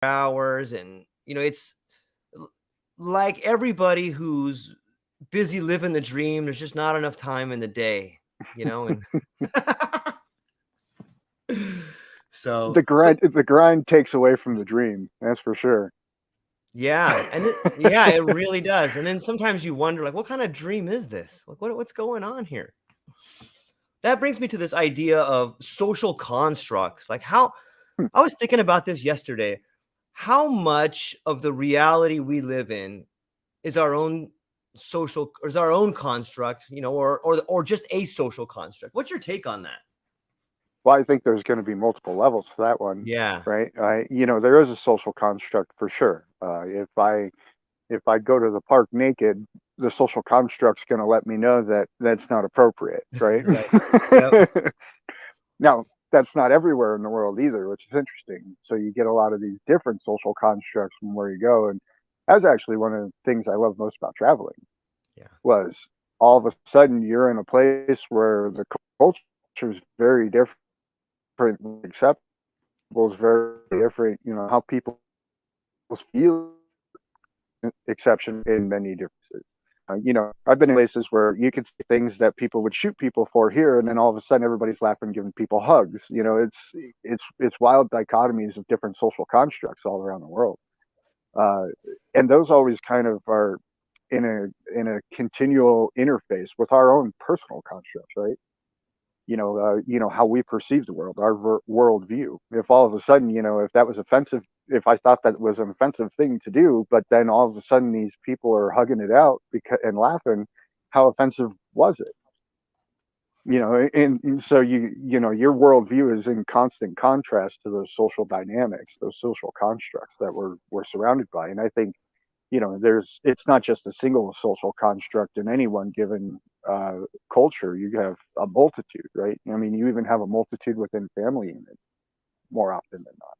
hours, and it's like everybody who's busy living the dream. There's just not enough time in the day, and so, but The grind takes away from the dream. That's for sure. yeah, yeah, it really does. And then sometimes you wonder, like, what kind of dream is this? Like, what's going on here? That brings me to this idea of social constructs. Like, how I was thinking about this yesterday. How much of the reality we live in is our own is our own construct, or just a social construct? What's your take on that? Well, I think there's going to be multiple levels to that one, Yeah. right? There is a social construct for sure. If I go to the park naked, the social construct's going to let me know that that's not appropriate, right? Right. Yep. Now, that's not everywhere in the world either, which is interesting. So you get a lot of these different social constructs from where you go, and that's actually one of the things I love most about traveling. Yeah. Was all of a sudden you're in a place where the culture is very different, acceptable is very different. How people feel exception in many differences. I've been in places where you could say things that people would shoot people for here, and then all of a sudden everybody's laughing, giving people hugs. It's wild dichotomies of different social constructs all around the world, uh, and those always kind of are in a continual interface with our own personal constructs, right? How we perceive the world, our worldview. If all of a sudden, if that was offensive, if I thought that was an offensive thing to do, but then all of a sudden these people are hugging it out and laughing, how offensive was it? And so your worldview is in constant contrast to those social dynamics, those social constructs that we're surrounded by. And I think it's not just a single social construct in any one given culture. You have a multitude, right? I mean, you even have a multitude within family units more often than not.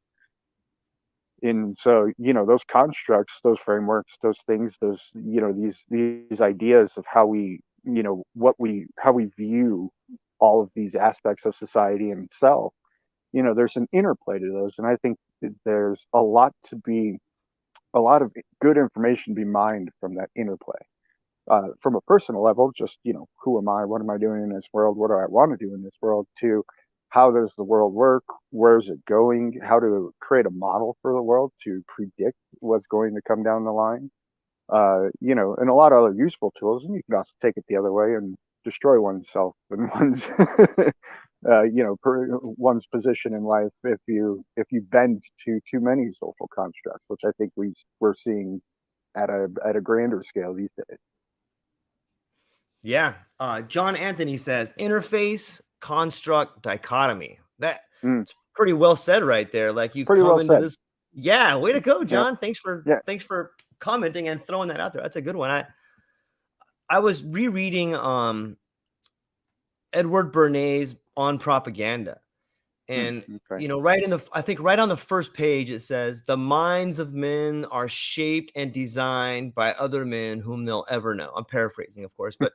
And so those constructs, those frameworks, those things, these ideas of how we how we view all of these aspects of society and self, there's an interplay to those. And I think that there's a lot of good information to be mined from that interplay. From a personal level, just who am I? What am I doing in this world? What do I want to do in this world? To how does the world work? Where is it going? How to create a model for the world to predict what's going to come down the line? And a lot of other useful tools. And you can also take it the other way and destroy oneself and one's position in life if you bend to too many social constructs, which I think we're seeing at a grander scale these days. Yeah. John Anthony says interface, construct, dichotomy. That's Mm, pretty well said right there. Like, you pretty come well into said. this. Yeah, way to go, Yep. John. Thanks for Yeah. commenting and throwing that out there. That's a good one. I was rereading Edward Bernays on propaganda. And Okay. I think right on the first page it says the minds of men are shaped and designed by other men whom they'll ever know. I'm paraphrasing, of course, but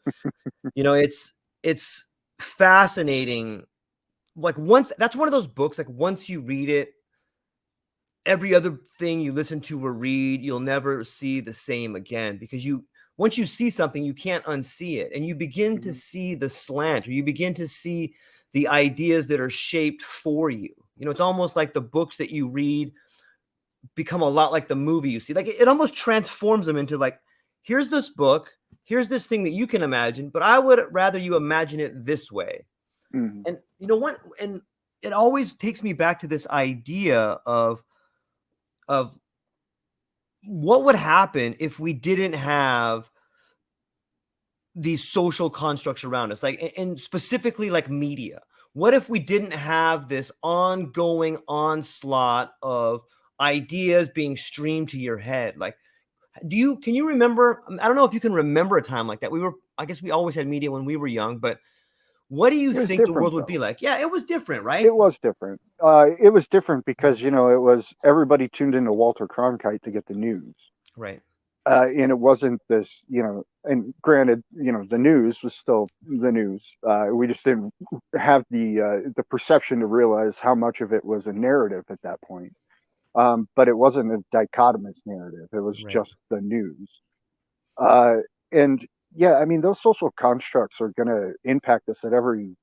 it's fascinating. Like, once that's one of those books, like, once you read it, every other thing you listen to or read, you'll never see the same again, because once you see something, you can't unsee it, and you begin to Mhm. see the slant, or you begin to see the ideas that are shaped for you. It's almost like the books that you read become a lot like the movie you see. Like, it almost transforms them into, like, here's this book, here's this thing that you can imagine, but I would rather you imagine it this way. Mhm. And what? And it always takes me back to this idea of what would happen if we didn't have these social constructs around us, like, and specifically like media. What if we didn't have this ongoing onslaught of ideas being streamed to your head? Like, can you remember? I don't know if you can remember a time like that. I guess we always had media when we were young, but what do you It was think the different world would be though. like? Yeah, it was different, right? It was different. It was different because it was everybody tuned into Walter Cronkite to get the news. Right. And it wasn't this, and granted, the news was still the news. We just didn't have the perception to realize how much of it was a narrative at that point. but it wasn't a dichotomous narrative. It was Right. just the news. Uh, and yeah, I mean, those social constructs are going to impact us at every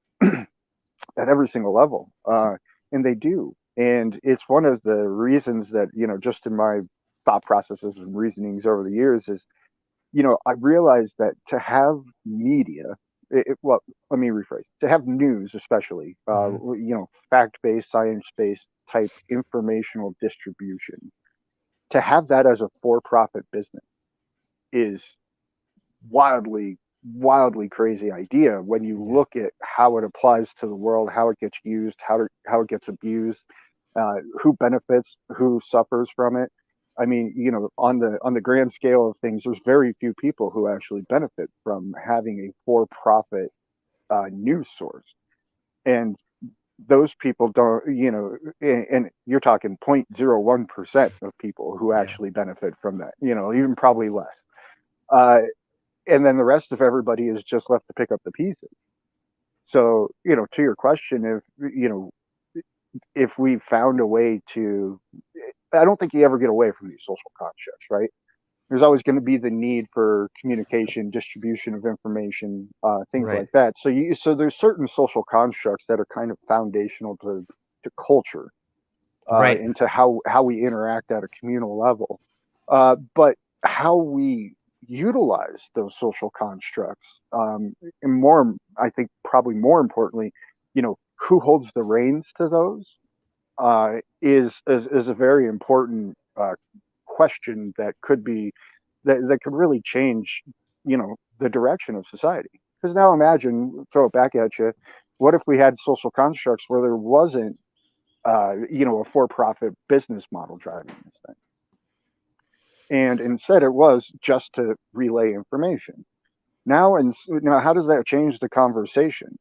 single level, and they do. And it's one of the reasons that, just in my thought processes and reasonings over the years is, I realized that to have media, well, let me rephrase, to have news, especially, Hmm. fact-based, science-based type informational distribution, to have that as a for-profit business is wildly crazy idea when you Yeah. look at how it applies to the world, how it gets used, how it gets abused, who benefits, who suffers from it. I mean, on the grand scale of things, there's very few people who actually benefit from having a for-profit news source, and those people don't, and you're talking 0.01% of people who Yeah. actually benefit from that, even probably less. Uh, and then the rest of everybody is just left to pick up the pieces. So, to your question, if we found a way to, I don't think you ever get away from these social constructs, right? There's always going to be the need for communication, distribution of information, things Right. like that. So there's certain social constructs that are kind of foundational to culture, Right. into how we interact at a communal level. But how we utilize those social constructs, and more, I think, probably more importantly, who holds the reins to those, is a very important question that that could really change, the direction of society. Because now imagine, throw it back at you, what if we had social constructs where there wasn't, a for-profit business model driving this thing, and instead it was just to relay information. Now, how does that change the conversation?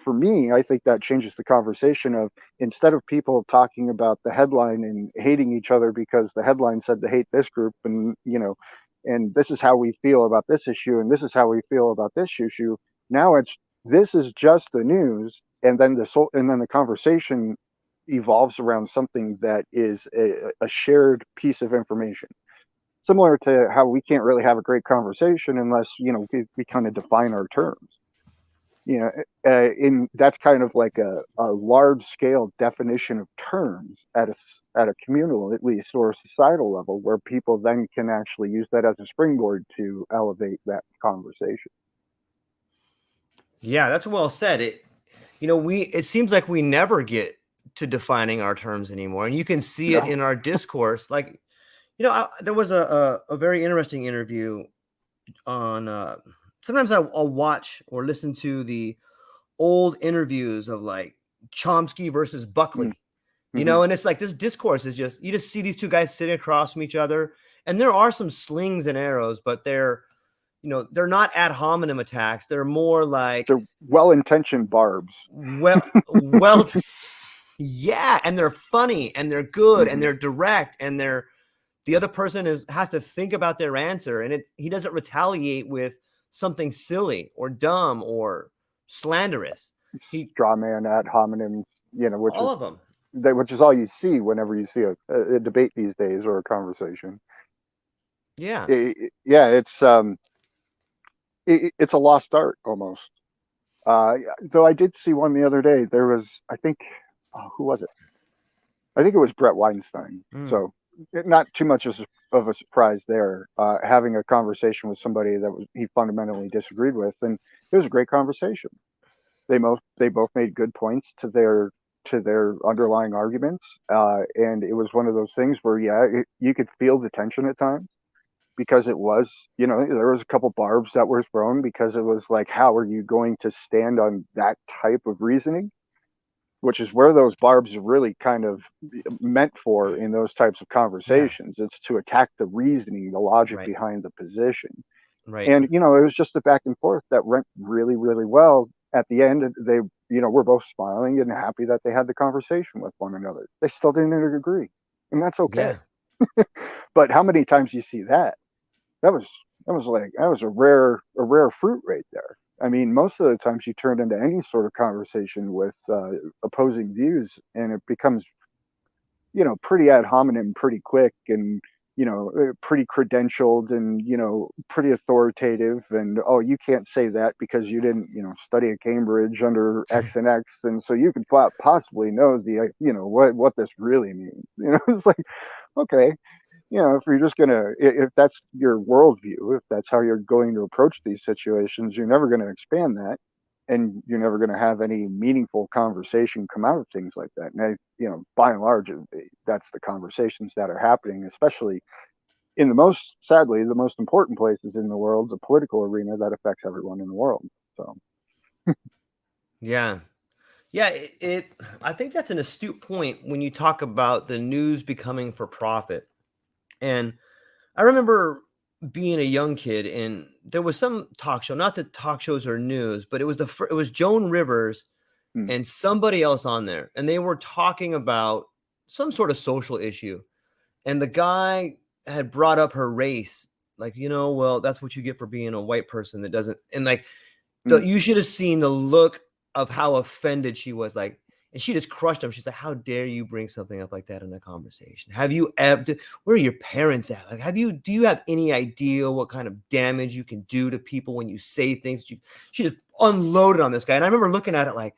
For me, I think that changes the conversation of, instead of people talking about the headline and hating each other because the headline said to hate this group, and and this is how we feel about this issue, and this is how we feel about this issue. Now it's, this is just the news, and then the conversation evolves around something that is a shared piece of information, similar to how we can't really have a great conversation unless, we kind of define our terms. In That's kind of like a large scale definition of terms at a communal, at least, or a societal level, where people then can actually use that as a springboard to elevate that conversation. Yeah, that's well said. It seems like we never get to defining our terms anymore, and you can see it No. in our discourse. Like, there was a very interesting interview on. Sometimes I'll watch or listen to the old interviews of like Chomsky versus Buckley, Mm-hmm. and it's like this discourse is just, you just see these two guys sitting across from each other, and there are some slings and arrows, but they're not ad hominem attacks. They're more like, They're well-intentioned barbs. well, yeah, and they're funny and they're good and Hmm. they're direct, and the other person has to think about their answer, and he doesn't retaliate with something silly or dumb or slanderous. He Straw man, ad hominem, which All is of them. which is all you see whenever you see a debate these days, or a conversation. Yeah. Yeah, it's a lost art almost. Though I did see one the other day. There was, I think, oh, who was it? I think it was Brett Weinstein. Mm. So not too much of a surprise there. Having a conversation with somebody that he fundamentally disagreed with, and it was a great conversation. They both made good points to their underlying arguments, and it was one of those things where, yeah, you could feel the tension at times, because it was, there was a couple barbs that were thrown, because it was like, how are you going to stand on that type of reasoning? Which is where those barbs are really kind of meant for in those types of Yeah. conversations. It's to attack the reasoning, the logic Right. behind the position. Right. And, it was just a back and forth that went really, really well. At the end, they, were both smiling and happy that they had the conversation with one another. They still didn't agree, and that's okay. Yeah. But how many times you see that? That was that was a rare fruit right there. I mean, most of the times you turn into any sort of conversation with opposing views, and it becomes pretty ad hominem pretty quick, and pretty credentialed, and pretty authoritative, and oh, you can't say that because you didn't study at Cambridge under X and X, and so you could possibly know the what this really means. It's like, okay, if you're just gonna, if that's your worldview, if that's how you're going to approach these situations, you're never going to expand that, and you're never going to have any meaningful conversation come out of things like that. And by and large, that's the conversations that are happening, especially in sadly, the most important places in the world, the political arena that affects everyone in the world. So, Yeah. Yeah, I think that's an astute point when you talk about the news becoming for profit. And I remember being a young kid, and there was some talk show, not that talk shows are news, but it was it was Joan Rivers hmm. and somebody else on there, and they were talking about some sort of social issue. And the guy had brought up her race, like, well, that's what you get for being a white person that doesn't, and like, Hmm. you should have seen the look of how offended she was, like, and she just crushed him. She's like, "How dare you bring something up like that in a conversation? Have you ever? Where are your parents at? Like, do you have any idea what kind of damage you can do to people when you say things?" She just unloaded on this guy, and I remember looking at it like,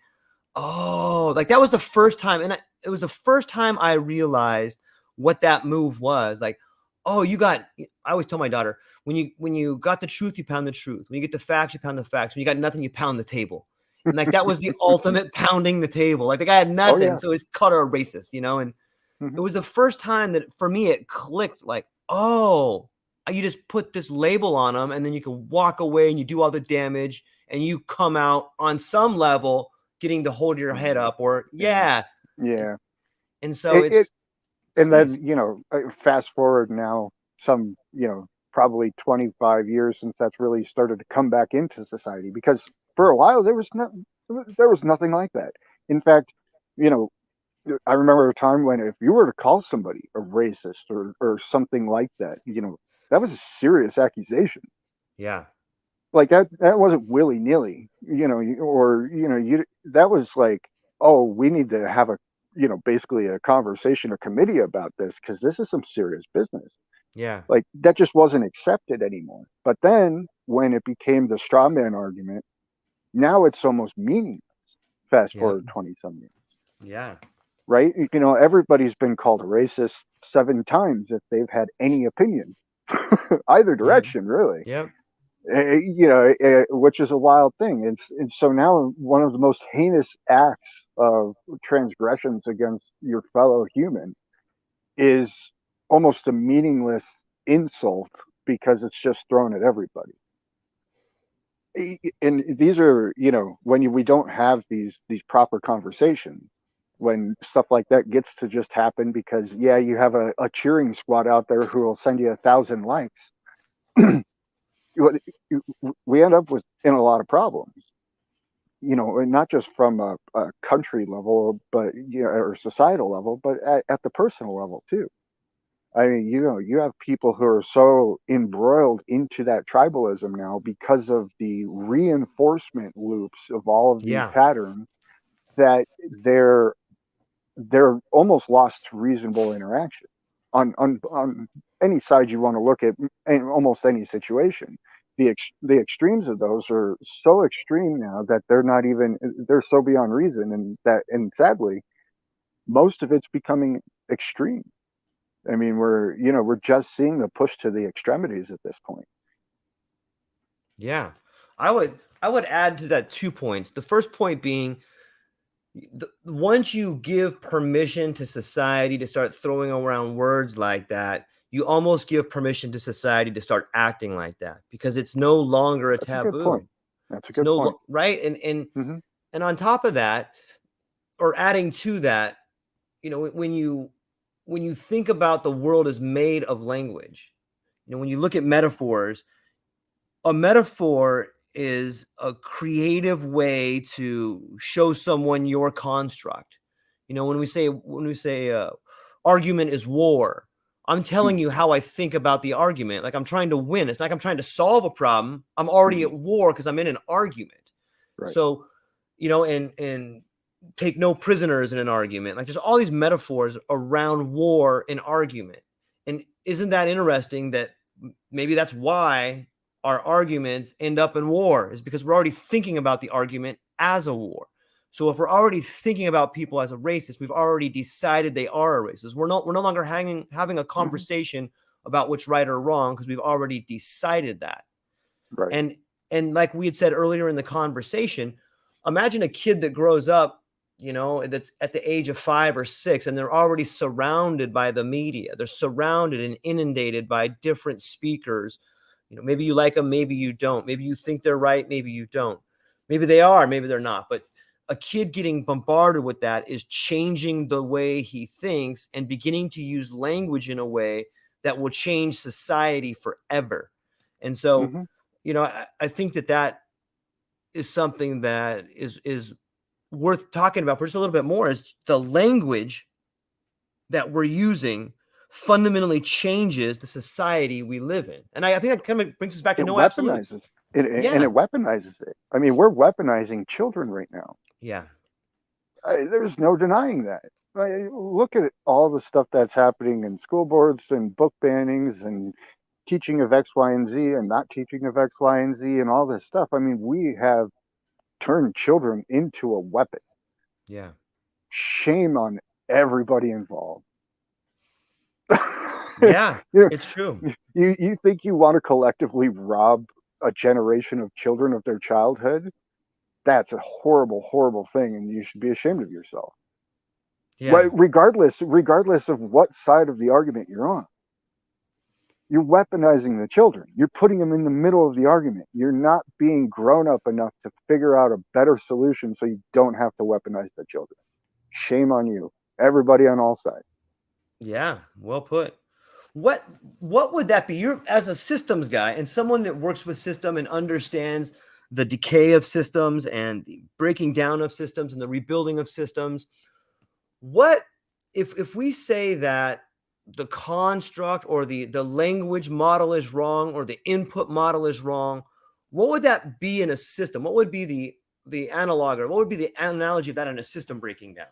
"Oh, like that was the first time," and it was the first time I realized what that move was. Like, oh, I always tell my daughter, when you got the truth, you pound the truth. When you get the facts, you pound the facts. When you got nothing, you pound the table. And like that was the ultimate pounding the table. Like the guy had Oh nothing, yeah. so he's cut her a racist, and it Hmm. was the first time that for me it clicked, like, oh, you just put this label on them, and then you can walk away and you do all the damage, and you come out on some level getting to hold your head up, or Yeah. yeah. Yeah. And so It it's and please. then fast forward now, some probably 25 years since that's really started to come back into society, because for a while there was nothing like that. In fact, you know I remember a time when if you were to call somebody a racist or something like that, that was a serious accusation. Yeah. Like that wasn't willy nilly, or you that was like, oh, we need to have a basically a conversation, a committee about this, because this is some serious business. Yeah. Like that just wasn't accepted anymore. But then when it became the straw man argument, now it's almost meaningless. Fast Yep. forward 20 some years, Yeah. right? Everybody's been called a racist 7 times if they've had any opinion, either Yep. direction, really. Yep. Which is a wild thing. And so now one of the most heinous acts of transgressions against your fellow human is almost a meaningless insult because it's just thrown at everybody. And these are, when we don't have these proper conversations, when stuff like that gets to just happen because, yeah, you have a cheering squad out there who will send you 1,000 likes. We end up with in a lot of problems, and not just from a country level, but or societal level, but at the personal level too. I mean, you have people who are so embroiled into that tribalism now because of the reinforcement loops of all of these Yeah. patterns, that they're they're almost lost to reasonable interaction on any side you want to look at, in almost any situation. The extremes of those are so extreme now that they're so beyond reason, and sadly most of it's becoming extreme. I mean, we're just seeing the push to the extremities at this point. Yeah. I would add to that 2 points. The first point being, once you give permission to society to start throwing around words like that, you almost give permission to society to start acting like that, because it's no longer a That's a good point. taboo. That's a It's good point. right. And Hmm. and on top of that, or adding to that, when you think about the world is made of language, when you look at metaphors, a metaphor is a creative way to show someone your construct. When we say argument is war, I'm telling you how I think about the argument. Like I'm trying to win. It's like I'm trying to solve a problem. I'm already Hmm. at war because I'm in an argument. Right. So, and take no prisoners in an argument. Like there's all these metaphors around war and argument. And isn't that interesting that maybe that's why our arguments end up in war, is because we're already thinking about the argument as a war. So if we're already thinking about people as a racist, we've already decided they are a racist. We're no longer having a conversation about what's right or wrong, because we've already decided that. Right. And like we had said earlier in the conversation, imagine a kid that grows up, that's at the age of 5 or 6, and they're already surrounded by the media. They're surrounded and inundated by different speakers. Maybe you like them, maybe you don't. Maybe you think they're right, maybe you don't. Maybe they are, maybe they're not. But a kid getting bombarded with that is changing the way he thinks and beginning to use language in a way that will change society forever. And so, I think that is something that is worth talking about for just a little bit more, is the language that we're using fundamentally changes the society we live in. And I think that kind of brings us back to It no absolutes. weaponizes it, Yeah. and it weaponizes it. I mean, we're weaponizing children right now. Yeah. There's no denying that. Look at all the stuff that's happening in school boards and book bannings and teaching of X, Y, and Z and not teaching of X, Y, and Z and all this stuff. I mean, we have turned children into a weapon. Yeah. Shame on everybody involved. Yeah, it's true. You think you want to collectively rob a generation of children of their childhood? That's a horrible, horrible thing, and you should be ashamed of yourself. Yeah. Regardless of what side of the argument you're on. You're weaponizing the children. You're putting them in the middle of the argument. You're not being grown up enough to figure out a better solution so you don't have to weaponize the children. Shame on you. Everybody on all sides. Yeah, well put. What would that be? You're, as a systems guy and someone that works with system and understands the decay of systems and the breaking down of systems and the rebuilding of systems. What if we say that the construct or the language model is wrong, or the input model is wrong, what would that be in a system? What would be the analog, or what would be the analogy of that in a system breaking down?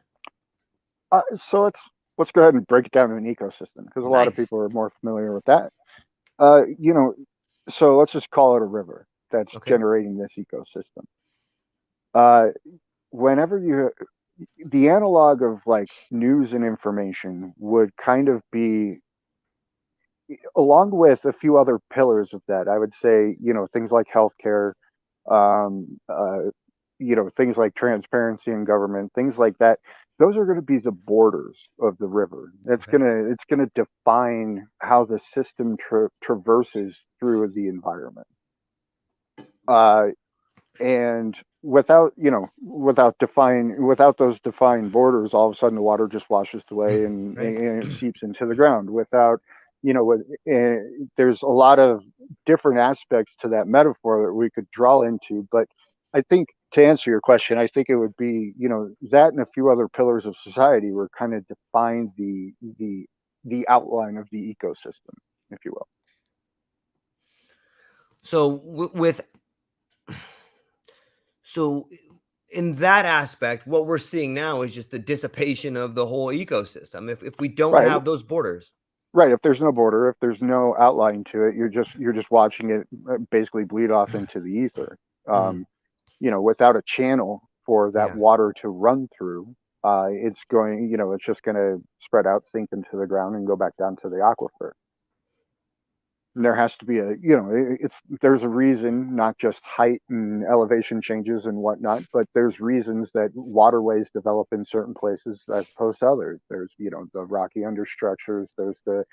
So let's go ahead and break it down to an ecosystem, because a lot of people are more familiar with that. So let's just call it a river that's generating this ecosystem. Whenever the analog of like news and information would kind of be, along with a few other pillars of that, I would say, things like healthcare, things like transparency in government, things like that. Those are going to be the borders of the river. It's gonna define how the system traverses through the environment. And without those defined borders, all of a sudden the water just washes away and, and it seeps into the ground. There's a lot of different aspects to that metaphor that we could draw into, but I think, to answer your question, I think it would be, that and a few other pillars of society were kind of define the outline of the ecosystem, if you will. So in that aspect, what we're seeing now is just the dissipation of the whole ecosystem. If we don't have those borders. Right. If there's no border, if there's no outline to it, you're just watching it basically bleed off into the ether. Without a channel for that water to run through, it's just going to spread out, sink into the ground, and go back down to the aquifer. And there has to be there's a reason, not just height and elevation changes and whatnot, but there's reasons that waterways develop in certain places as opposed to others. There's, the rocky understructures, there's the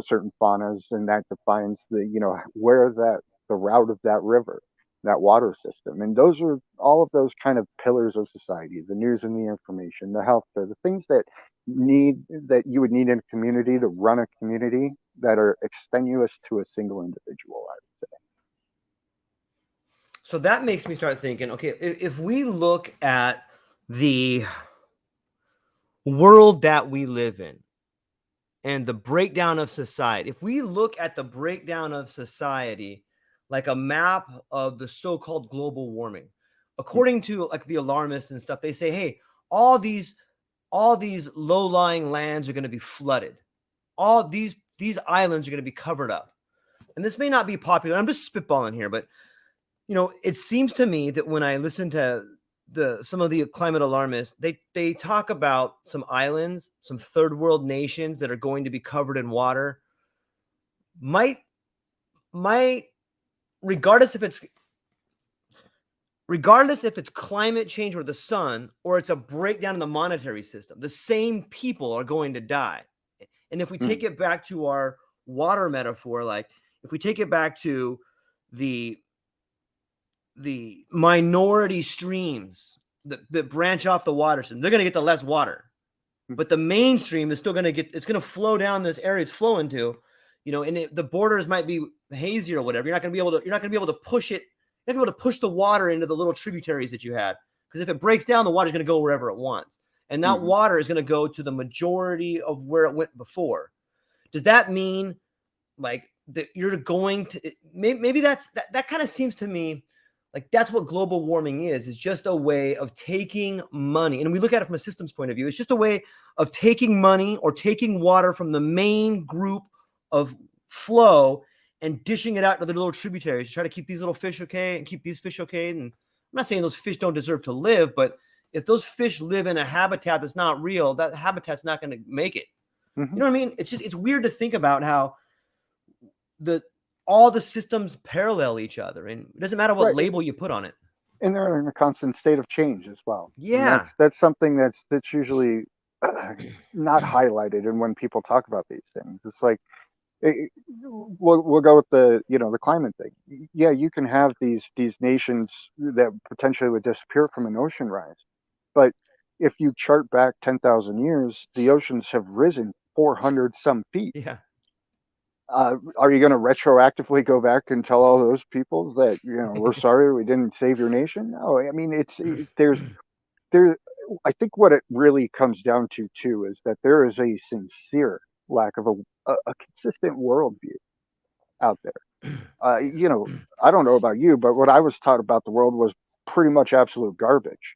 certain faunas, and that defines where the route of that river, that water system. And those are all of those kind of pillars of society: the news and the information, the healthcare, the things that you would need in a community to run a community, that are extenuous to a single individual, I would say. So that makes me start thinking, okay, if we look at the world that we live in and the breakdown of society, if we look at the breakdown of society like a map of the so-called global warming, according to like the alarmists and stuff, they say, hey, all these low-lying lands are going to be flooded. All these islands are going to be covered up. And this may not be popular. I'm just spitballing here, but it seems to me that when I listen to some of the climate alarmists, they talk about some islands, some third world nations that are going to be covered in water. Might regardless if it's climate change or the sun, or it's a breakdown in the monetary system, the same people are going to die. And if we take it back to our water metaphor, like if we take it back to the minority streams that branch off the water system, they're going to get the less water. But the mainstream is still going to it's going to flow down this area it's flowing to, and the borders might be hazy or whatever. You're not going to be able to push it. You're not going to be able to push the water into the little tributaries that you had, because if it breaks down, the water is going to go wherever it wants, and that water is going to go to the majority of where it went before. Does that mean like that you're going to maybe that kind of seems to me like that's what global warming is just a way of taking money. And we look at it from a systems point of view. It's just a way of taking money or taking water from the main group of flow and dishing it out to the little tributaries to try to keep these little fish okay and keep these fish okay. And I'm not saying those fish don't deserve to live, but if those fish live in a habitat that's not real, that habitat's not going to make it. You know what I mean? It's weird to think about how all the systems parallel each other, and it doesn't matter what label you put on it. And they're in a constant state of change as well. Yeah, that's something that's usually not highlighted. And when people talk about these things, it's like we'll go with the climate thing. Yeah, you can have these nations that potentially would disappear from an ocean rise, but if you chart back 10,000 years, the oceans have risen 400 some feet. Yeah. Are you going to retroactively go back and tell all those people that we're sorry we didn't save your nation? No, I mean there's I think what it really comes down to too is that there is a sincere lack of a consistent worldview out there. I don't know about you, but what I was taught about the world was pretty much absolute garbage.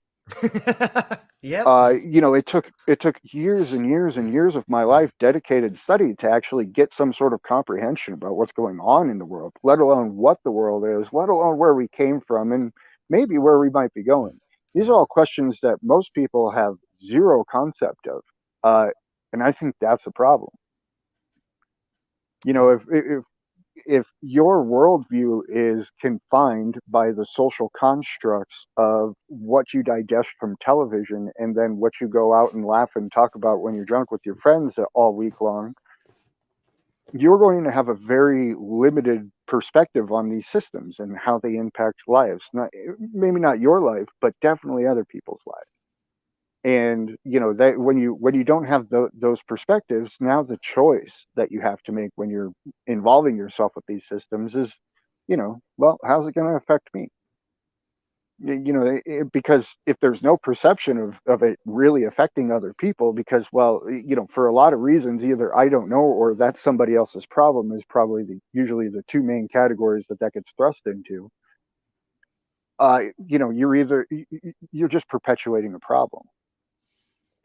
Yep. It took years and years and years of my life, dedicated study, to actually get some sort of comprehension about what's going on in the world, let alone what the world is, let alone where we came from, and maybe where we might be going. These are all questions that most people have zero concept of, and I think that's a problem. If your worldview is confined by the social constructs of what you digest from television and then what you go out and laugh and talk about when you're drunk with your friends all week long, you're going to have a very limited perspective on these systems and how they impact lives. Maybe not your life, but definitely other people's lives. And that when you don't have those perspectives, now the choice that you have to make when you're involving yourself with these systems is, well, how's it going to affect me? Because if there's no perception of it really affecting other people, because, well, for a lot of reasons, either I don't know or that's somebody else's problem, is probably usually the two main categories that gets thrust into. You're just perpetuating a problem.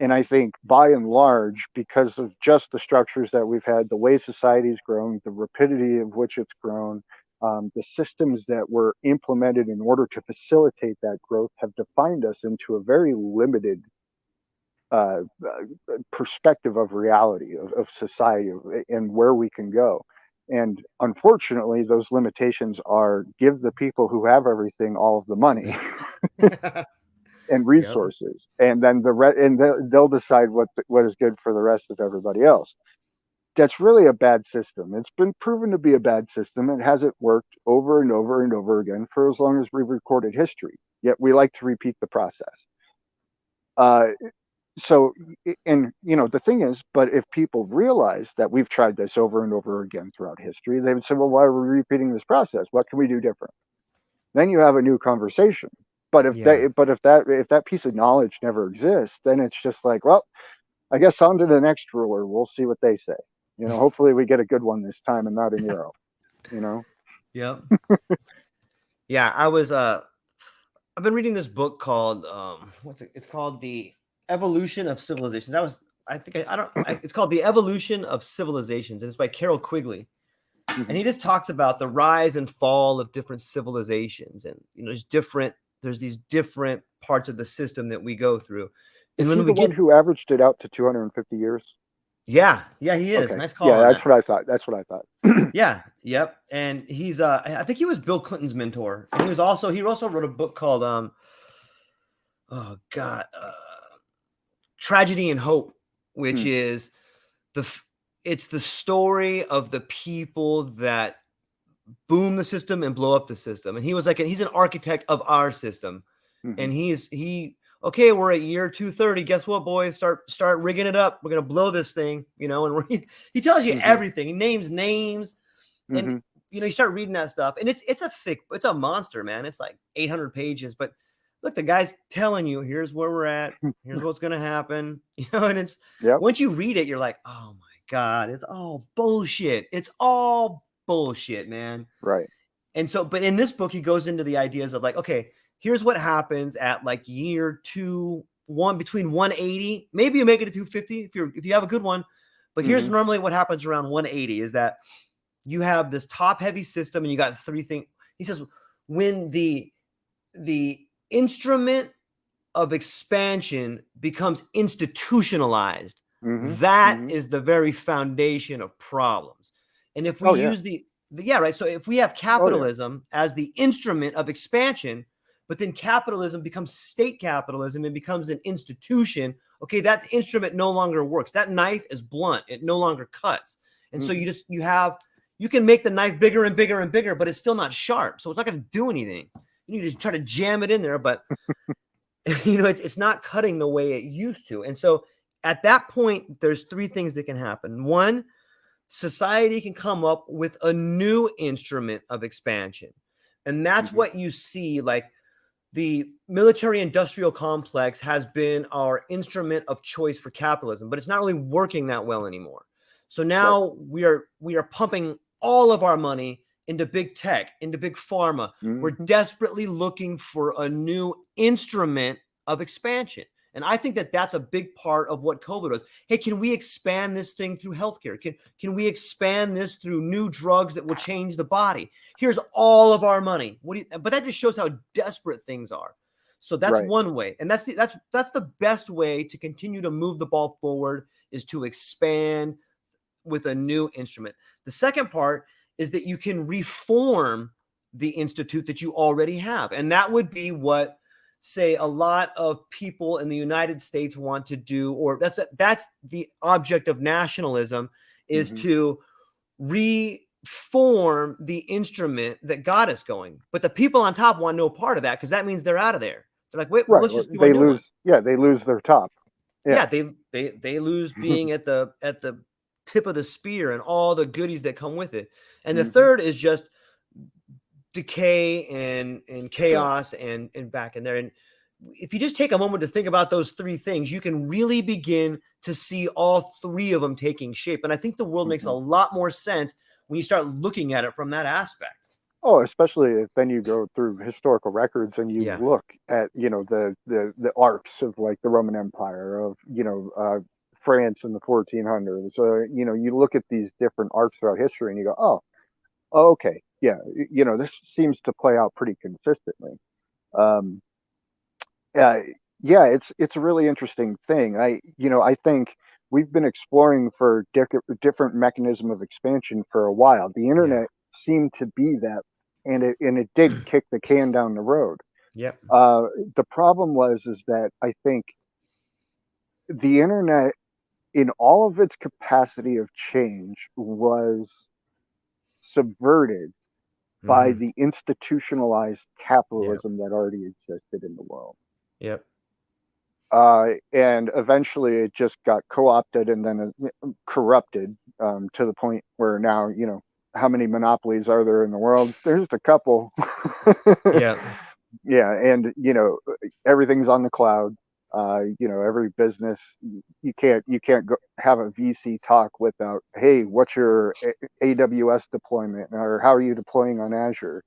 And I think by and large, because of just the structures that we've had, the way society's grown, the rapidity of which it's grown, the systems that were implemented in order to facilitate that growth have defined us into a very limited perspective of reality, of society, and where we can go. And unfortunately, those limitations are give the people who have everything all of the money. And resources, and then they'll decide what is good for the rest of everybody else. That's really a bad system. It's been proven to be a bad system. It hasn't worked over and over and over again for as long as we've recorded history. Yet we like to repeat the process. So, and the thing is, but if people realize that we've tried this over and over again throughout history, they would say, well, why are we repeating this process? What can we do different? Then you have a new conversation. But if that piece of knowledge never exists, then it's just like, well, I guess on to the next ruler. We'll see what they say. Hopefully we get a good one this time and not a Nero. Yep. Yeah, I've been reading this book called It's called the Evolution of Civilizations. That was, I think, it's called The Evolution of Civilizations, and it's by Carol Quigley. And he just talks about the rise and fall of different civilizations, and there's these different parts of the system that we go through. And Is when he we the one get, who averaged it out to 250 years? yeah, he is. Okay. Nice call Yeah, on that's that. what I thought. That's what I thought. Yeah, yep. And he's I think he was Bill Clinton's mentor. And he also wrote a book called oh god, Tragedy and Hope, which Hmm. is it's the story of the people that boom the system and blow up the system. And he was he's an architect of our system. Mhm. And okay, we're at year 230. Guess what, boys? Start rigging it up. We're gonna blow this thing, and he tells you Mhm. everything. He names names, and Mhm. you start reading that stuff, and it's a monster, man. It's like 800 pages, but look, the guy's telling you, here's where we're at, here's what's gonna happen, and it's Yep. once you read it, you're like, oh my god, it's all bullshit. It's all bullshit, man. Right. And so, but in this book, he goes into the ideas of like, okay, here's what happens at like year between 180. Maybe you make it to 250 if you have a good one. But here's Mhm. normally what happens around 180 is that you have this top heavy system and you got three things. He says when the instrument of expansion becomes institutionalized, Mhm. that Mhm. is the very foundation of problems. And if we Oh yeah. use yeah, right. So if we have Oh yeah. capitalism as the instrument of expansion, but then capitalism becomes state capitalism and becomes an institution, okay, that instrument no longer works. That knife is blunt. It no longer cuts. And so Mhm. you can make the knife bigger and bigger and bigger, but it's still not sharp. So it's not going to do anything. You just try to jam it in there, but it's not cutting the way it used to. And so at that point, there's three things that can happen. One, society can come up with a new instrument of expansion. And that's Mhm. what you see. Like the military industrial complex has been our instrument of choice for capitalism, but it's not really working that well anymore. So Right. now we are pumping all of our money into big tech, into big pharma. We're Mhm. desperately looking for a new instrument of expansion. And I think that that's a big part of what COVID was. Hey, can we expand this thing through healthcare? Can we expand this through new drugs that will change the body? Here's all of our money. But that just shows how desperate things are. So that's Right. one way. And that's the best way to continue to move the ball forward is to expand with a new instrument. The second part is that you can reform the institute that you already have. And that would be what, say, a lot of people in the United States want to do, or that's the object of nationalism, is Mhm. to reform the instrument that got us going. But the people on top want no part of that because that means they're out of there. They're like, wait, well, Right. let's Well, just do a they new one. lose. Yeah, they lose their top. Yeah. Yeah, they lose being at the tip of the spear and all the goodies that come with it. And the Mhm. third is just decay and chaos and back in there. And if you just take a moment to think about those three things, you can really begin to see all three of them taking shape. And I think the world makes a Mhm. lot more sense when you start looking at it from that aspect. Oh, especially if then you go through historical records and you Yeah. look at, the arcs of like the Roman Empire, of, France in the 1400s. You look at these different arcs throughout history and you go, oh, okay, yeah, this seems to play out pretty consistently. Um, uh, yeah, it's a really interesting thing. I think we've been exploring for different mechanism of expansion for a while. The Yeah. internet seemed to be that, and it did kick the can down the road. Yep. Uh, the problem is that I think the internet, in all of its capacity of change, was subverted by Hmm. the institutionalized Yep. capitalism that already existed in the world. Yep. And eventually it just got co-opted and then corrupted, to the point where now, how many monopolies are there in the world? There's just a couple. Yep. Yeah, and everything's on the cloud. Every business, you can't have a VC talk without, hey, what's your AWS deployment, or how are you deploying on Azure?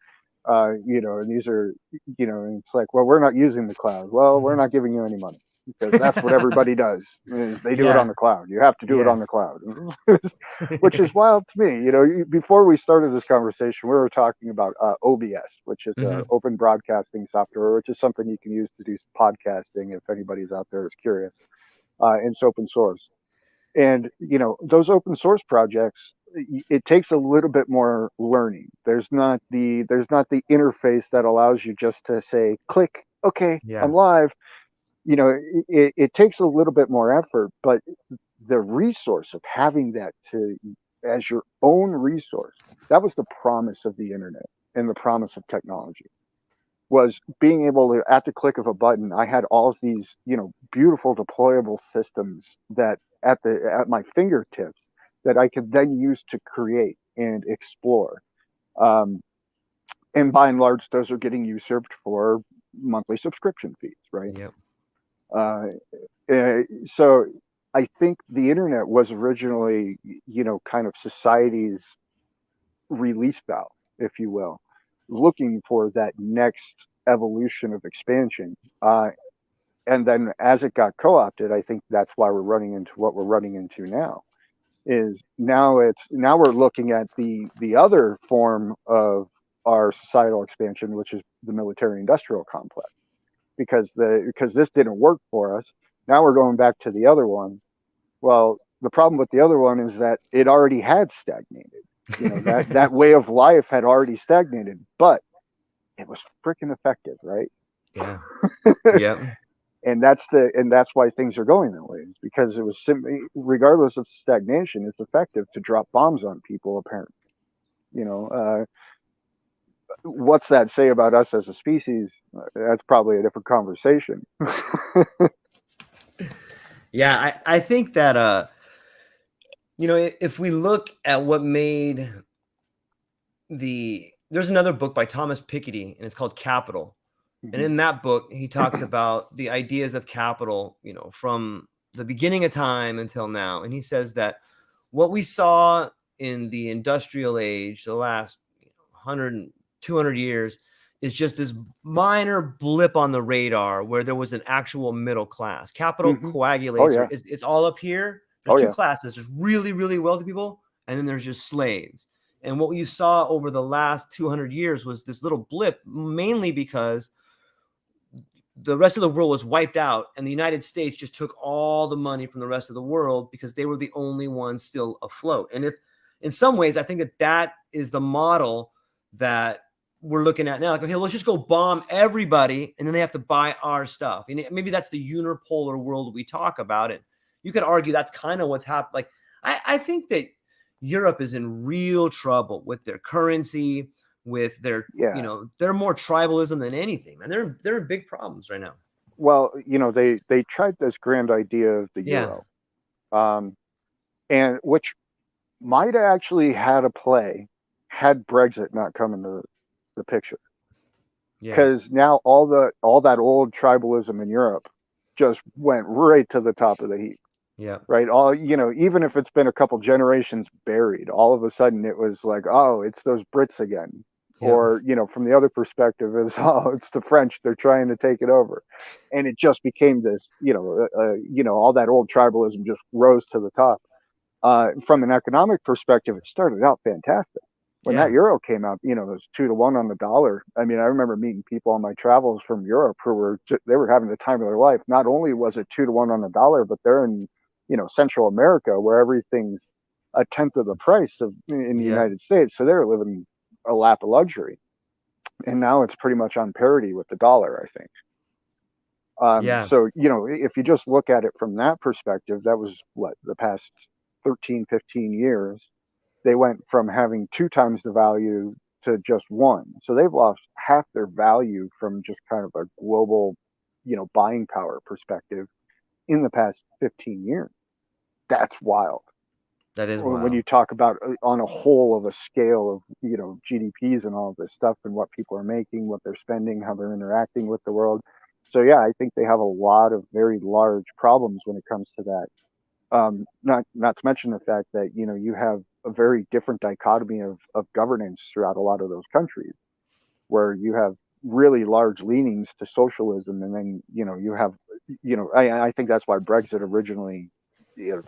And these are, and it's like, well, we're not using the cloud. Well, we're not giving you any money. because that's what everybody does. They do it on Yeah. the cloud. You have to do it Yeah. on the cloud, which is wild to me. Before we started this conversation, we were talking about OBS, which is Hmm. open broadcasting software, which is something you can use to do podcasting if anybody's out there is curious. It's open source. And those open source projects, it takes a little bit more learning. There's not the interface that allows you just to say click, okay, Yeah. I'm live. It takes a little bit more effort, but the resource of having that to as your own resource, that was the promise of the internet and the promise of technology, was being able to, at the click of a button, I had all of these, beautiful deployable systems that at my fingertips that I could then use to create and explore. Um, and by and large, those are getting usurped for monthly subscription fees, right? Yep. Uh, so I think the internet was originally, kind of society's release valve, if you will, looking for that next evolution of expansion. And then as it got co-opted, I think that's why we're running into what we're running into now. Is now we're looking at the other form of our societal expansion, which is the military-industrial complex, because this didn't work for us. Now we're going back to the other one. Well, the problem with the other one is that it already had stagnated. That way of life had already stagnated, but it was freaking effective, right? Yeah. Yep. And that's why things are going that way. It's because it was simply, regardless of stagnation, it's effective to drop bombs on people. Apparently, what's that say about us as a species? That's probably a different conversation. Yeah. I think that if we look at what made there's another book by Thomas Piketty, and it's called Capital. And Mhm. in that book, he talks about the ideas of capital, from the beginning of time until now. And he says that what we saw in the industrial age, the last 100, 200 years, is just this minor blip on the radar where there was an actual middle class. Capital Mhm. Oh coagulates, or yeah. it's all up here. There's Oh two yeah. classes. There's really, really wealthy people, and then there's just slaves. And what you saw over the last 200 years was this little blip, mainly because the rest of the world was wiped out, and the United States just took all the money from the rest of the world because they were the only ones still afloat. And if, in some ways, I think that is the model that we're looking at now. Like, okay, let's just go bomb everybody, and then they have to buy our stuff. And maybe that's the unipolar world we talk about. And you could argue that's kind of what's happened. Like, I think that Europe is in real trouble with their currency, with their, Yeah. they're more tribalism than anything, man. They're in big problems right now. Well, they tried this grand idea of the Yeah. euro, um, and which might have actually had a play had Brexit not come into the picture, Yeah. because now all that old tribalism in Europe just went right to the top of the heap. Yeah. Right, even if it's been a couple generations buried, all of a sudden it was like, oh, it's those Brits again. Yeah. Or from the other perspective is, oh, it's the French, they're trying to take it over. And it just became this, all that old tribalism just rose to the top. From an economic perspective, it started out fantastic. When that Yeah. euro came out, it was 2 to 1 on the dollar. I mean, I remember meeting people on my travels from Europe who they were having the time of their life. Not only was it 2 to 1 on the dollar, but they're in, Central America, where everything's a tenth of the price of in the Yeah. United States. So they're living a lap of luxury. And now it's pretty much on parity with the dollar, I think. Yeah. So, if you just look at it from that perspective, that was what, the past 13, 15 years, they went from having 2 times the value to just one. So they've lost half their value from just kind of a global, buying power perspective in the past 15 years. That's wild. That is When wild. you talk about on a whole of a scale of, GDPs and all of this stuff and what people are making, what they're spending, how they're interacting with the world. So yeah, I think they have a lot of very large problems when it comes to that. Not to mention the fact that you have a very different dichotomy of governance throughout a lot of those countries, where you have really large leanings to socialism, and then you have, I think that's why Brexit originally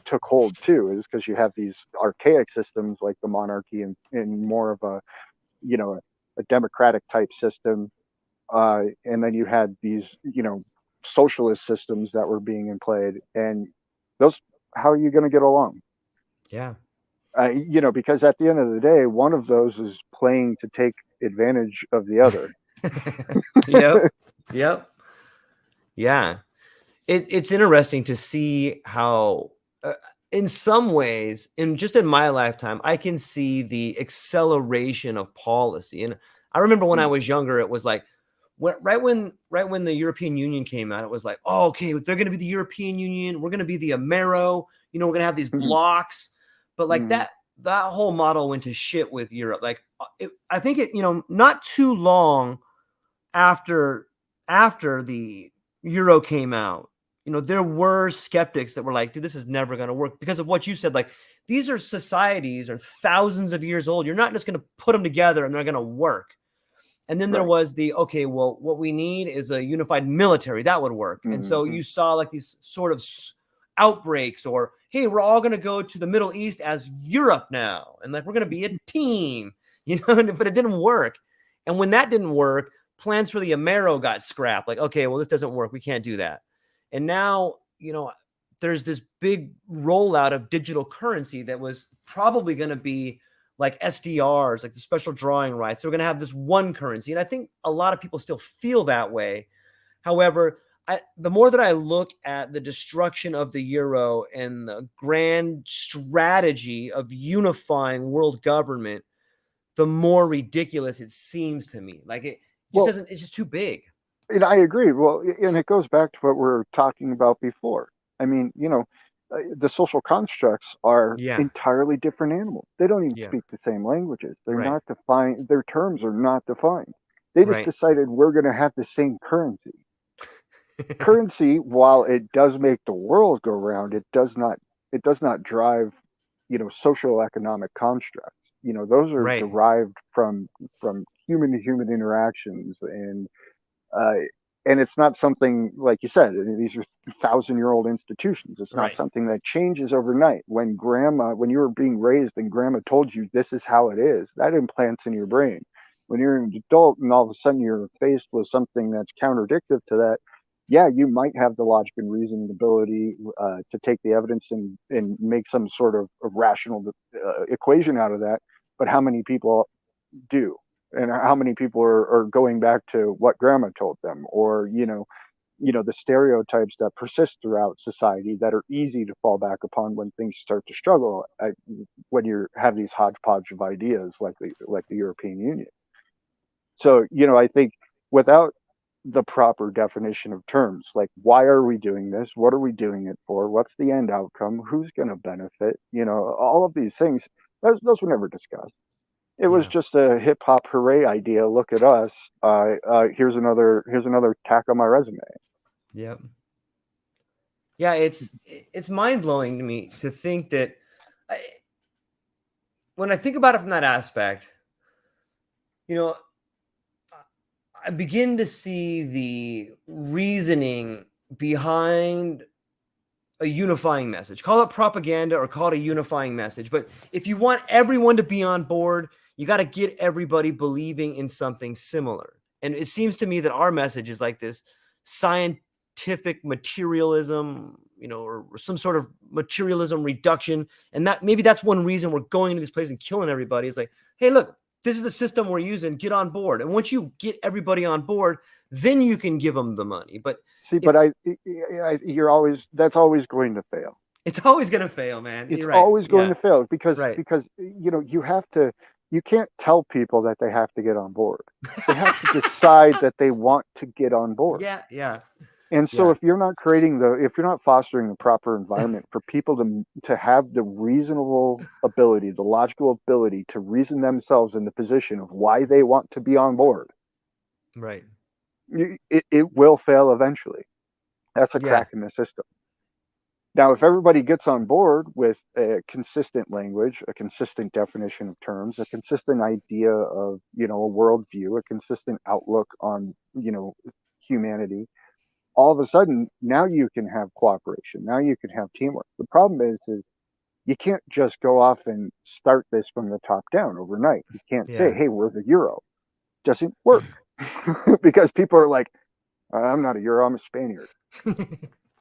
took hold too, is because you have these archaic systems like the monarchy, and more of a a democratic type system, and then you had these socialist systems that were being employed, and those, how are you going to get along? Yeah. Because at the end of the day, one of those is playing to take advantage of the other. Yep. Yep. Yeah. It's interesting to see how, in some ways, in my lifetime, I can see the acceleration of policy. And I remember when I was younger, it was like, right when the European Union came out, it was like, oh, okay, they're going to be the European Union. We're going to be the Amero. We're going to have these blocks. But like that whole model went to shit with Europe. Like, I think not too long after the Euro came out, there were skeptics that were like, dude, this is never going to work because of what you said. Like, these are societies are thousands of years old. You're not just going to put them together and they're going to work. And then there was okay, well, what we need is a unified military. That would work. And so you saw like these sort of outbreaks, or, hey, we're all going to go to the Middle East as Europe now. And like, we're going to be a team, but it didn't work. And when that didn't work, plans for the Amero got scrapped. Like, okay, well, this doesn't work. We can't do that. And now, there's this big rollout of digital currency that was probably going to be like SDRs, like the special drawing rights. They're going to have this one currency. And I think a lot of people still feel that way. However, the more that I look at the destruction of the euro and the grand strategy of unifying world government, the more ridiculous it seems to me. Like, it just doesn't, it's just too big. And I agree. Well, and it goes back to what we were talking about before. I mean, the social constructs are entirely different animals. They don't even speak the same languages. They're not defined. Their terms are not defined. They just decided we're going to have the same currency. Currency, while it does make the world go round, it does not drive, social economic constructs. Those are derived from human to human interactions, and it's not something, like you said, these are 1,000-year-old institutions. It's not something that changes overnight. When you were being raised and grandma told you this is how it is, that implants in your brain. When you're an adult and all of a sudden you're faced with something that's counterdictive to that, yeah, you might have the logic and reasoning ability to take the evidence and make some sort of rational equation out of that. But how many people do? And how many people are going back to what grandma told them, or the stereotypes that persist throughout society that are easy to fall back upon when things start to struggle, when you have these hodgepodge of ideas like the European Union. So I think without the proper definition of terms, like, why are we doing this, what are we doing it for, what's the end outcome, who's going to benefit, all of these things, those were never discussed. It was just a hip hop hooray idea. Look at us. Here's another tack on my resume. Yep. Yeah, it's mind blowing to me to think that when I think about it from that aspect, I begin to see the reasoning behind a unifying message. Call it propaganda or call it a unifying message. But if you want everyone to be on board, you got to get everybody believing in something similar. And it seems to me that our message is like this scientific materialism, or some sort of materialism reduction. And that maybe that's one reason we're going to this place and killing everybody. Is like, hey, look, this is the system we're using. Get on board. And once you get everybody on board, then you can give them the money. But that's always going to fail. It's always going to fail, man. It's always going to fail because you can't tell people that they have to get on board. They have to decide that they want to get on board. Yeah. And so if you're not fostering the proper environment for people to have the reasonable ability, the logical ability to reason themselves in the position of why they want to be on board, right, it will fail eventually. That's a crack in the system. Now, if everybody gets on board with a consistent language, a consistent definition of terms, a consistent idea of, a worldview, a consistent outlook on, humanity, all of a sudden now you can have cooperation. Now you can have teamwork. The problem is you can't just go off and start this from the top down overnight. You can't say, Yeah. hey, we're the Euro. Doesn't work because people are like, I'm not a Euro, I'm a Spaniard,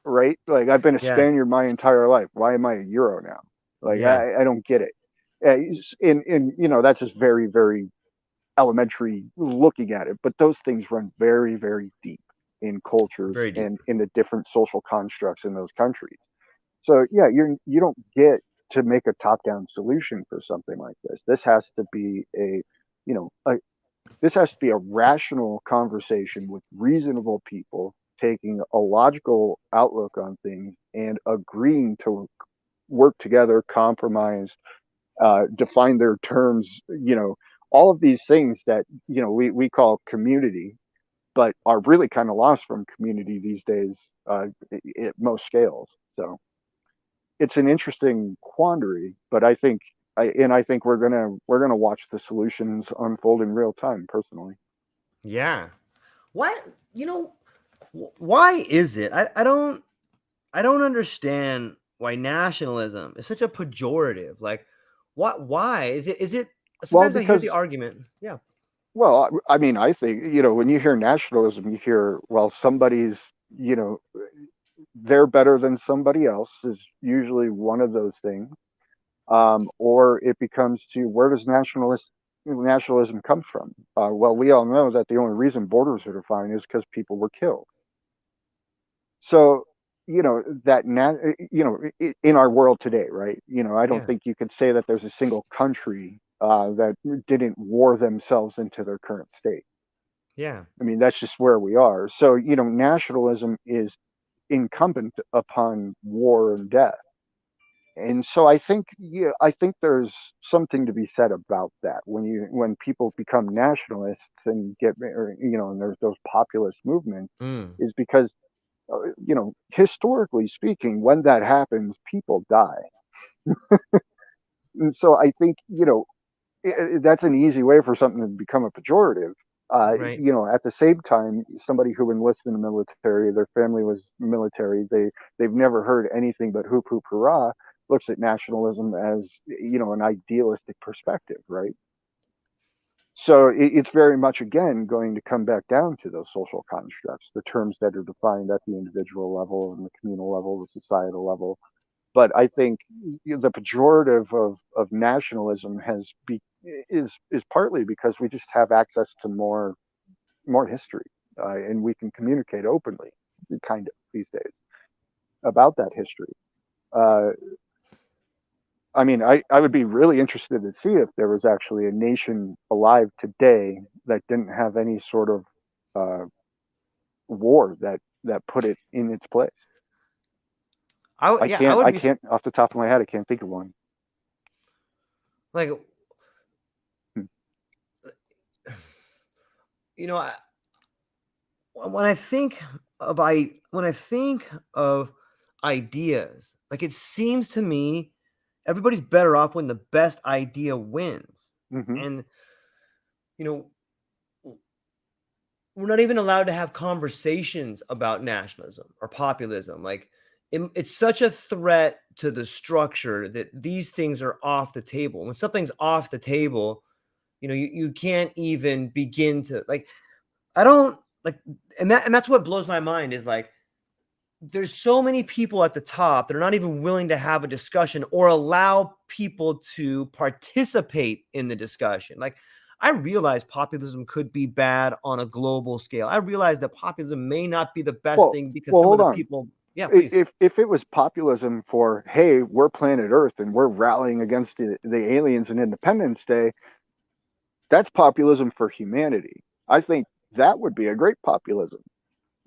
right? Like I've been a Yeah. Spaniard my entire life. Why am I a Euro now? Like Yeah. I don't get it. In that's just very very elementary looking at it. But those things run very very deep in cultures Very deep. and in the different social constructs in those countries. So yeah, you don't get to make a top down solution for something like this. This has to be you know a, this has to be a rational conversation with reasonable people taking a logical outlook on things and agreeing to work together, compromise, define their terms, all of these things that, we call community, but are really kind of lost from community these days at most scales. So it's an interesting quandary, but I think we're gonna watch the solutions unfold in real time. Personally, Yeah. Why, you know, why is it? I don't understand why nationalism is such a pejorative. Like, why is it well, sometimes I hear the because argument. Yeah. I mean, I think when you hear nationalism, you hear somebody's they're better than somebody else is usually one of those things, or it becomes to where does nationalism come from? Well, we all know that the only reason borders are defined is because people were killed. So, in our world today, right? I don't Yeah. think you could say that there's a single country that didn't war themselves into their current state. Yeah. I mean, that's just where we are. So, nationalism is incumbent upon war and death. And so I think there's something to be said about that when people become nationalists and and there's those populist movements Mm, is because historically speaking, when that happens, people die. And so I think, that's an easy way for something to become a pejorative. right. At the same time, somebody who enlisted in the military, their family was military, they've never heard anything but hoop hoop hurrah, looks at nationalism as an idealistic perspective, right? So it's very much again going to come back down to those social constructs, the terms that are defined at the individual level and the communal level, the societal level. But I think the pejorative of nationalism is partly because we just have access to more history, and we can communicate openly, kind of these days, about that history. Uh, I mean, I would be really interested to see if there was actually a nation alive today that didn't have any sort of uh, war that put it in its place. Yeah, I would I be can't off the top of my head. I can't think of one. like, Hmm. you know, when I think of ideas, like it seems to me everybody's better off when the best idea wins. Mm-hmm. And you know, we're not even allowed to have conversations about nationalism or populism. Like it's such a threat to the structure that these things are off the table. When something's off the table, you can't even begin to like I don't like and that's what blows my mind is like there's so many people at the top that are not even willing to have a discussion or allow people to participate in the discussion. Like, I realize populism could be bad on a global scale. I realize that populism may not be the best Well, thing because well, some of hold the on. people, yeah, please. If it was populism for, hey, we're planet Earth and we're rallying against the aliens in Independence Day, that's populism for humanity. I think that would be a great populism,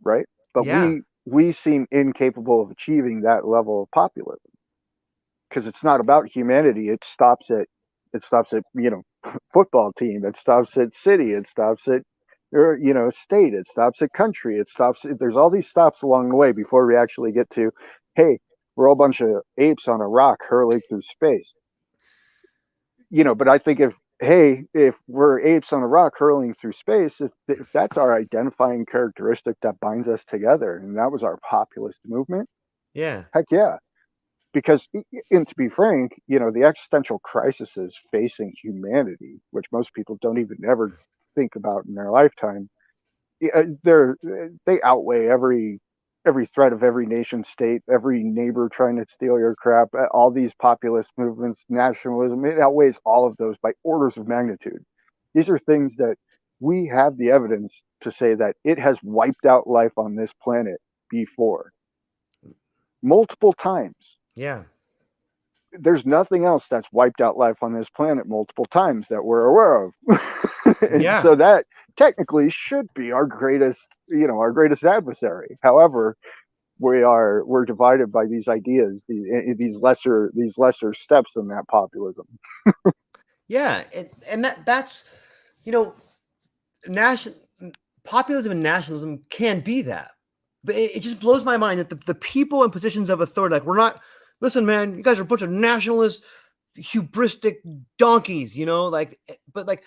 right? But Yeah, we seem incapable of achieving that level of populism because it's not about humanity. It stops at football team. It stops at city. It stops at state. It stops at country. There's all these stops along the way before we actually get to, hey, we're all a bunch of apes on a rock hurling through space. But I think if we're apes on a rock hurling through space, if that's our identifying characteristic that binds us together, and that was our populist movement, Yeah. heck yeah. Because, and to be frank, the existential crises facing humanity, which most people don't even ever think about in their lifetime, they outweigh every threat of every nation state, every neighbor trying to steal your crap, all these populist movements, nationalism. It outweighs all of those by orders of magnitude. These are things that we have the evidence to say that it has wiped out life on this planet before, multiple times. Yeah. There's nothing else that's wiped out life on this planet multiple times that we're aware of. And Yeah. so that technically should be our greatest adversary. However, we're divided by these ideas, these lesser steps in that populism. Yeah. And that's, you know, national populism and nationalism can be that. But it just blows my mind that the people in positions of authority, like, we're not, listen, man, you guys are a bunch of nationalist, hubristic donkeys, but like,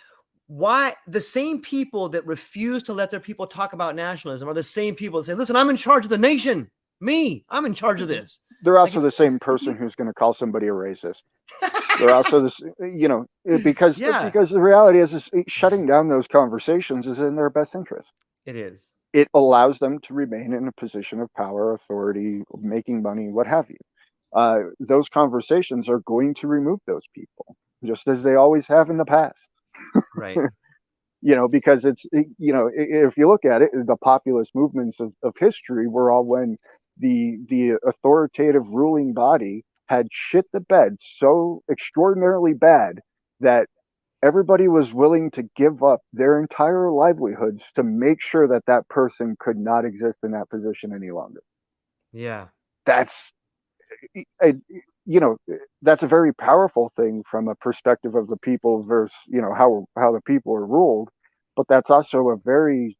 why the same people that refuse to let their people talk about nationalism are the same people that say, listen, I'm in charge of the nation. I'm in charge of this. They're Like, also it's the same person who's going to call somebody a racist. They're also this, because yeah, the reality is shutting down those conversations is in their best interest. it is. It allows them to remain in a position of power, authority, making money, what have you. Those conversations are going to remove those people, just as they always have in the past. Right. Because if you look at it, the populist movements of history were all when the authoritative ruling body had shit the bed so extraordinarily bad that everybody was willing to give up their entire livelihoods to make sure that that person could not exist in that position any longer. Yeah. That's I- you know that's a very powerful thing from a perspective of the people versus how the people are ruled, but that's also a very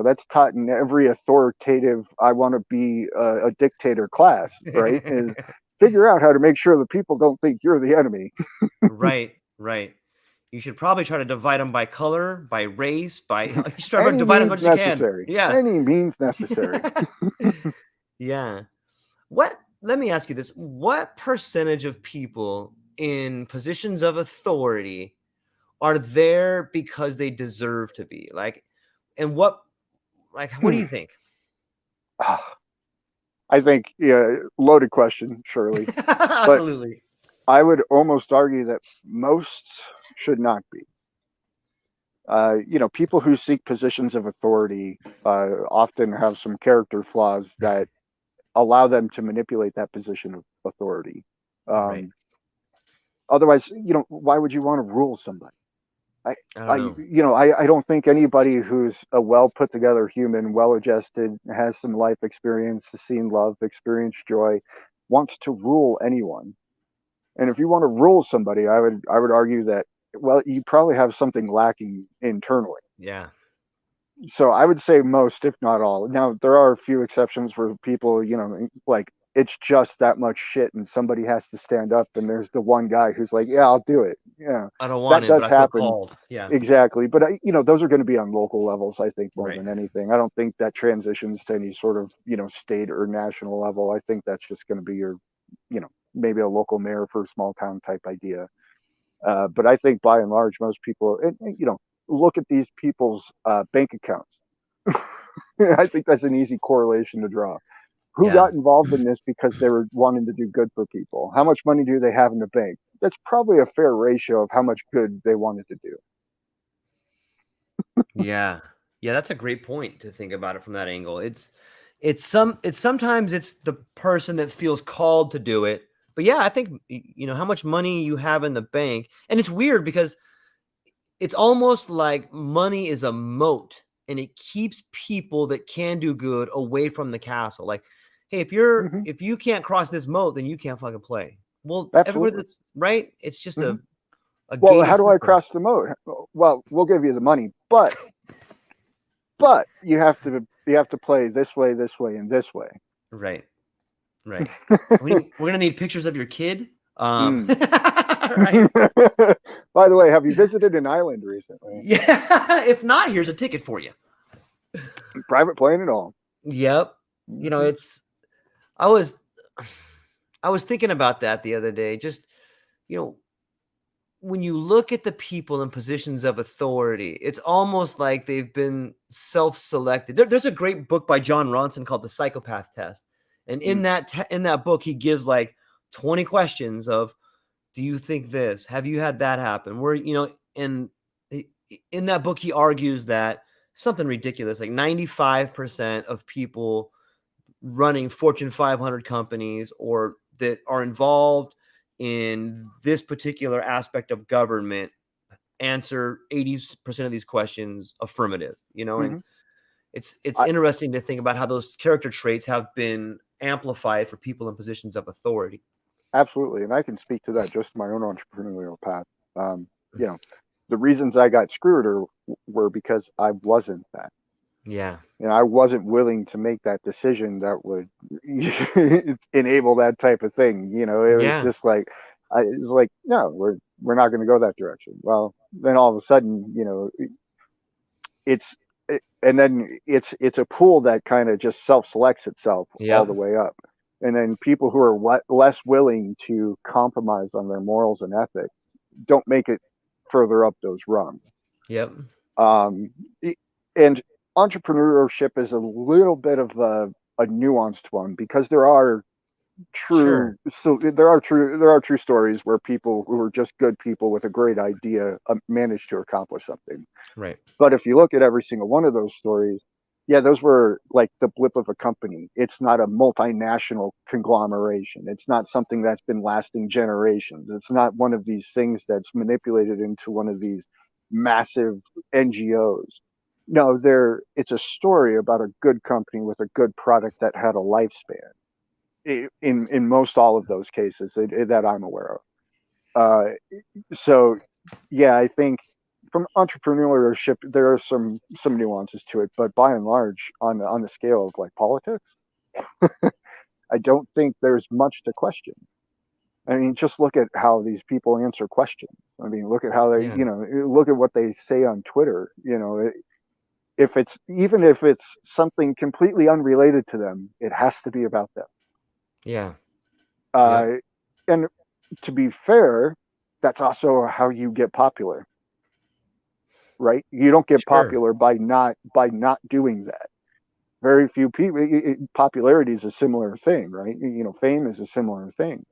that's taught in every authoritative I want to be a dictator class, right? Is figure out how to make sure the people don't think you're the enemy. Right. Right. You should probably try to divide them by color, by race, by you should try to Any divide them as means much as you can. necessary. Yeah. Any means necessary. Yeah. Let me ask you this. What percentage of people in positions of authority are there because they deserve to be? And what do you think? I think, yeah, loaded question, surely. But Absolutely. I would almost argue that most should not be. People who seek positions of authority often have some character flaws that allow them to manipulate that position of authority. Right. Um, Otherwise, why would you want to rule somebody? I, I don't know. I don't think anybody who's a well put together human, well adjusted, has some life experience, has seen love, experienced joy, wants to rule anyone. And if you want to rule somebody, I would argue that, well, you probably have something lacking internally. Yeah. So I would say most, if not all. Now there are a few exceptions where people, like it's just that much shit, and somebody has to stand up, and there's the one guy who's like, "Yeah, I'll do it." Yeah, I don't want that it, but does I feel happen. called. Yeah. Exactly, but those are going to be on local levels, I think, more Right. than anything. I don't think that transitions to any sort of state or national level. I think that's just going to be your, maybe a local mayor for a small town type idea. But I think by and large, most people, look at these people's bank accounts. I think that's an easy correlation to draw. Who Yeah. got involved in this because they were wanting to do good for people? How much money do they have in the bank? That's probably a fair ratio of how much good they wanted to do. Yeah. Yeah, that's a great point to think about it from that angle. Sometimes it's the person that feels called to do it. But yeah, I think how much money you have in the bank. And it's weird because it's almost like money is a moat and it keeps people that can do good away from the castle. Like, hey, Hmm. if you can't cross this moat, then you can't fucking play. Well, everybody Absolutely. that's right, it's just Hmm. a Well, how gated do I system. cross the moat? Well, we'll give you the money, but you have to play this way, and this way. Right. Right. We're gonna need pictures of your kid. Mm. Right. By the way, have you visited an island recently? Yeah. If not, here's a ticket for you. Private plane and all. Yep. You know, Mhm. it's I was I was thinking about that the other day. Just, you know, when you look at the people in positions of authority, it's almost like they've been self-selected. There's a great book by John Ronson called The Psychopath Test. And in Mm. that book, he gives like 20 questions of, do you think this? Have you had that happen? Where, and in that book, he argues that something ridiculous, like 95% of people running Fortune 500 companies or that are involved in this particular aspect of government answer 80% of these questions affirmative, and Mhm. it's I interesting to think about how those character traits have been amplified for people in positions of authority. Absolutely, and I can speak to that just in my own entrepreneurial path. Um, you know, the reasons I got screwed were because I wasn't that. Yeah. And I wasn't willing to make that decision that would enable that type of thing. It was Yeah. just like, it was like, no, we're not going to go that direction. Well, then all of a sudden, it's and then it's a pool that kind of just self selects itself all Yep. the way up, and then people who are less willing to compromise on their morals and ethics don't make it further up those rungs. Yep. um, and entrepreneurship is a little bit of a nuanced one because Sure. there are true stories where people who are just good people with a great idea managed to accomplish something. Right. But if you look at every single one of those stories, yeah, those were like the blip of a company. It's not a multinational conglomeration. It's not something that's been lasting generations. It's not one of these things that's manipulated into one of these massive NGOs. No, it's a story about a good company with a good product that had a lifespan. In most all of those cases that I'm aware of. So yeah, I think from entrepreneurship there are some nuances to it, but by and large, on the scale of like politics, I don't think there's much to question. I mean, just look at how these people answer questions. I mean, look at how they, Yeah. look at what they say on Twitter. If it's something completely unrelated to them, it has to be about them. Yeah. Yep. Uh, and to be fair, that's also how you get popular, right? You don't get Sure. popular by not doing that. Very few people. Popularity is a similar thing, right? Fame is a similar thing.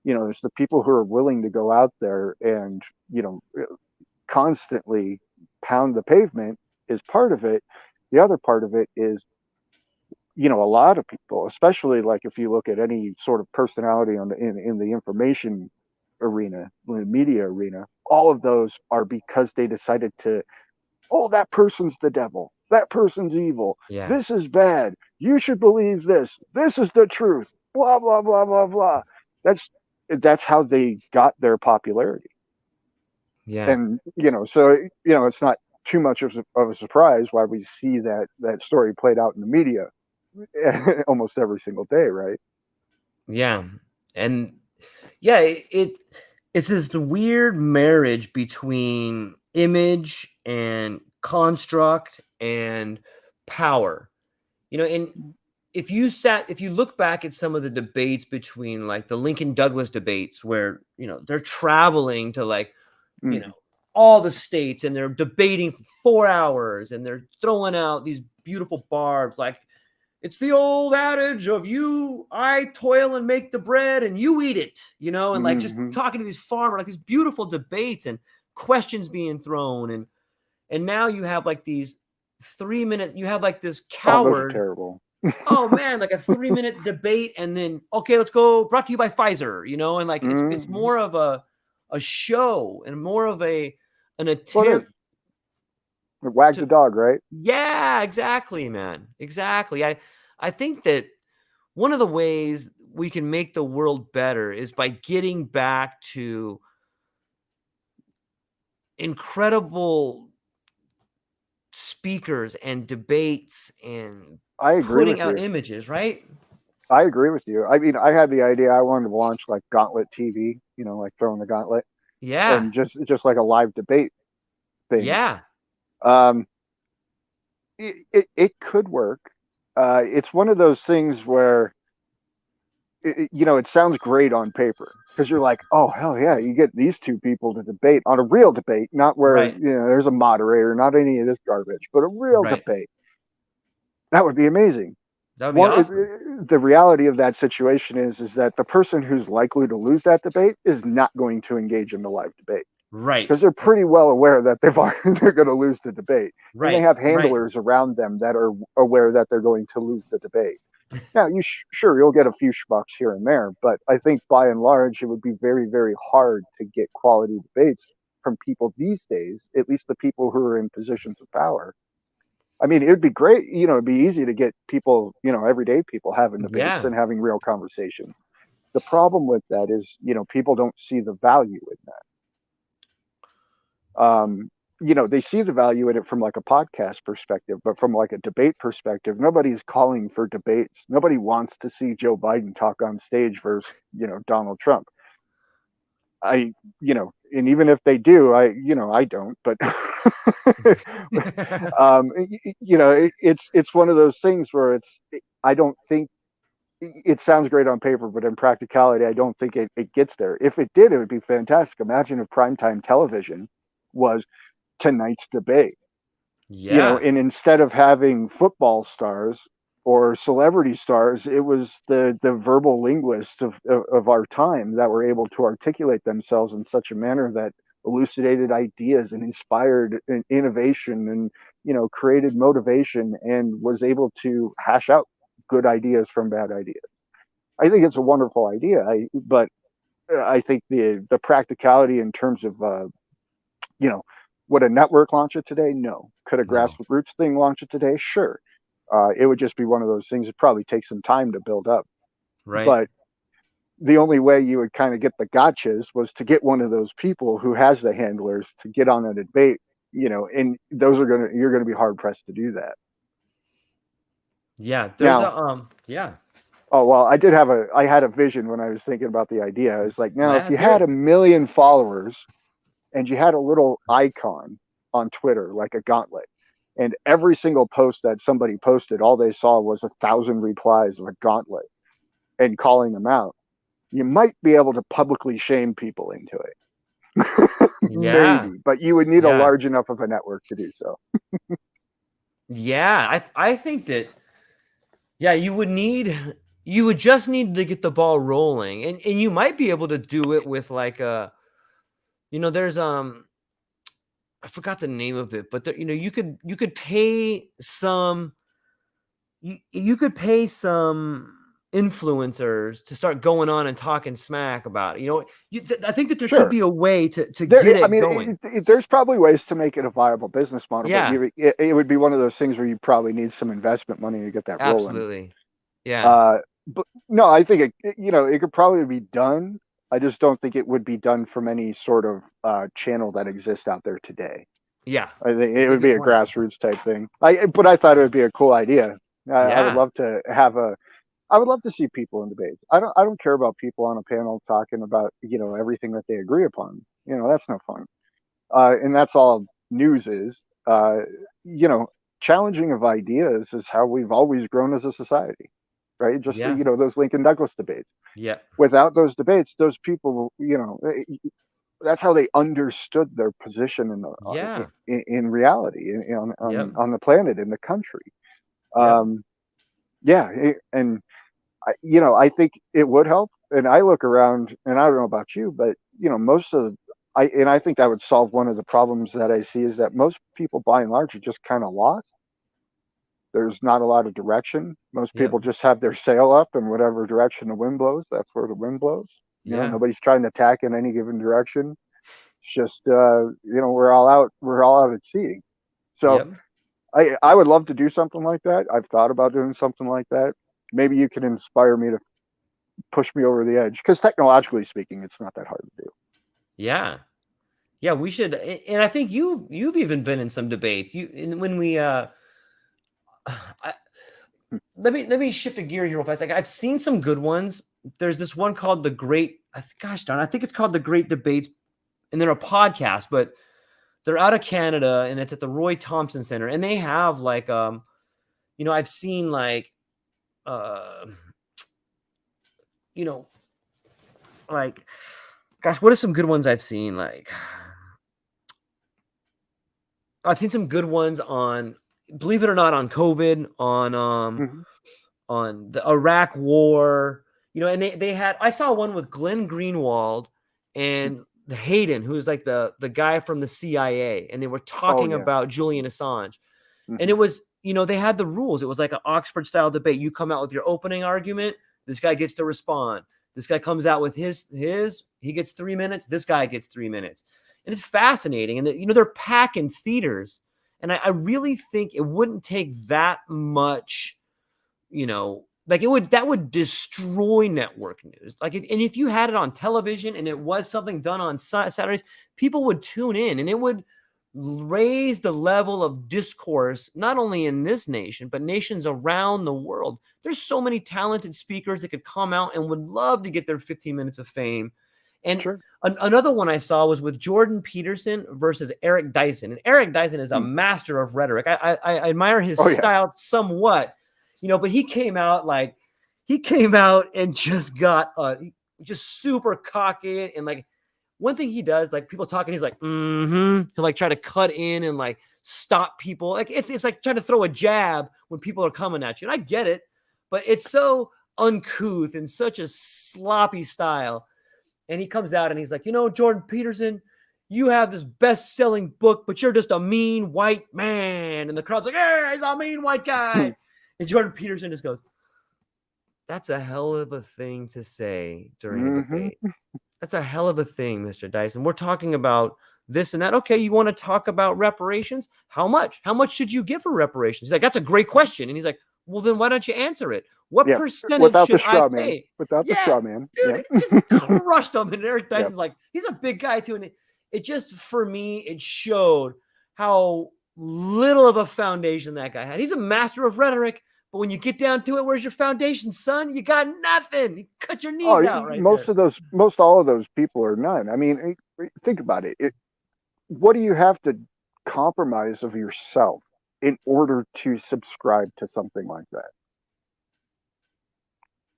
It's the people who are willing to go out there and constantly pound the pavement is part of it. The other part of it is a lot of people, especially like if you look at any sort of personality in the information arena, in the media arena, all of those are because they decided to, oh, that person's the devil, that person's evil, Yeah. this is bad, you should believe this is the truth, blah blah blah blah blah. That's how they got their popularity. Yeah. And so it's not too much of a surprise why we see that story played out in the media almost every single day, right? Yeah. And yeah, it's this weird marriage between image and construct and power. And if you look back at some of the debates between like the Lincoln Douglas debates where, they're traveling to like, you know, Mm, all the states and they're debating for 4 hours and they're throwing out these beautiful barbs like it's the old adage of I toil and make the bread and you eat it, and like just mm-hmm. talking to these farmers, like these beautiful debates and questions being thrown. And now you have like these 3 minutes, you have like this Oh, those are coward. terrible. Oh man, like a 3 minute debate, and then okay, let's go. Brought to you by Pfizer, and like it's Mm-hmm. more of a show and more of an Well, it is. attempt Wag to. the dog, right? Yeah, exactly, man. Exactly. I think that one of the ways we can make the world better is by getting back to incredible speakers and debates and I agree putting with out you. images, right? I agree with you. I mean, I had the idea I wanted to launch like Gauntlet TV, like throwing the gauntlet, Yeah. and just like a live debate thing. Yeah. Um, it could work. It's one of those things where it sounds great on paper because you're like, oh hell yeah, you get these two people to debate on a real debate, not where Right. there's a moderator, not any of this garbage, but a real Right. debate. That would be amazing. That would be One, awesome. the reality of that situation is that the person who's likely to lose that debate is not going to engage in the live debate because Right. they're pretty well aware that they're going to lose the debate, and they Right. have Right. handlers around them that are aware that they're going to lose the debate. Now, sure you'll get a few schmucks here and there, but I think by and large it would be very, very hard to get quality debates from people these days, at least the people who are in positions of power. I mean, it would be great, it'd be easy to get people, everyday people having debates Yeah. and having real conversations. The problem with that is, people don't see the value in that. They see the value in it from like a podcast perspective, but from like a debate perspective, nobody's calling for debates. Nobody wants to see Joe Biden talk on stage versus, Donald Trump. And even if they do, I don't, but it's one of those things where I don't think it sounds great on paper, but in practicality, I don't think it gets there. If it did, it would be fantastic. Imagine if primetime television was tonight's debate, Yeah. and instead of having football stars or celebrity stars, it was the verbal linguists of our time that were able to articulate themselves in such a manner that elucidated ideas and inspired innovation and created motivation and was able to hash out good ideas from bad ideas. I think it's a wonderful idea. But I think the practicality in terms of you know, would a network launch it today? No. Could a No. grassroots thing launch it today? Sure. It would just be one of those things. It probably takes some time to build up. Right. But the only way you would kind of get the gotchas was to get one of those people who has the handlers to get on a debate, and you're gonna be hard pressed to do that. Yeah. There's Now, a yeah. oh well, I had a vision when I was thinking about the idea. I was like, Well, now if let's you hear had it. 1 million followers and you had a little icon on Twitter, like a gauntlet, and every single post that somebody posted, all they saw was 1,000 replies of a gauntlet and calling them out, you might be able to publicly shame people into it. Yeah. Maybe, but you would need a Yeah. large enough of a network to do so. Yeah. I think that yeah, you would just need to get the ball rolling. And you might be able to do it with like a there's I forgot the name of it, but you could pay some you could pay some influencers to start going on and talking smack about it. I think that there could Sure. be a way to get I it mean, going. there's probably ways to make it a viable business model, but Yeah, it would be one of those things where you probably need some investment money to get that rolling. absolutely. Yeah, Uh, but no, I think it could probably be done. I just don't think it would be done from any sort of channel that exists out there today. yeah. I think That's it a would be good a point. grassroots type thing. But I thought it would be a cool idea. I would Yeah, love to I would love to see people in debates. I don't care about people on a panel talking about everything that they agree upon. That's no fun. And that's all news is. You know, challenging of ideas is how we've always grown as a society, right? Just yeah, those Lincoln Douglas debates. yeah, Without those debates, those people, that's how they understood their position yeah, in reality, yep, on the planet, in the country. yep, Um, yeah, and I think it would help. And I look around, and I don't know about you, but most of I think that would solve one of the problems that I see is that most people, by and large, are just kind of lost. There's not a lot of direction. Most yep, people just have their sail up, and whatever direction the wind blows, that's where the wind blows. yeah, Nobody's trying to tack in any given direction. It's just we're all out at sea. So yep. I would love to do something like that. I've thought about doing something like that. Maybe you can inspire me to push me over the edge because technologically speaking, it's not that hard to do. Yeah. Yeah, we should, and I think you've even been in some debates. When we, I, let me shift a gear here real fast. Like I've seen some good ones. There's this one called the Great. Gosh darn, I think it's called the Great Debates, and they're a podcast, but they're out of Canada, and it's at the Roy Thompson Center, and they have like I've seen like uh you know like gosh, what are some good ones I've seen? Like I've seen some good ones on, believe it or not, on COVID, Mhm. on the Iraq War, and they had, I saw one with Glenn Greenwald and Hayden, who's like the guy from the CIA, and they were Oh talking yeah. about Julian Assange. And Mhm. it was, they had the rules. It was like an Oxford style debate. You come out with your opening argument, this guy gets to respond. This guy comes out with his he gets 3 minutes, this guy gets 3 minutes. And it's fascinating. And they're packing theaters. And I really think it wouldn't take that much, like that would destroy network news. Like if you had it on television and it was something done on Saturdays, people would tune in, and it would raise the level of discourse, not only in this nation, but nations around the world. There's so many talented speakers that could come out and would love to get their 15 minutes of fame. And Sure. another one I saw was with Jordan Peterson versus Eric Dyson. And Eric Dyson is a Mm. master of rhetoric. I admire his Oh yeah. style somewhat, but he came out and just got just super cocky, and like one thing he does, like people talking, he's like, he'll like try to cut in and like stop people. Like it's like trying to throw a jab when people are coming at you. And I get it, but it's so uncouth and such a sloppy style. And he comes out and he's like, Jordan Peterson, you have this best-selling book, but you're just a mean white man. And the crowd's like, hey, he's a mean white guy. And Jordan Peterson just goes, that's a hell of a thing to say during a Mhm. debate. That's a hell of a thing, Mr. Dyson. We're talking about this and that. Okay, you want to talk about reparations? How much? How much should you give for reparations? He's like, that's a great question. And he's like, well, then why don't you answer it? What Yeah. percentage Without the should I straw man. pay? Without the Yeah, straw man. dude, Yeah. it just crushed him. And Eric Yeah. Dyson's like, he's a big guy too. And it just, for me, it showed how little of a foundation that guy had. He's a master of rhetoric, but when you get down to it, where's your foundation, son? You got nothing. You cut your knees Oh, out right there. most all of those people are none. I mean, think about it. What do you have to compromise of yourself in order to subscribe to something like that?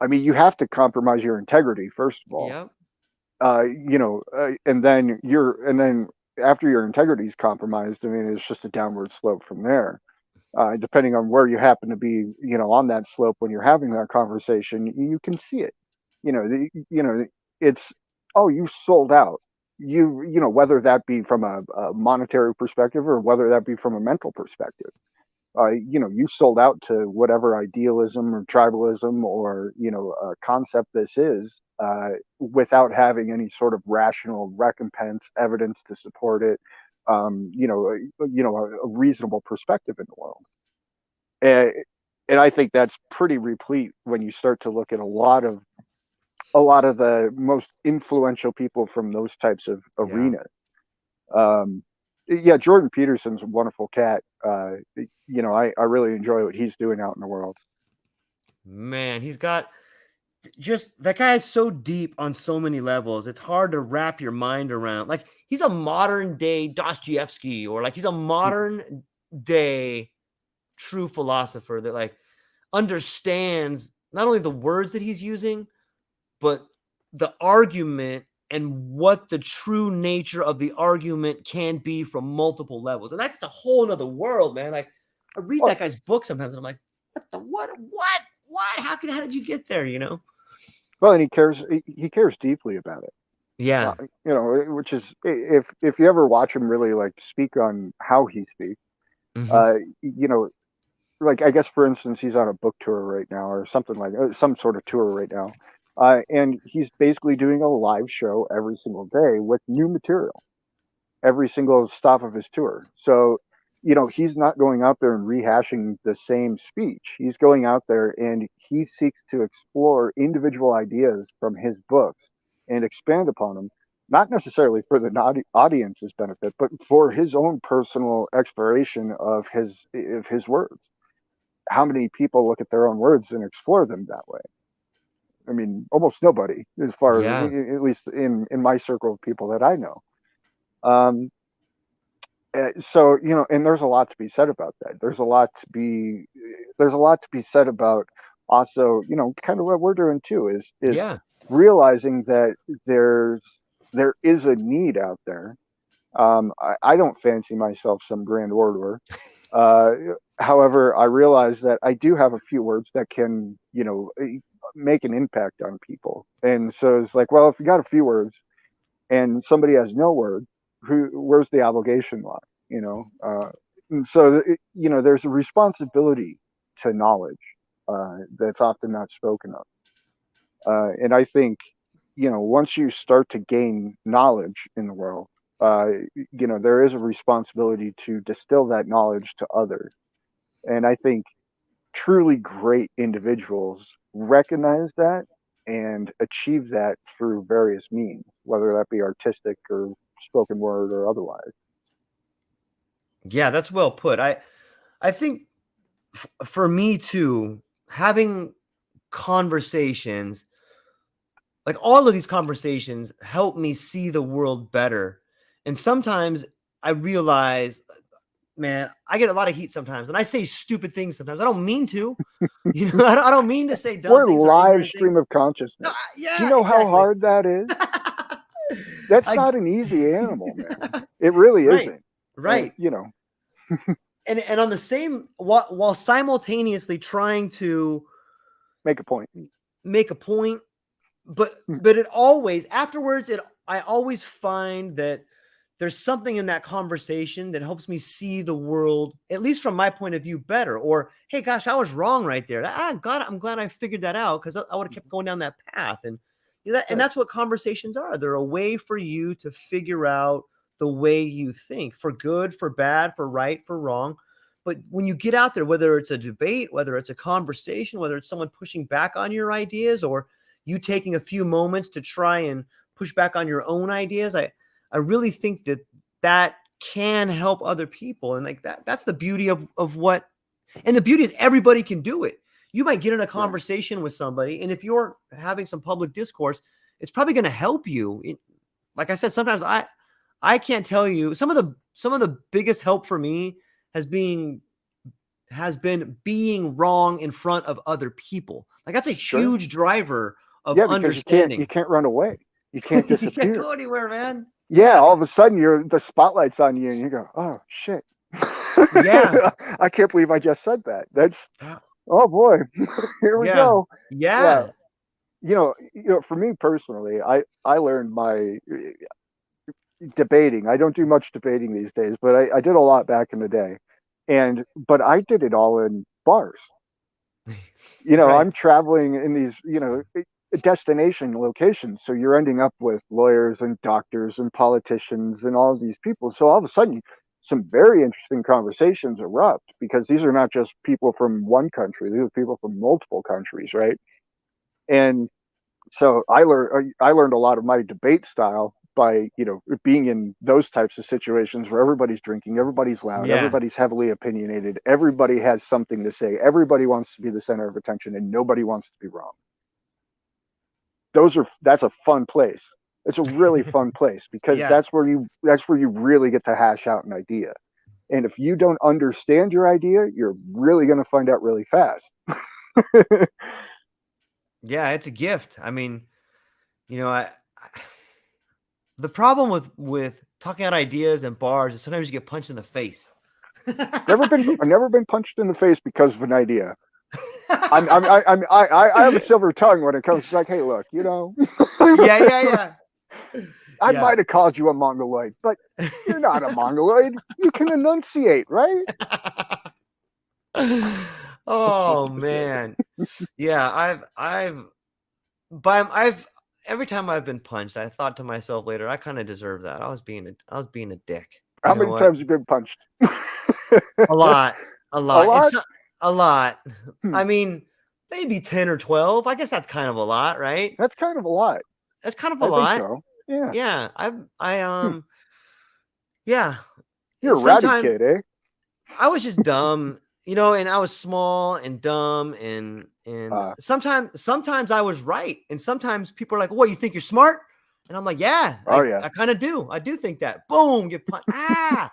I mean, you have to compromise your integrity first of all. Yep. And then after your integrity is compromised, I mean, it's just a downward slope from there. Depending on where you happen to be, on that slope when you're having that conversation, you can see it. It's, oh, you sold out. Whether that be from a monetary perspective or whether that be from a mental perspective. You sold out to whatever idealism or tribalism or concept this is, without having any sort of rational recompense, evidence to support it. A reasonable perspective in the world. And, and I think that's pretty replete when you start to look at a lot of the most influential people from those types of Yeah. arenas. Um, yeah, Jordan Peterson's a wonderful cat. I really enjoy what he's doing out in the world. Man, he's got just that guy is so deep on so many levels. It's hard to wrap your mind around. Like he's a modern day Dostoevsky, or like he's a modern day true philosopher that like understands not only the words that he's using, but the argument and what the true nature of the argument can be from multiple levels. And that's a whole nother world, man. Like I read Well, that guy's book sometimes and I'm like, what? How did you get there? well, and he cares deeply about it. Yeah. Which is, if you ever watch him really like speak on how he speaks, Hmm. uh, you know, like I guess for instance, he's on a book tour right now or something like some sort of tour right now, and he's basically doing a live show every single day with new material every single stop of his tour. So, he's not going out there and rehashing the same speech. He's going out there and he seeks to explore individual ideas from his books and expand upon them, not necessarily for the audience's benefit, but for his own personal exploration of his words. how many people look at their own words and explore them that way? I mean, almost nobody, as far as, Yeah. at least in my circle of people that I know. Um, so, and there's a lot to be said about that. There's a lot to be said about also, kind of what we're doing too, is Yeah. realizing that there's there is a need out there. I don't fancy myself some grand orator. Uh, However, I realize that I do have a few words that can, make an impact on people. And so it's like, well, if you got a few words and somebody has no word, where's the obligation lie? And so there's a responsibility to knowledge that's often not spoken of. And I think, once you start to gain knowledge in the world, there is a responsibility to distill that knowledge to others. And I think truly great individuals recognize that and achieve that through various means, whether that be artistic or spoken word or otherwise. Yeah, that's well put. I think for me too, having conversations, like all of these conversations help me see the world better. And sometimes I realize, man, I get a lot of heat sometimes and I say stupid things sometimes. I don't mean to, I don't mean to say dumb We're things or live ignorant things. stream of No, consciousness. Do you yeah, know how exactly. hard that is? That's I not an easy animal, man. It really right, isn't. And right. And on the same, while simultaneously trying to make a point. make a point, but Hmm. it always afterwards, I always find that there's something in that conversation that helps me see the world, at least from my point of view, better. Or, hey, gosh, I was wrong right there. I'm glad I figured that out, because I would have kept going down that path. And Right. that's what conversations are. They're a way for you to figure out the way you think, for good, for bad, for right, for wrong. But when you get out there, whether it's a debate, whether it's a conversation, whether it's someone pushing back on your ideas, or you taking a few moments to try and push back on your own ideas, I really think that that can help other people. And like that's the beauty of what, and the beauty is everybody can do it. You might get in a Right. conversation with somebody, and if you're having some public discourse, it's probably going to help you. Like I said, sometimes I can't tell you, some of the biggest help for me has been being wrong in front of other people. Like that's a Sure. huge driver of Yeah, because you understanding. can't run away. You can't You can't disappear. go anywhere, man. Yeah, Yeah. all of a sudden the spotlight's on you and you go, "Oh shit." Yeah. I can't believe I just said that. That's oh boy. Here we Yeah. go. Yeah. Yeah. For me personally, I learned my debating. I don't do much debating these days, but I did a lot back in the day. But I did it all in bars. Right. I'm traveling in these, destination locations. So you're ending up with lawyers and doctors and politicians and all of these people. So all of a sudden, some very interesting conversations erupt because these are not just people from one country; these are people from multiple countries, right? And so I learned a lot of my debate style by being in those types of situations where everybody's drinking, everybody's loud, Yeah. everybody's heavily opinionated, everybody has something to say, everybody wants to be the center of attention, and nobody wants to be wrong. That's a fun place. It's a really fun place because Yeah. that's where you really get to hash out an idea. And if you don't understand your idea, you're really going to find out really fast. Yeah. It's a gift. I mean, the problem with talking out ideas and bars is sometimes you get punched in the face. I've never been punched in the face because of an idea. I have a silver tongue when it comes to like, hey, look, Yeah. Yeah. I Yeah. might have called you a mongoloid, but you're not a mongoloid. You can enunciate, right? Oh Shit. man. Yeah. I've every time I've been punched, I thought to myself later, I kind of deserve that. I was being a dick. You How know many what? times have you been punched? A lot. A A lot. lot? A lot. Hmm. I mean, maybe 10 or 12. I guess that's kind of a lot, right? That's kind of a lot. That's kind of a I think lot. so. Yeah. Yeah. I Hmm. yeah. You're a rowdy Sometimes kid, eh? I was just dumb. and I was small and dumb, and sometimes I was right, and sometimes people are like, "What, you think you're smart?" And I'm like, "Yeah, Oh I yeah. I kind of do. I do think that." Boom, get punched. That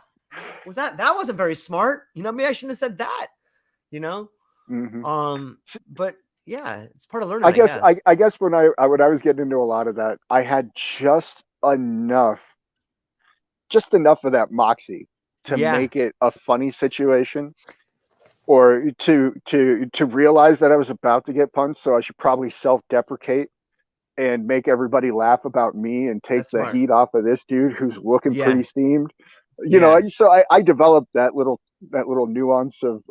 wasn't very smart. Maybe I shouldn't have said that. You know, Hmm. but yeah, it's part of learning, I I guess guess. I guess when I was getting into a lot of that, I had just enough of that moxie to Yeah, make it a funny situation, or to realize that I was about to get punched, so I should probably self-deprecate and make everybody laugh about me and take that's the smart. heat off of this dude who's looking Yeah, pretty steamed. yeah, So I developed that little nuance of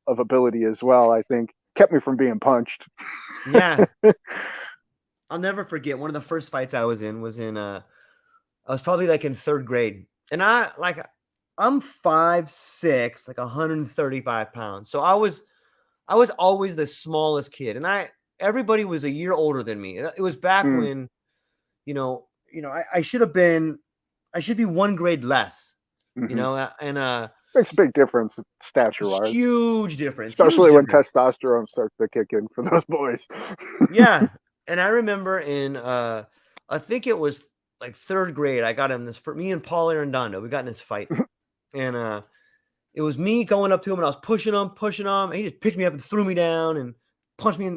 ability as well. I think kept me from being punched. yeah. I'll never forget one of the first fights I was in I was probably like in third grade. And I'm 5'6", like 135 pounds. So I was always the smallest kid. And everybody was a year older than me. It was back Mm, when, I I should be one grade less, hmm. and Makes a big difference stature wise, huge difference, huge especially when difference. testosterone starts to kick in for those boys. Yeah. And I remember I think it was like third grade, I got him this for me and Paul Arredondo. We got in this fight. And it was me going up to him, and I was pushing him, and he just picked me up and threw me down and punched me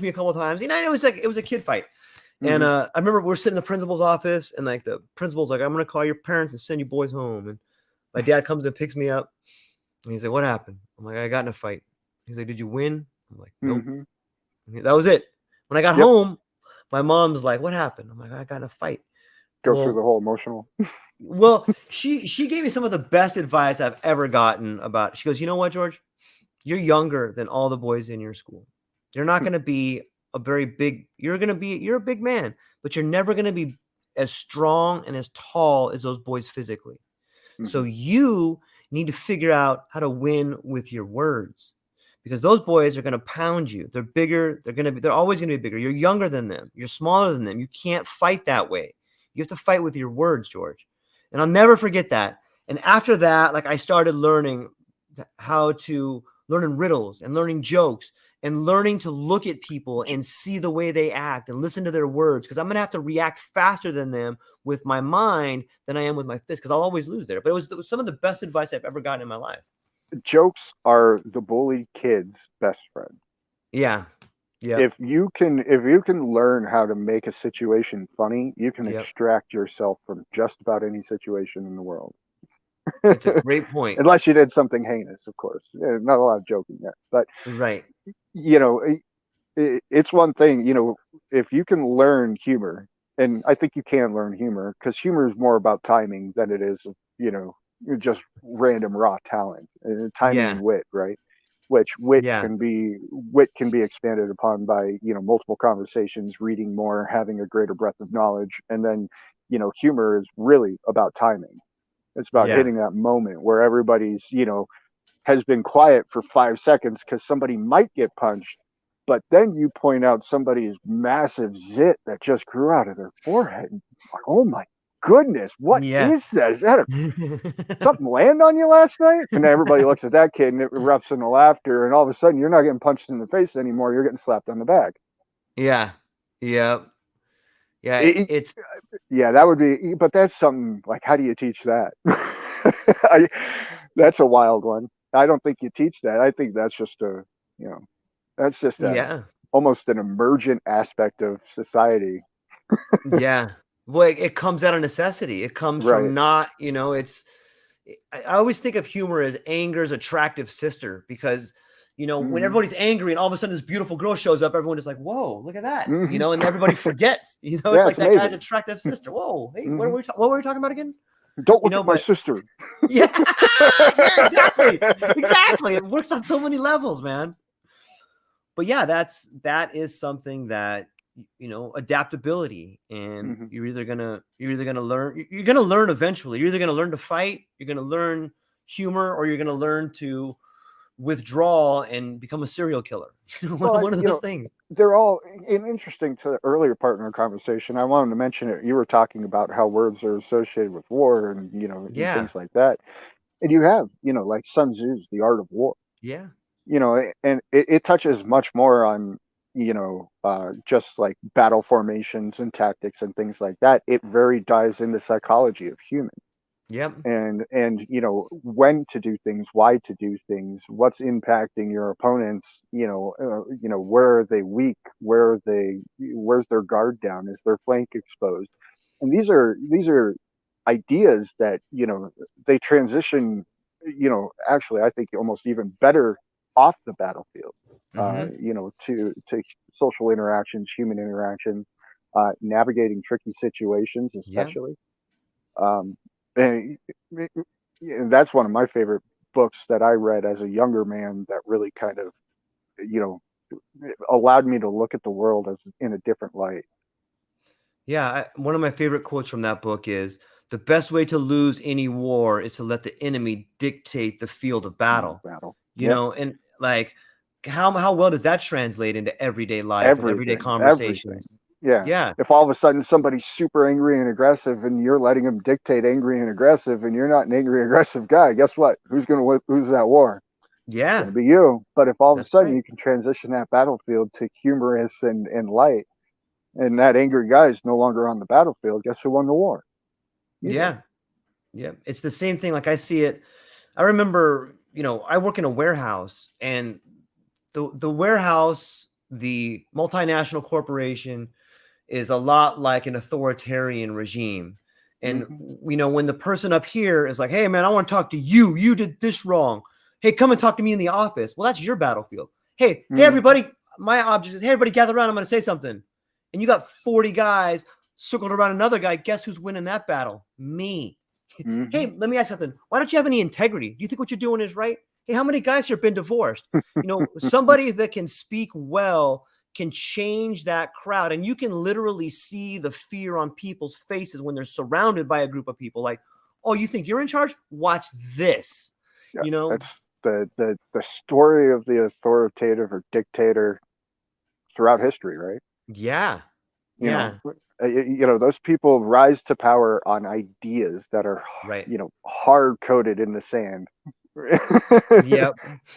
a couple of times. It was a kid fight. And Hmm. I remember we are sitting in the principal's office, and like the principal's like, "I'm gonna call your parents and send you boys home." And my dad comes and picks me up, and he's like, "What happened?" I'm like, "I got in a fight." He's like, "Did you win?" I'm like, "Nope." Hmm. That was it. When I got Yep. home, my mom's like, "What happened?" I'm like, "I got in a fight." Go through the Well, whole emotional. she gave me some of the best advice I've ever gotten about. She goes, "You know what, George? You're younger than all the boys in your school. You're not going to be a very big. You're a big man, but you're never going to be as strong and as tall as those boys physically. So Hmm. you need to figure out how to win with your words." Because those boys are going to pound you. They're bigger. They're always going to be bigger. You're younger than them. You're smaller than them. You can't fight that way. You have to fight with your words, George. And I'll never forget that. And after that, like I started learning how to learning riddles and learning jokes and learning to look at people and see the way they act and listen to their words, because I'm going to have to react faster than them with my mind than I am with my fist, because I'll always lose there. But it was some of the best advice I've ever gotten in my life. Jokes are the bullied kid's best friend. Yeah. Yep. If you can learn how to make a situation funny, you can Yep. extract yourself from just about any situation in the world. It's a great point. Unless you did something heinous, of course. Not a lot of joking there. But Right. you know, it's one thing, if you can learn humor, and I think you can learn humor, because humor is more about timing than it is, you know, just random raw talent, timing Yeah. and wit, right? Which Yeah. wit can be expanded upon by, multiple conversations, reading more, having a greater breadth of knowledge, and then, humor is really about timing. It's about Yeah. hitting that moment where everybody's, has been quiet for 5 seconds because somebody might get punched, but then you point out somebody's massive zit that just grew out of their forehead. And like, oh my goodness, what Yeah. is that? Is that something land on you last night? And everybody looks at that kid and it erupts into laughter. And all of a sudden, you're not getting punched in the face anymore. You're getting slapped on the back. Yeah. Yep. Yeah. It, It's yeah, that would be, but that's something like, how do you teach that? I, that's a wild one. I don't think you teach that. I think that's just you know, that's just yeah. almost an emergent aspect of society. Yeah. Well, it comes out of necessity. It comes Right. from not, I always think of humor as anger's attractive sister, because, when Hmm. everybody's angry and all of a sudden this beautiful girl shows up, everyone is like, "Whoa, look at that," Hmm. and everybody forgets, it's Yeah, like it's that guy's amazing. attractive sister. Whoa, hey, Hmm. what were we talking about again? Don't look at my But sister. yeah, yeah, exactly, exactly. It works on so many levels, man. But yeah, that is something that, adaptability, and Hmm. you're either gonna learn, you're gonna learn eventually. You're either gonna learn to fight, you're gonna learn humor, or you're gonna learn to withdraw and become a serial killer. Well, One of those things. they're all interesting to the earlier part in our conversation. I wanted to mention it. You were talking about how words are associated with war and, and Yeah, things like that. And you have, like Sun Tzu's The Art of War. yeah, and it touches much more on, just like battle formations and tactics and things like that. It very dives into psychology of humans, Yep. and when to do things, why to do things, what's impacting your opponents, where are they weak, where's their guard down, is their flank exposed. And these are ideas that they transition, actually I think almost even better off the battlefield, Mm-hmm. to social interactions, human interactions, navigating tricky situations Yeah. especially. um, and that's one of my favorite books that I read as a younger man, that really kind of, you know allowed me to look at the world as in a different light. Yeah. One of my favorite quotes from that book is, the best way to lose any war is to let the enemy dictate the field of battle. Battle. Yep. And like, how well does that translate into everyday life and everyday Everything. conversations? Yeah. Yeah. If all of a sudden somebody's super angry and aggressive, and you're letting them dictate angry and aggressive, and you're not an angry aggressive guy, guess what? Who's that war? It's going Yeah. to be you. But if all of a That's sudden right. you can transition that battlefield to humorous and light, and that angry guy is no longer on the battlefield, guess who won the war? You did. Yeah. Yeah. It's the same thing. Like I see it. I remember, I work in a warehouse, and the warehouse, the multinational corporation, is a lot like an authoritarian regime. And Mm-hmm. when the person up here is like, "Hey man, I want to talk to you. You did this wrong. Hey, come and talk to me in the office." Well, that's your battlefield. Hey Mm-hmm. everybody, my object is, hey everybody gather around, I'm going to say something. And you got 40 guys circled around another guy. Guess who's winning that battle? Me. Mm-hmm. Hey, let me ask something. Why don't you have any integrity? Do you think what you're doing is right? Hey, how many guys here have been divorced? Somebody that can speak well can change that crowd. And you can literally see the fear on people's faces when they're surrounded by a group of people. Like, oh, you think you're in charge? Watch this. Yeah, You know? that's the story of the authoritative or dictator throughout history, right? Yeah. You know, Yeah. those people rise to power on ideas that are, Right. hard coded in the sand. Yep.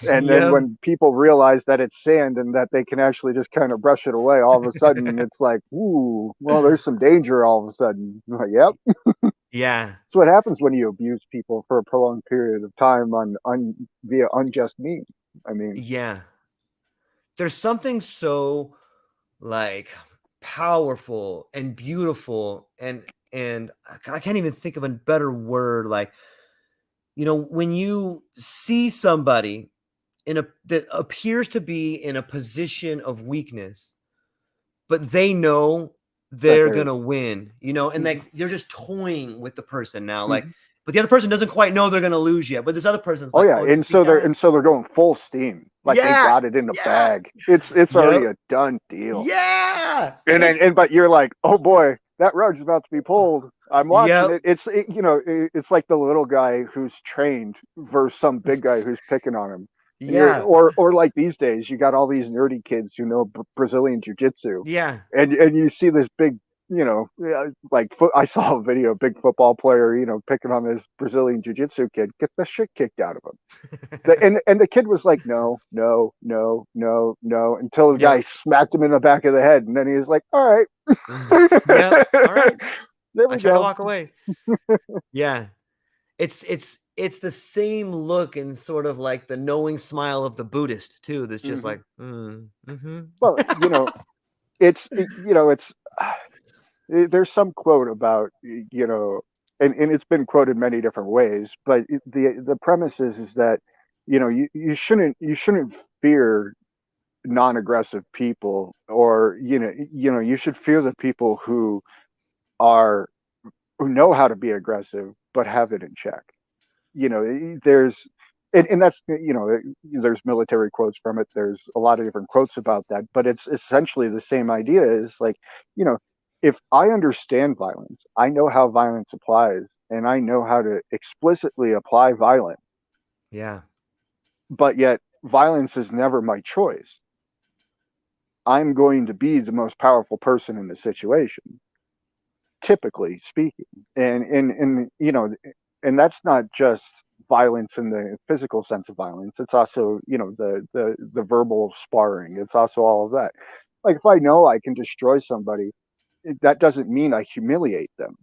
And then Yep. when people realize that it's sand and that they can actually just kind of brush it away, all of a sudden it's like, ooh, well, there's some danger all of a sudden. Like, yep. Yeah. That's what happens when you abuse people for a prolonged period of time via unjust means. I mean, Yeah. There's something so like powerful and beautiful, and I can't even think of a better word. Like, when you see somebody that appears to be in a position of weakness, but they know that they're they're gonna win, and mhm, like they're just toying with the person now, like, mhm. but the other person doesn't quite know they're gonna lose yet. But this other person's Oh like, yeah, "Oh, you and think so that they're way?" going full steam, like they Yeah, got it in the yeah, bag. It's already yep, a done deal. yeah. And then It's but you're like, oh boy, that rug's about to be pulled. I'm watching yep, it. It's like the little guy who's trained versus some big guy who's picking on him. And you're yeah, or like these days, you got all these nerdy kids who know Brazilian jiu-jitsu, yeah. and you see this big, like I saw a video, big football player, picking on this Brazilian jiu-jitsu kid, get the shit kicked out of him. And the kid was like, no, no, no, no, no, until the guy Yep. smacked him in the back of the head, and then he was like, all right, Yep. All right. there I we try to go. walk away. Yeah. It's the same look and sort of like the knowing smile of the Buddhist too. That's just Hmm. like, mm-hmm. Well, it's there's some quote about, and it's been quoted many different ways, but the premise is that you shouldn't fear non-aggressive people, or you should fear the people are who know how to be aggressive but have it in check. There's and that's there's military quotes from it. There's a lot of different quotes about that, but it's essentially the same idea. Is like, you know if I understand violence, I know how violence applies, and I know how to explicitly apply violence, Yeah. but yet violence is never my choice. I'm going to be the most powerful person in the situation, typically speaking. And that's not just violence in the physical sense of violence. It's also, the verbal sparring. It's also all of that. Like if I know I can destroy somebody, that doesn't mean I humiliate them,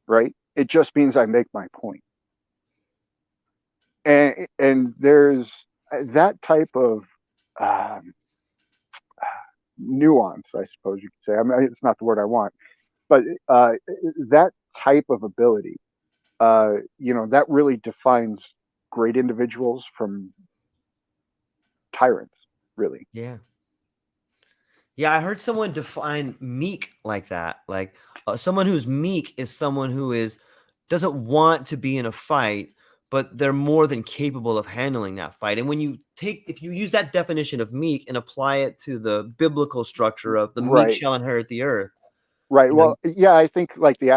right? It just means I make my point. And there's that type of um, nuance, I suppose you could say. I mean, it's not the word I want, but that type of ability, that really defines great individuals from tyrants, really. Yeah. Yeah, I heard someone define meek like that. Like someone who's meek is someone who is doesn't want to be in a fight, but they're more than capable of handling that fight. And when you if you use that definition of meek and apply it to the biblical structure of the meek Right, shall inherit the earth, right. you know, Well, yeah, I think like the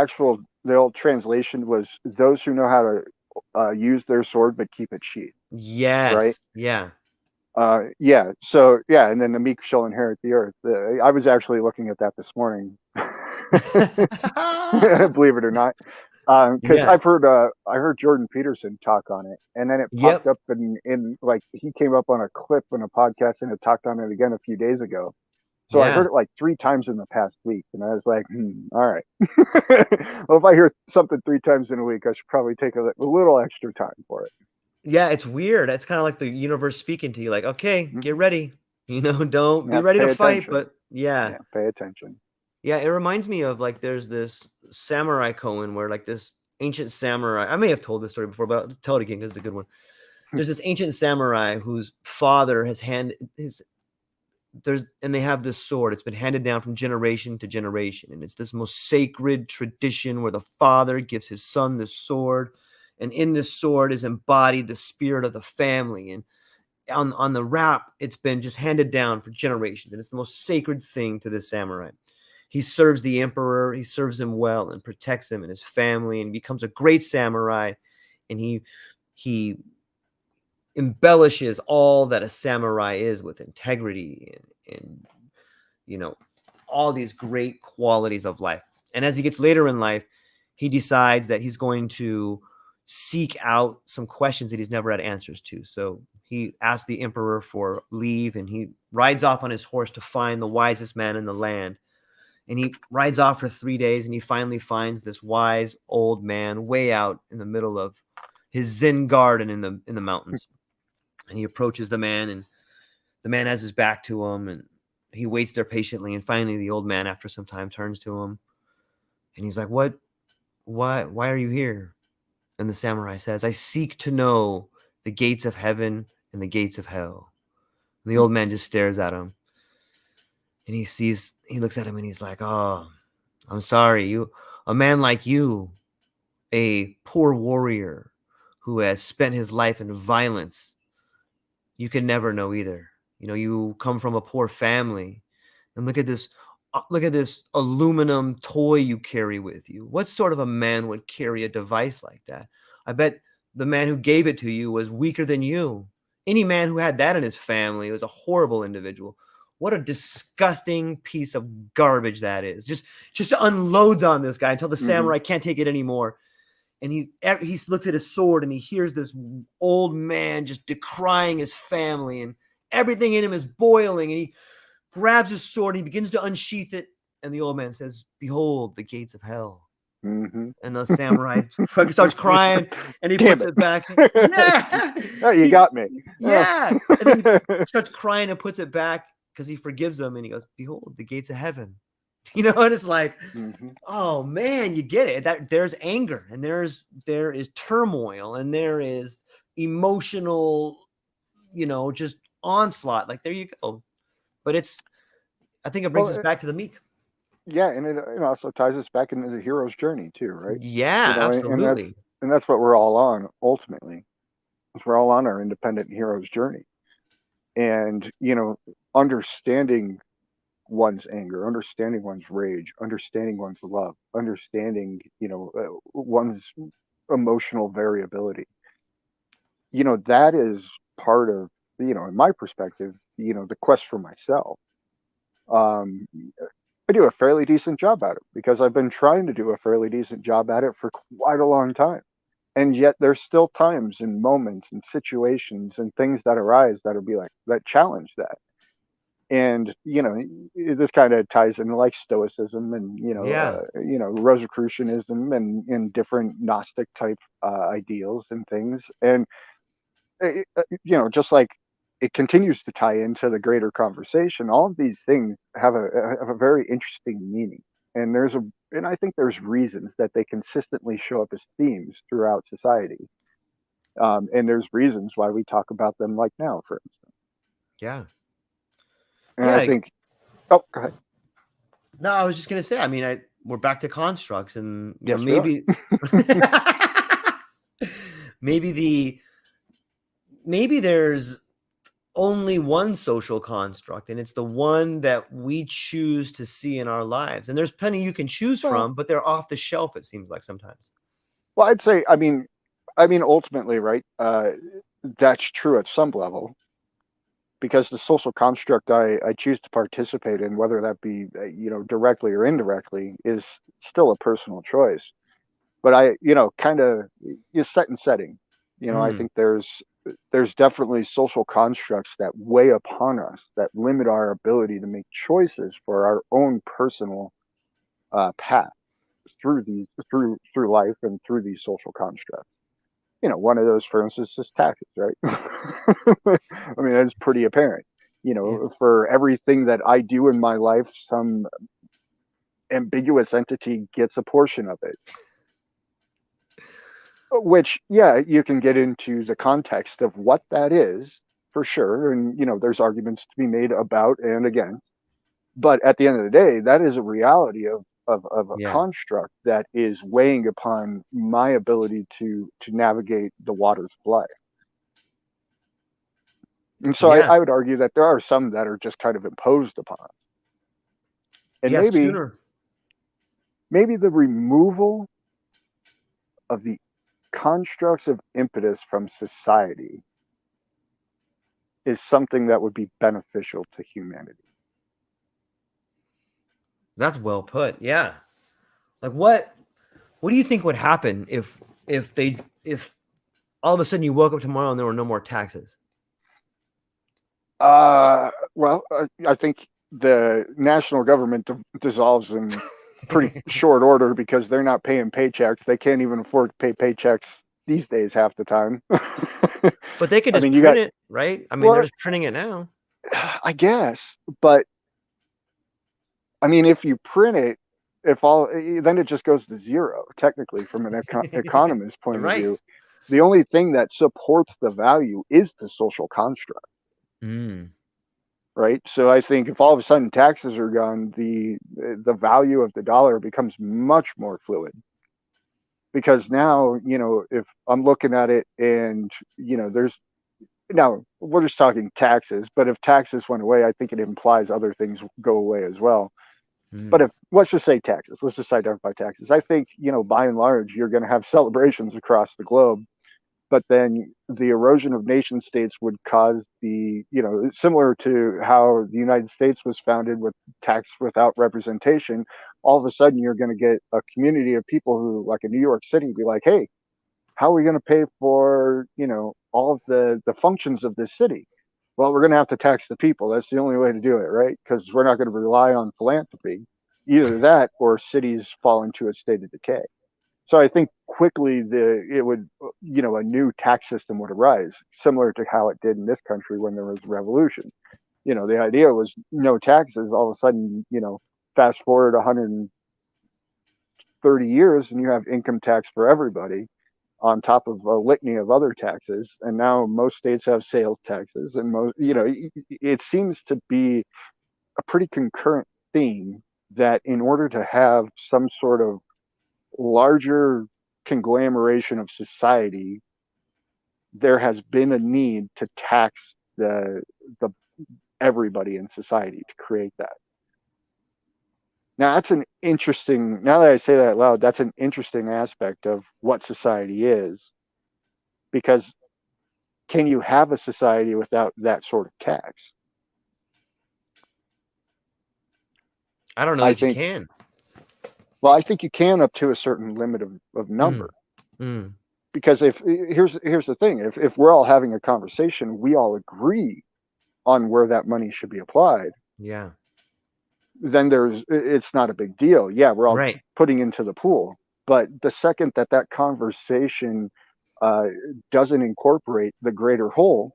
old translation was those who know how to use their sword but keep it sheathed, right? yes, yeah. Yeah. So yeah, and then the meek shall inherit the earth. I was actually looking at that this morning, believe it or not, because Yeah. I heard Jordan Peterson talk on it, and then it popped Yep. up in like he came up on a clip in a podcast, and it talked on it again a few days ago. So I heard Yeah. it like 3 times in the past week, and I was like, all right. Well, if I hear something 3 times in a week, I should probably take a little extra time for it. Yeah, it's weird. It's kind of like the universe speaking to you, like, okay, get Hmm. ready. Don't be Yeah, ready to pay fight, attention. but yeah. Yeah, pay attention. Yeah, it reminds me of like there's this samurai koan where like this ancient samurai. I may have told this story before, but I'll tell it again because it's a good one. There's this ancient samurai whose father has handed his there's and they have this sword. It's been handed down from generation to generation, and it's this most sacred tradition where the father gives his son this sword, and in this sword is embodied the spirit of the family. And on the wrap, it's been just handed down for generations, and it's the most sacred thing to this samurai. He serves the emperor, he serves him well and protects him and his family, and becomes a great samurai. And he embellishes all that a samurai is with integrity and you know all these great qualities of life. And as he gets later in life, he decides that he's going to seek out some questions that he's never had answers to. So he asks the emperor for leave, and he rides off on his horse to find the wisest man in the land. And he rides off for 3 days, and he finally finds this wise old man way out in the middle of his Zen garden in the mountains. And he approaches the man, and the man has his back to him, and he waits there patiently. And finally, the old man, after some time, turns to him, and he's like, "What? Why are you here?" And the samurai says, "I seek to know the gates of heaven and the gates of hell." And the old man just stares at him, and he looks at him, and he's like, "Oh, I'm sorry, a man like you, a poor warrior who has spent his life in violence, you can never know either. You come from a poor family, and look at this aluminum toy you carry with you. What sort of a man would carry a device like that? I bet the man who gave it to you was weaker than you. Any man who had that in his family was a horrible individual. What a disgusting piece of garbage that is. Just unloads on this guy until the Hmm. samurai can't take it anymore. And he looks at his sword, and he hears this old man just decrying his family, and everything in him is boiling. And he grabs his sword, and he begins to unsheath it. And the old man says, "Behold the gates of hell." Hmm. And the samurai starts crying, and he Damn puts it. it back. Yeah. Oh, you he, got me. Oh. yeah. And then he starts crying and puts it back because he forgives him. And he goes, "Behold the gates of heaven." And it's like, Hmm. oh man, you get it. That there's anger, and there is turmoil, and there is emotional, just onslaught. Like, there you go. But I think it brings us Well, back to the meek. yeah, and it also ties us back into the hero's journey too, right? Yeah, And absolutely. that's what we're all on ultimately. Is we're all on our independent hero's journey, and understanding one's anger, understanding one's rage, understanding one's love, understanding one's emotional variability. That is part of in my perspective, the quest for myself. Um, I do a fairly decent job at it because I've been trying to do a fairly decent job at it for quite a long time. And yet there's still times and moments and situations and things that arise that'll be like that challenge that. And this kind of ties into like stoicism and Yeah. Rosicrucianism and different Gnostic type ideals and things. And just like it continues to tie into the greater conversation, all of these things have a very interesting meaning. And I think there's reasons that they consistently show up as themes throughout society. And there's reasons why we talk about them, like now, for instance. Yeah. And I Yeah. think, oh, go ahead. No, I was just gonna say. I mean, we're back to constructs, and Yes, we are. maybe, maybe maybe there's only one social construct, and it's the one that we choose to see in our lives. And there's plenty you can choose Well, from, but they're off the shelf. It seems like sometimes. well, I'd say, I mean, ultimately, right? That's true at some level, because the social construct I choose to participate in, whether that be directly or indirectly, is still a personal choice. But kind of is set and setting. I Mm, think there's definitely social constructs that weigh upon us, that limit our ability to make choices for our own personal path through life and through these social constructs. One of those, for instance, is taxes, right? I mean, that's pretty apparent. yeah. For everything that I do in my life, some ambiguous entity gets a portion of it. Which, yeah, you can get into the context of what that is for sure. And, there's arguments to be made about and against. But at the end of the day, that is a reality of a Yeah. construct that is weighing upon my ability to navigate the waters of life. And so Yeah. I would argue that there are some that are just kind of imposed upon us. And Yeah. maybe Sooner. maybe the removal of the constructs of impetus from society is something that would be beneficial to humanity. That's well put. Yeah. Like what do you think would happen if all of a sudden you woke up tomorrow and there were no more taxes? Well, I think the national government dissolves in pretty short order because they're not paying paychecks. They can't even afford to pay paychecks these days half the time. But they could I just mean, you print got, it, right? I mean, they're well, just printing it now. I guess, but I mean, if you print it, if all, then it just goes to zero, technically, from an economist point of Right. view. The only thing that supports the value is the social construct. Mm. Right? So I think if all of a sudden taxes are gone, the value of the dollar becomes much more fluid. Because now, if I'm looking at it and there's now we're just talking taxes, but if taxes went away, I think it implies other things go away as well. But Mm. if let's just say taxes, let's just identify taxes. I think by and large, you're going to have celebrations across the globe, but then the erosion of nation states would cause similar to how the United States was founded with tax without representation. All of a sudden, you're going to get a community of people who, like in New York City, be like, hey, how are we going to pay for all of the functions of this city? Well, we're going to have to tax the people. That's the only way to do it, right? Because we're not going to rely on philanthropy. Either that or cities fall into a state of decay. So I think quickly it would a new tax system would arise, similar to how it did in this country when there was a revolution. The idea was no taxes. All of a sudden, fast forward 130 years, and you have income tax for everybody on top of a litany of other taxes. And now most states have sales taxes, and it seems to be a pretty concurrent theme that in order to have some sort of larger conglomeration of society, there has been a need to tax the everybody in society to create that. Now that's an interesting. Now that I say that out loud, that's an interesting aspect of what society is, because can you have a society without that sort of tax? I don't know I that you think. can. Well, I think you can up to a certain limit of Mm. number. Mm. because if here's the thing, if we're all having a conversation, we all agree on where that money should be applied, Yeah. then it's not a big deal. Yeah, we're all Right. putting into the pool. But the second that that conversation uh, doesn't incorporate the greater whole,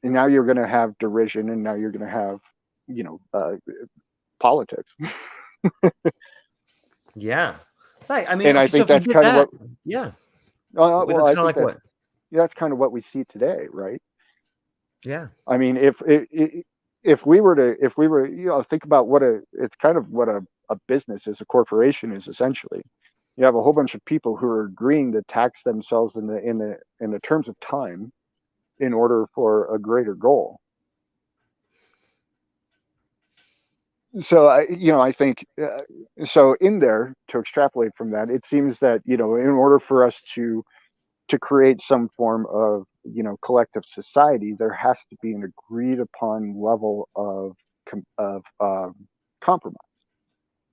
and now you're going to have derision, and now you're going to have, you know, politics. Yeah. Like, I mean, And I okay, so think if we that's did kind of that, what, yeah. well, That's I kind of think like that what? that's kind of what we see today, right? Yeah. I mean, if we were to, if we were, you know, think about what it's kind of what a business is, a corporation is essentially. You have a whole bunch of people who are agreeing to tax themselves in the terms of time in order for a greater goal. So I think so. In there, to extrapolate from that, it seems that, in order for us to create some form of, collective society, there has to be an agreed upon level of compromise,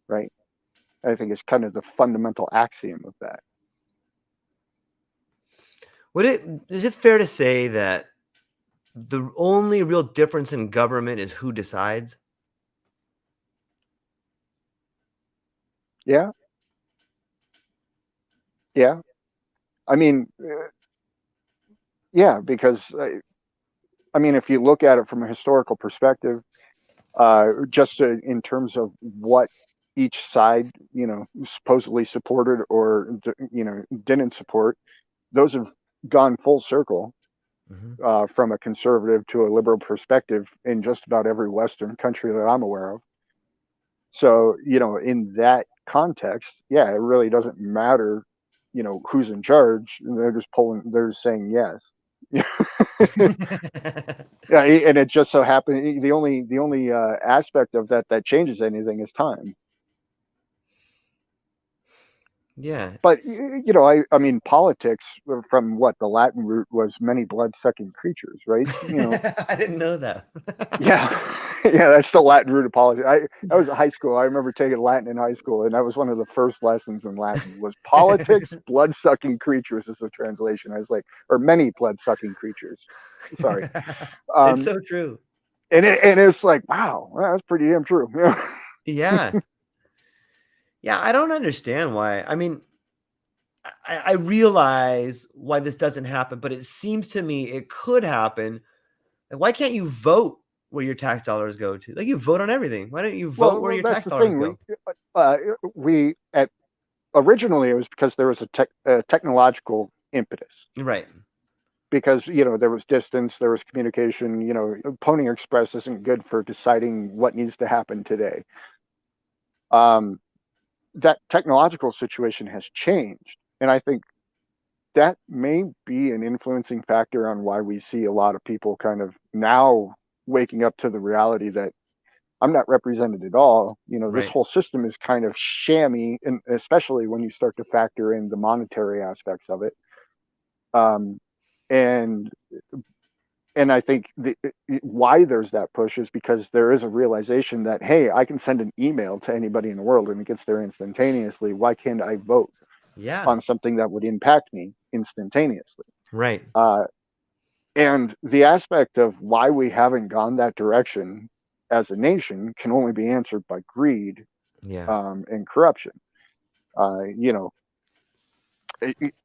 right? I think it's kind of the fundamental axiom of that. Is it fair to say that the only real difference in government is who decides? Yeah, yeah. I mean, yeah, because I mean, if you look at it from a historical perspective, just in terms of what each side, supposedly supported or didn't support, those have gone full circle Mhm. from a conservative to a liberal perspective in just about every Western country that I'm aware of. So, in that context, yeah, it really doesn't matter, who's in charge. They're just saying yes. Yeah, and it just so happened the only aspect of that changes anything is time. Yeah. But I mean, politics from what the Latin root was many blood-sucking creatures, right? I didn't know that. Yeah, yeah, that's the Latin root of politics. I was in high school. I remember taking Latin in high school, and that was one of the first lessons in Latin was politics, blood-sucking creatures is the translation. I was like, or many blood-sucking creatures. Sorry. It's Um, so true. and it's like, wow, well, that's pretty damn true. Yeah. Yeah, I don't understand why. I mean, I realize why this doesn't happen, but it seems to me it could happen. Like, why can't you vote where your tax dollars go to? Like, you vote on everything. Why don't you vote where Well, your that's tax the dollars thing. go? Uh, we at originally it was because there was a technological impetus. Right. Because there was distance, there was communication. Pony Express isn't good for deciding what needs to happen today. Um, that technological situation has changed, and I think that may be an influencing factor on why we see a lot of people kind of now waking up to the reality that I'm not represented at all. This Right. whole system is kind of shammy, and especially when you start to factor in the monetary aspects of it. Um, and and I think why there's that push is because there is a realization that, hey, I can send an email to anybody in the world and it gets there instantaneously. Why can't I vote Yeah. on something that would impact me instantaneously? Right. Uh, and the aspect of why we haven't gone that direction as a nation can only be answered by greed Yeah. and corruption. You know,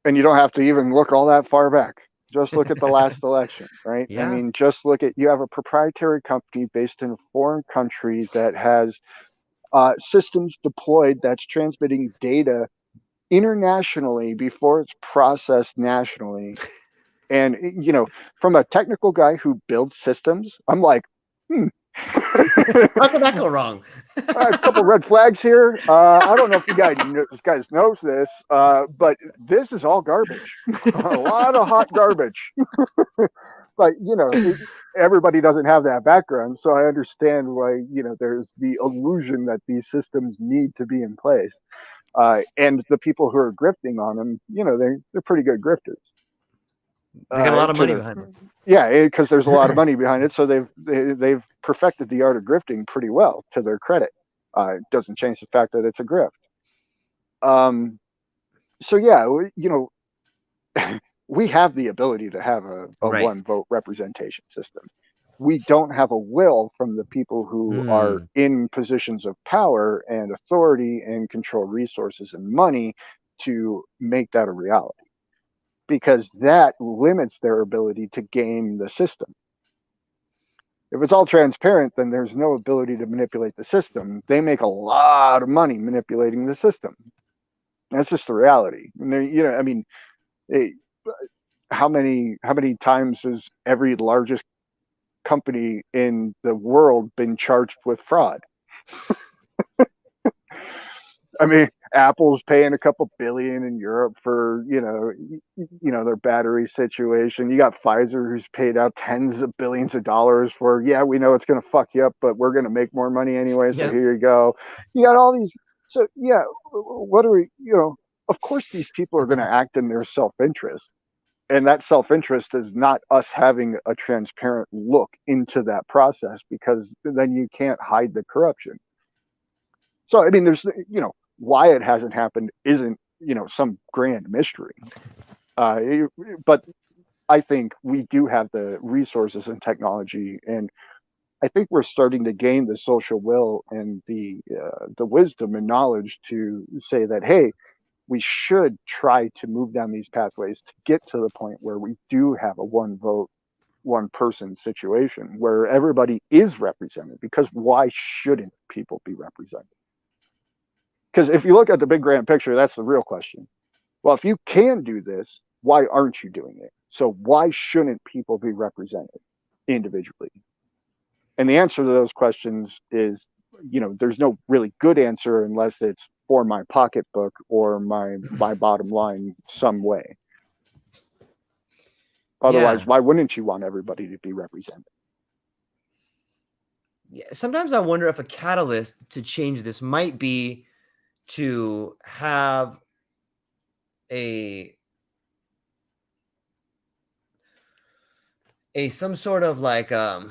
and you don't have to even look all that far back. Just look at the last election, right? I Yeah. mean, just look at, you have a proprietary company based in a foreign country that has systems deployed that's transmitting data internationally before it's processed nationally. And from a technical guy who builds systems, I'm like, hmm. How could that go wrong? A couple red flags here. I don't know if you guys knows this, but this is all garbage. A lot of hot garbage. But everybody doesn't have that background, so I understand why there's the illusion that these systems need to be in place. And the people who are grifting on them, they're pretty good grifters. They got a lot of To money the behind them. Yeah, because there's a lot of money behind it, so they've perfected the art of grifting pretty well, to their credit. It doesn't change the fact that it's a grift. Um, So yeah, we have the ability to have a Right. one vote representation system. We don't have a will from the people who are Hmm. in positions of power and authority and control resources and money to make that a reality, because that limits their ability to game the system. If it's all transparent, then there's no ability to manipulate the system. They make a lot of money manipulating the system. That's just the reality. And I mean, eh, how many times has every largest company in the world been charged with fraud? I mean, Apple's paying a couple billion in Europe for their battery situation. You got Pfizer, who's paid out tens of billions of dollars for, yeah, we know it's going to fuck you up, but we're going to make more money anyway. So Yep. here you go. You got all these. So yeah, what are we? Of course, these people are going to act in their self interest, and that self interest is not us having a transparent look into that process, because then you can't hide the corruption. So I mean, there's why it hasn't happened isn't some grand mystery, uh, but I think we do have the resources and technology, and I think we're starting to gain the social will and the wisdom and knowledge to say that, hey, we should try to move down these pathways to get to the point where we do have a one vote, one person situation where everybody is represented. Because why shouldn't people be represented? Because if you look at the big grand picture, that's the real question. Well, if you can do this, why aren't you doing it? So why shouldn't people be represented individually? And the answer to those questions is, there's no really good answer unless it's for my pocketbook or my bottom line some way. Otherwise, Yeah. why wouldn't you want everybody to be represented? Yeah. Sometimes I wonder if a catalyst to change this might be to have a some sort of like a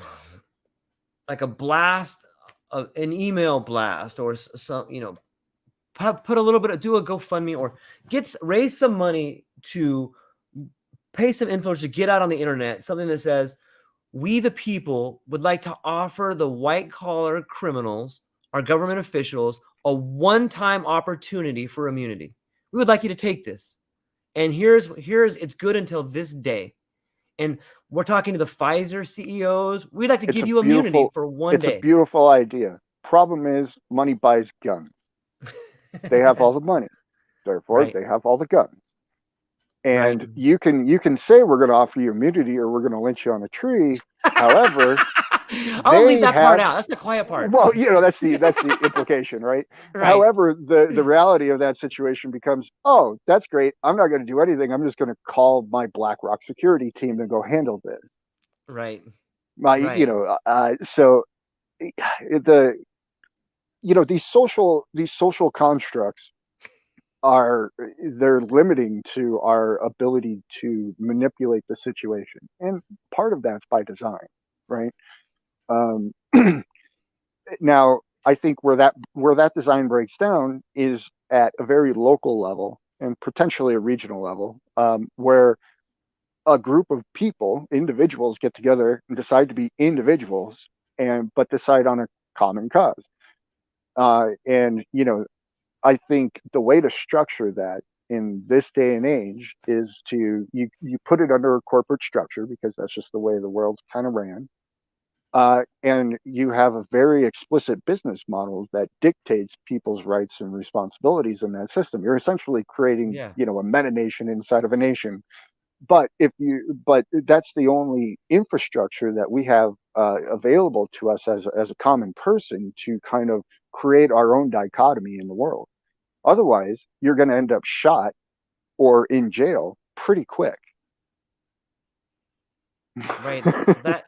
blast, an email blast, or some, put a little bit of, do a GoFundMe, or raise some money to pay some influencers to get out on the internet something that says, we the people would like to offer the white collar criminals, our government officials, a one-time opportunity for immunity. We would like you to take this, and here's it's good until this day. And we're talking to the Pfizer CEOs. We'd like to It's give a you immunity beautiful for one it's a day. beautiful idea. Problem is, money buys guns. They have all the money, therefore Right. they have all the guns. Right. And you can say we're going to offer you immunity or we're going to lynch you on a tree. However, I'll leave they that part have, out. That's the quiet part. well, that's the implication, right? Right. However, the reality of that situation becomes, oh, that's great. I'm not going to do anything. I'm just going to call my BlackRock security team to go handle this. Right. My, Right. so the these social constructs are they're limiting to our ability to manipulate the situation, and part of that's by design, right? um, Now, I think where that design breaks down is at a very local level and potentially a regional level, where a group of people, individuals, get together and decide to be individuals, and but decide on a common cause. And I think the way to structure that in this day and age is to you put it under a corporate structure, because that's just the way the world kind of ran. And you have a very explicit business model that dictates people's rights and responsibilities in that system. You're essentially creating, Yeah. a meta nation inside of a nation. But that's the only infrastructure that we have available to us as a common person to kind of create our own dichotomy in the world. Otherwise, you're going to end up shot or in jail pretty quick. Right.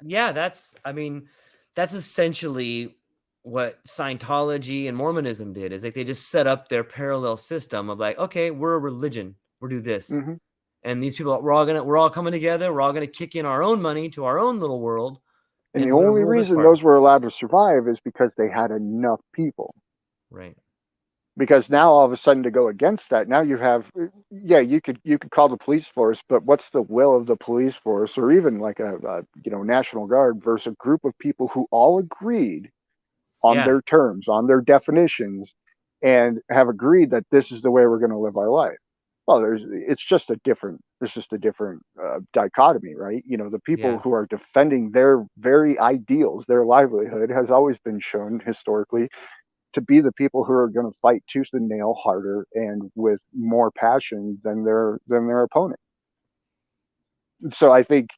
Yeah, I mean, that's essentially what Scientology and Mormonism did, is like they just set up their parallel system of like, okay, we're a religion. We'll do this. Hmm. And these people, we're all coming together. We're all going to kick in our own money to our own little world, And the and we're going to only rule this reason part. those were allowed to survive is because they had enough people. Right. because now all of a sudden to go against that, now you have, yeah, you could call the police force, but what's the will of the police force, or even like a National Guard versus a group of people who all agreed on Yeah. their terms, on their definitions, and have agreed that this is the way we're going to live our life. Well, there's just a different dichotomy, right? The people Yeah. who are defending their very ideals, their livelihood, has always been shown historically to be the people who are going to fight tooth and nail harder and with more passion than their opponent. So I think,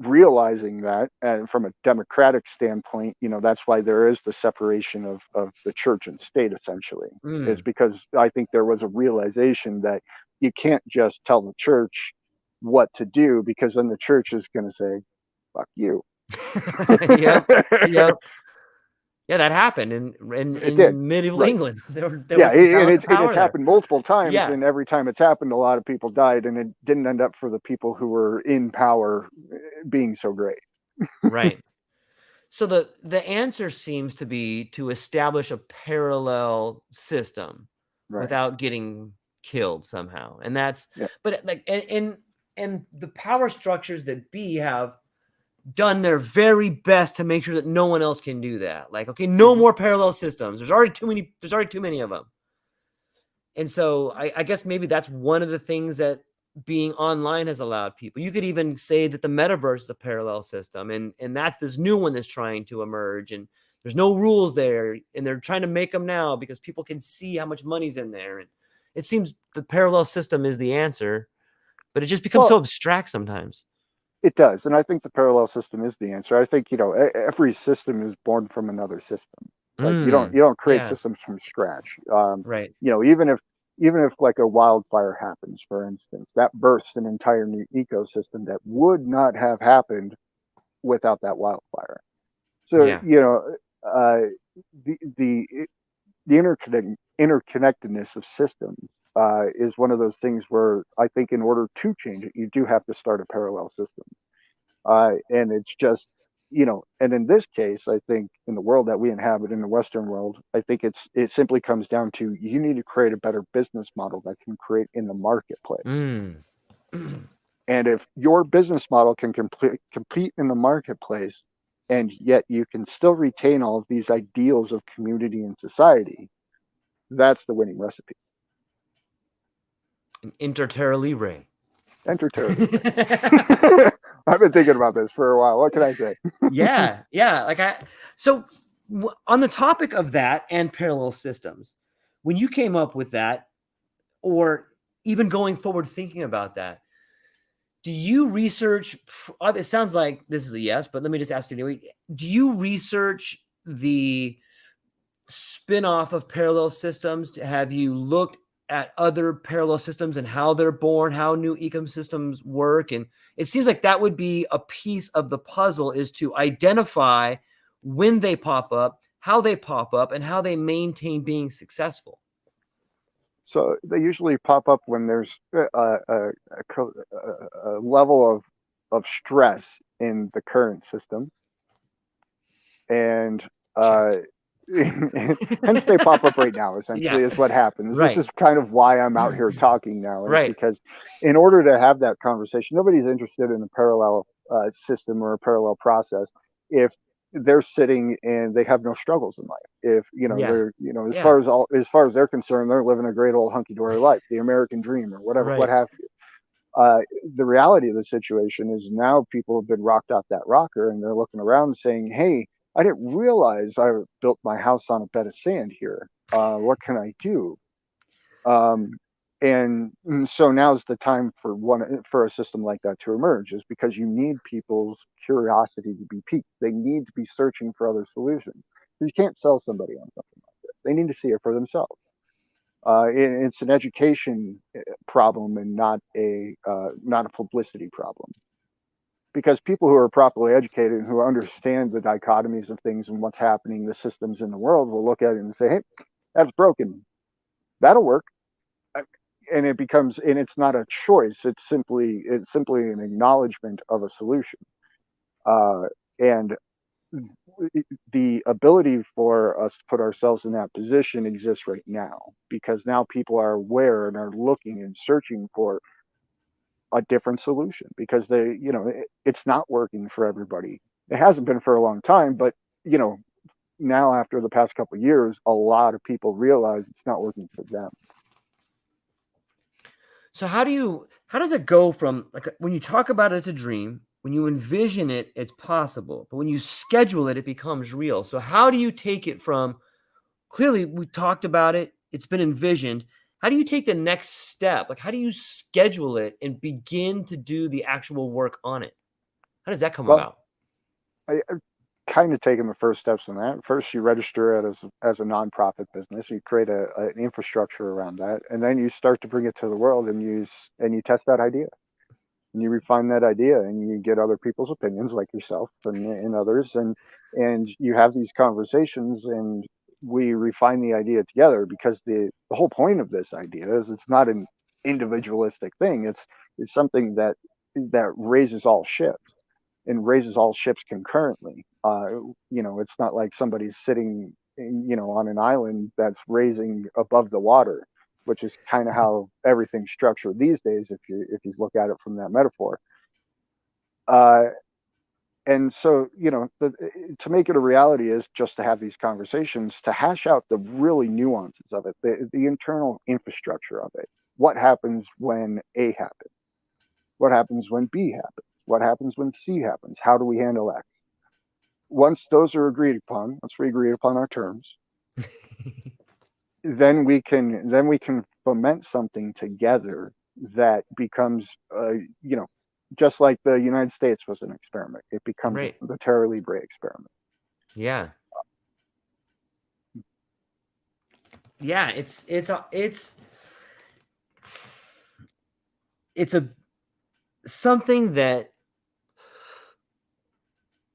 realizing that, and from a democratic standpoint, that's why there is the separation of the church and state, essentially. Is Mm. because I think there was a realization that you can't just tell the church what to do, because then the church is going to say, fuck you. Yep. Yep. Yeah, that happened It did. in medieval Right. England. There Yeah, was some and it's power there. happened multiple times, Yeah, and every time it's happened, a lot of people died, and it didn't end up for the people who were in power being so great. right. So the answer seems to be to establish a parallel system Right. without getting killed somehow. And that's Yeah. but like and the power structures that be have done their very best to make sure that no one else can do that. Like, okay, no Hmm. more parallel systems. There's already too many of them. And so I guess maybe that's one of the things that being online has allowed people. You could even say that the metaverse is a parallel system, and that's this new one that's trying to emerge. And there's no rules there, and they're trying to make them now because people can see how much money's in there. And it seems the parallel system is the answer, but it just becomes Well, so abstract sometimes. it does, and I think the parallel system is the answer. I think every system is born from another system. Like Mm, you don't create yeah, systems from scratch. right. Even if like a wildfire happens, for instance, that bursts an entire new ecosystem that would not have happened without that wildfire. So Yeah. the interconnectedness of systems is one of those things where I think in order to change it, you do have to start a parallel system. And it's just, and in this case, I think in the world that we inhabit in the Western world, I think it simply comes down to you need to create a better business model that can create in the marketplace. Mm. And if your business model can compete in the marketplace, and yet you can still retain all of these ideals of community and society, that's the winning recipe. Inter terra libre. Enter Terra Libre. I've been thinking about this for a while. What can I say? Yeah, yeah. So on the topic of that and parallel systems, when you came up with that, or even going forward thinking about that, do you research? It sounds like this is a yes, but let me just ask you anyway. Do you research the spin-off of parallel systems? Have you looked at other parallel systems and how they're born, how new ecosystems work? And it seems like that would be a piece of the puzzle, is to identify when they pop up, how they pop up, and how they maintain being successful. So they usually pop up when there's a level of stress in the current system, and uh, Check. hence they pop up right now. Yeah, Essentially, is what happens. This right. is kind of why I'm out here talking now, is Right. because in order to have that conversation, nobody's interested in a parallel system or a parallel process if they're sitting and they have no struggles in life. If Yeah. they're Yeah. as far as they're concerned, they're living a great old hunky dory life, the American dream, or whatever, what Right. have you. Uh, the reality of the situation is now people have been rocked off that rocker, and they're looking around saying, "Hey, I didn't realize I built my house on a bed of sand here. What can I do?" Um, and so now's the time for a system like that to emerge, is because you need people's curiosity to be piqued. They need to be searching for other solutions. You can't sell somebody on something like this. They need to see it for themselves. It's an education problem, and not a publicity problem. Because people who are properly educated and who understand the dichotomies of things and what's happening, the systems in the world, will look at it and say, "Hey, that's broken. That'll work." Uh, and it's not a choice. It's simply an acknowledgement of a solution. And the ability for us to put ourselves in that position exists right now, because now people are aware and are looking and searching for a different solution, because it's not working for everybody. It hasn't been for a long time, but you know, now after the past couple of years, a lot of people realize it's not working for them. So how does it go from, like, when you talk about it, it's a dream, when you envision it, it's possible, but when you schedule it, it becomes real. So how do you take it from, clearly we talked about it, it's been envisioned. How do you take the next step? Like, how do you schedule it and begin to do the actual work on it? How does that come Well, about? I've kind of taken the first steps in that. First, you register it as a nonprofit business. You create an infrastructure around that, and then you start to bring it to the world and you test that idea, and you refine that idea, and you get other people's opinions, like yourself and others, and you have these conversations, and we refine the idea together, because the whole point of this idea is it's not an individualistic thing. It's something that raises all ships, and raises all ships concurrently. It's not like somebody's sitting, on an island that's raising above the water, which is kind of how everything's structured these days, if you look at it from that metaphor. Uh, and so, to make it a reality is just to have these conversations, to hash out the really nuances of it, the internal infrastructure of it. What happens when A happens? What happens when B happens? What happens when C happens? How do we handle X? Once those are agreed upon, once we agree upon our terms, then we can foment something together that becomes, just like the United States was an experiment. It becomes Right. the Terra Libre experiment. Yeah. Yeah. It's a something that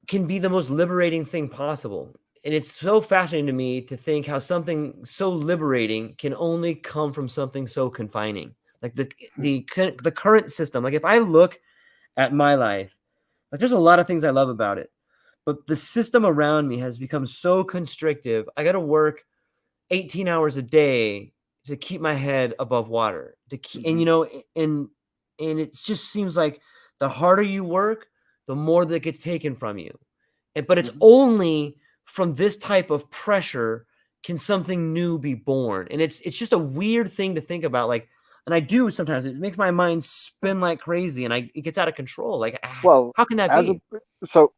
can be the most liberating thing possible. And it's so fascinating to me to think how something so liberating can only come from something so confining. Like the current system. Like, if I look at my life, like, there's a lot of things I love about it, but the system around me has become so constrictive. I got to work 18 hours a day to keep my head above water. And Mm-hmm. and it just seems like the harder you work, the more that gets taken from you. But it's Mm-hmm. only from this type of pressure can something new be born. And it's just a weird thing to think about. Like, and I do sometimes, it makes my mind spin like crazy, and it gets out of control. Like, Well, how can that as a be? so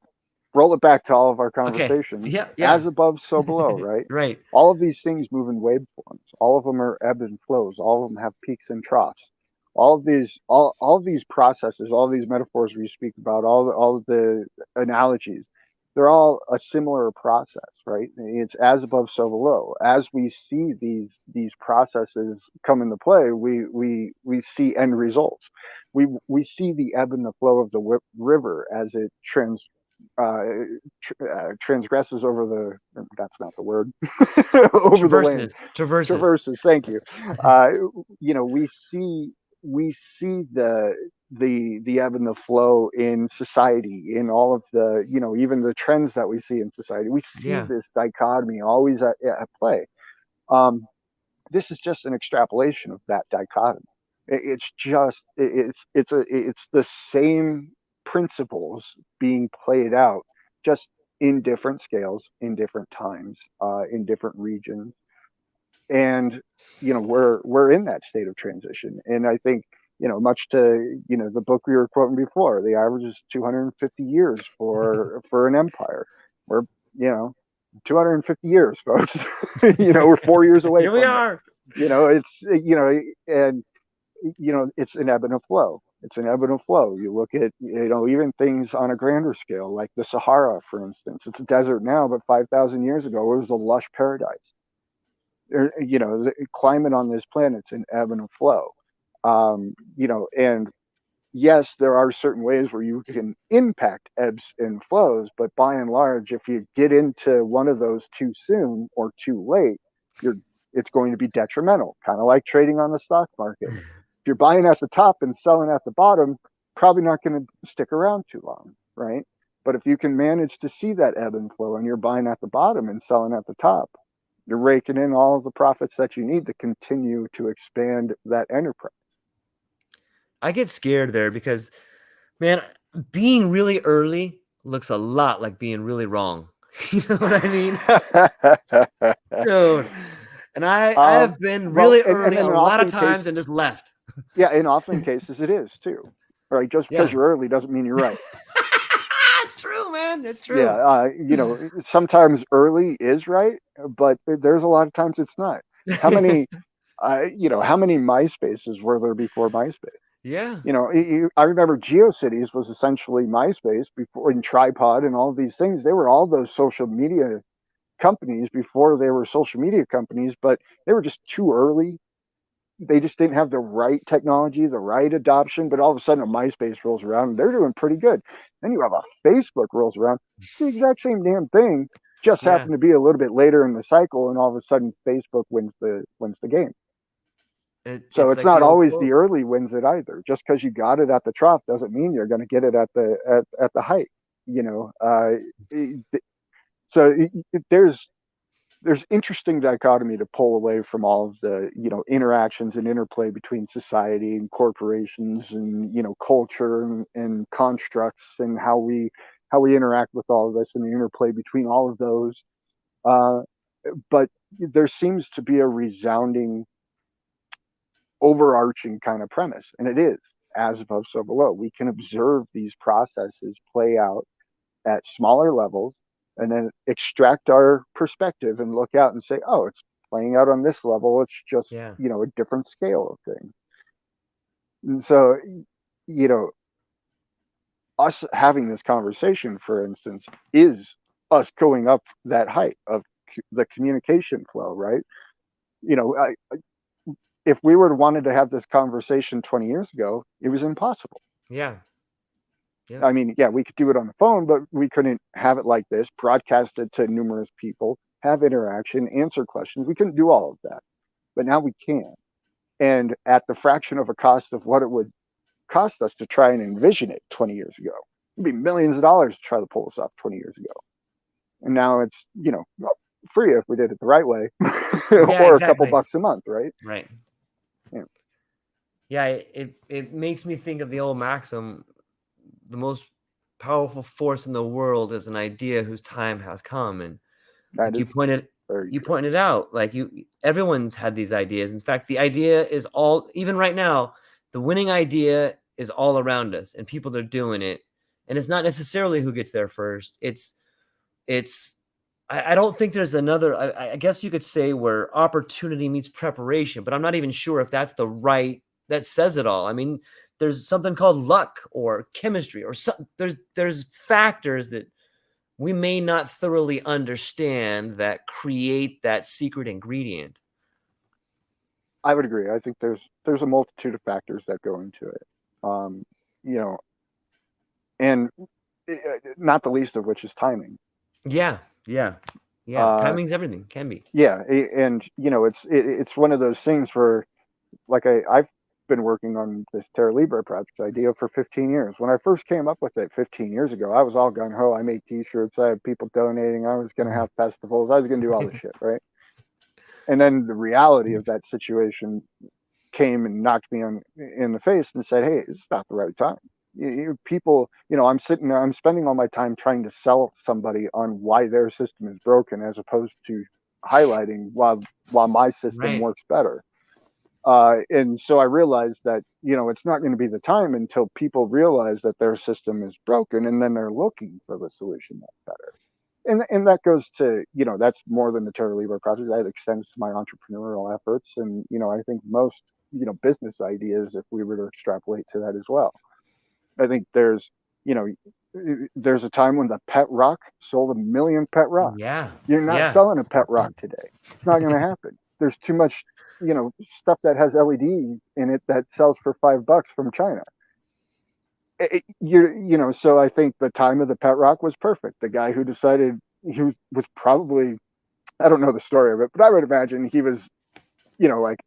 roll it back to all of our Okay. conversations. Yeah. Yeah. As above, so below, right? Right. All of these things move in waveforms. All of them are ebb and flows. All of them have peaks and troughs. All of these processes, all of these metaphors we speak about, all of the analogies, they're all a similar process, right? It's as above, so below. As we see these processes come into play, we see end results. We see the ebb and the flow of the river as it uh, transgresses over that's not the word, over the land, Traverses. traverses. Thank you. uh, we see the ebb and the flow in society, in all of the, even the trends that we see in society. We see Yeah. this dichotomy always at play. um, this is just an extrapolation of that dichotomy. It's the same principles being played out, just in different scales, in different times, in different regions. And we're in that state of transition. And I think, much to the book we were quoting before, the average is 250 years for an empire. We're, 250 years, folks. We're 4 years away Here we from it. are. It's, and it's an ebb and a flow. It's an ebb and a flow. You look at, even things on a grander scale, like the Sahara, for instance. It's a desert now, but 5,000 years ago, it was a lush paradise. The climate on this planet's an ebb and a flow. And yes, there are certain ways where you can impact ebbs and flows, but by and large, if you get into one of those too soon or too late, you're it's going to be detrimental, kind of like trading on the stock market. If you're buying at the top and selling at the bottom, probably not going to stick around too long, right? But if you can manage to see that ebb and flow and you're buying at the bottom and selling at the top, you're raking in all of the profits that you need to continue to expand that enterprise. I get scared there because, man, being really early looks a lot like being really wrong. You know what I mean? Dude. And I have been well, really and early a in lot of often times cases, and just left. yeah, in often cases it is too. Right? Just because Yeah. you're early doesn't mean you're right. It's true, man. It's Yeah, true. sometimes early is right, but there's a lot of times it's not. How many, how many MySpaces were there before MySpace? Yeah. I remember GeoCities was essentially MySpace before, in Tripod and all of these things. They were all those social media companies before they were social media companies, but they were just too early. They just didn't have the right technology, the right adoption. But all of a sudden, a MySpace rolls around and they're doing pretty good. Then you have a Facebook rolls around. It's the exact same damn thing, just Yeah. happened to be a little bit later in the cycle, and all of a sudden, Facebook wins the game. So It's it's like the not old always the quote. early wins it either. Just because you got it at the trough doesn't mean you're going to get it at the height. You know, so there's interesting dichotomy to pull away from all of the interactions and interplay between society and corporations and culture and constructs and how we interact with all of this and the interplay between all of those. Uh, but there seems to be a resounding overarching kind of premise, and it is as above, so below. We can observe these processes play out at smaller levels and then extract our perspective and look out and say, oh, it's playing out on this level. It's just, Yeah. a different scale of things. And so, you know, us having this conversation, for instance, is us going up that height of the communication flow, right? If we were wanted to have this conversation 20 years ago, it was impossible. Yeah. Yeah. I mean, yeah, we could do it on the phone, but we couldn't have it like this, broadcast it to numerous people, have interaction, answer questions. We couldn't do all of that. But now we can. And at the fraction of a cost of what it would cost us to try and envision it 20 years ago. It'd be millions of dollars to try to pull this off 20 years ago. And now it's, free if we did it the right way, Yeah, or a couple exactly. bucks a month, right? Right. Yeah. Yeah, it makes me think of the old maxim, the most powerful force in the world is an idea whose time has come. And That like is very you true. pointed out, like everyone's had these ideas. In fact, the idea is all, even right now, the winning idea is all around us and people are doing it. And it's not necessarily who gets there first. It's I don't think there's another, I guess you could say, where opportunity meets preparation, but I'm not even sure if that's the right, that says it all. I mean, there's something called luck or chemistry or some, there's factors that we may not thoroughly understand that create that secret ingredient. I would agree. I think there's a multitude of factors that go into it. Um, you know, and not the least of which is timing. Yeah, yeah, yeah. Uh, Timing's everything. Can be. yeah, and it's one of those things where, like, I've been working on this Terra Libre project idea for 15 years. When I first came up with it 15 years ago, I was all gung ho. I made T-shirts. I had people donating. I was going to have festivals. I was going to do all this shit, right? And then the reality of that situation came and knocked me in the face and said, "Hey, it's not the right time. People, I'm sitting there, I'm spending all my time trying to sell somebody on why their system is broken, as opposed to highlighting why my system Right. works better." And so I realized that it's not going to be the time until people realize that their system is broken, and then they're looking for the solution that's better. And that goes to that's more than the Terra Libre project. That extends to my entrepreneurial efforts, and I think most business ideas, if we were to extrapolate to that as well. I think you know there's a time when the pet rock sold 1 million pet rocks. Yeah, You're not yeah. selling a pet rock today. It's not going to happen. There's too much stuff that has LED in it that sells for $5 from China. So I think the time of the pet rock was perfect. The guy who decided, he was probably, I don't know the story of it, but I would imagine he was like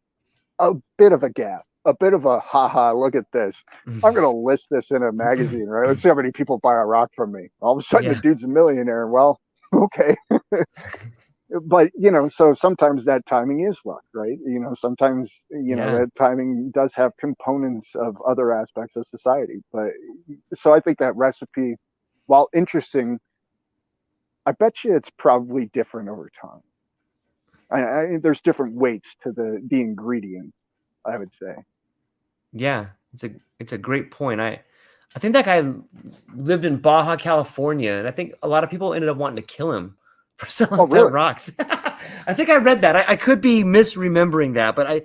a bit of a gaffe. a bit of a haha, look at this. I'm going to list this in a magazine, right? Let's see how many people buy a rock from me. All of a sudden, the Yeah. dude's a millionaire. Well, okay. But, so sometimes that timing is luck, right? Sometimes, Yeah. that timing does have components of other aspects of society. But so I think that recipe, while interesting, I bet you it's probably different over time. There's different weights to the ingredients, I would say. Yeah. It's a great point. I think that guy lived in Baja, California, and I think a lot of people ended up wanting to kill him for selling Oh, pet really? rocks. I think I read that. I could be misremembering that, but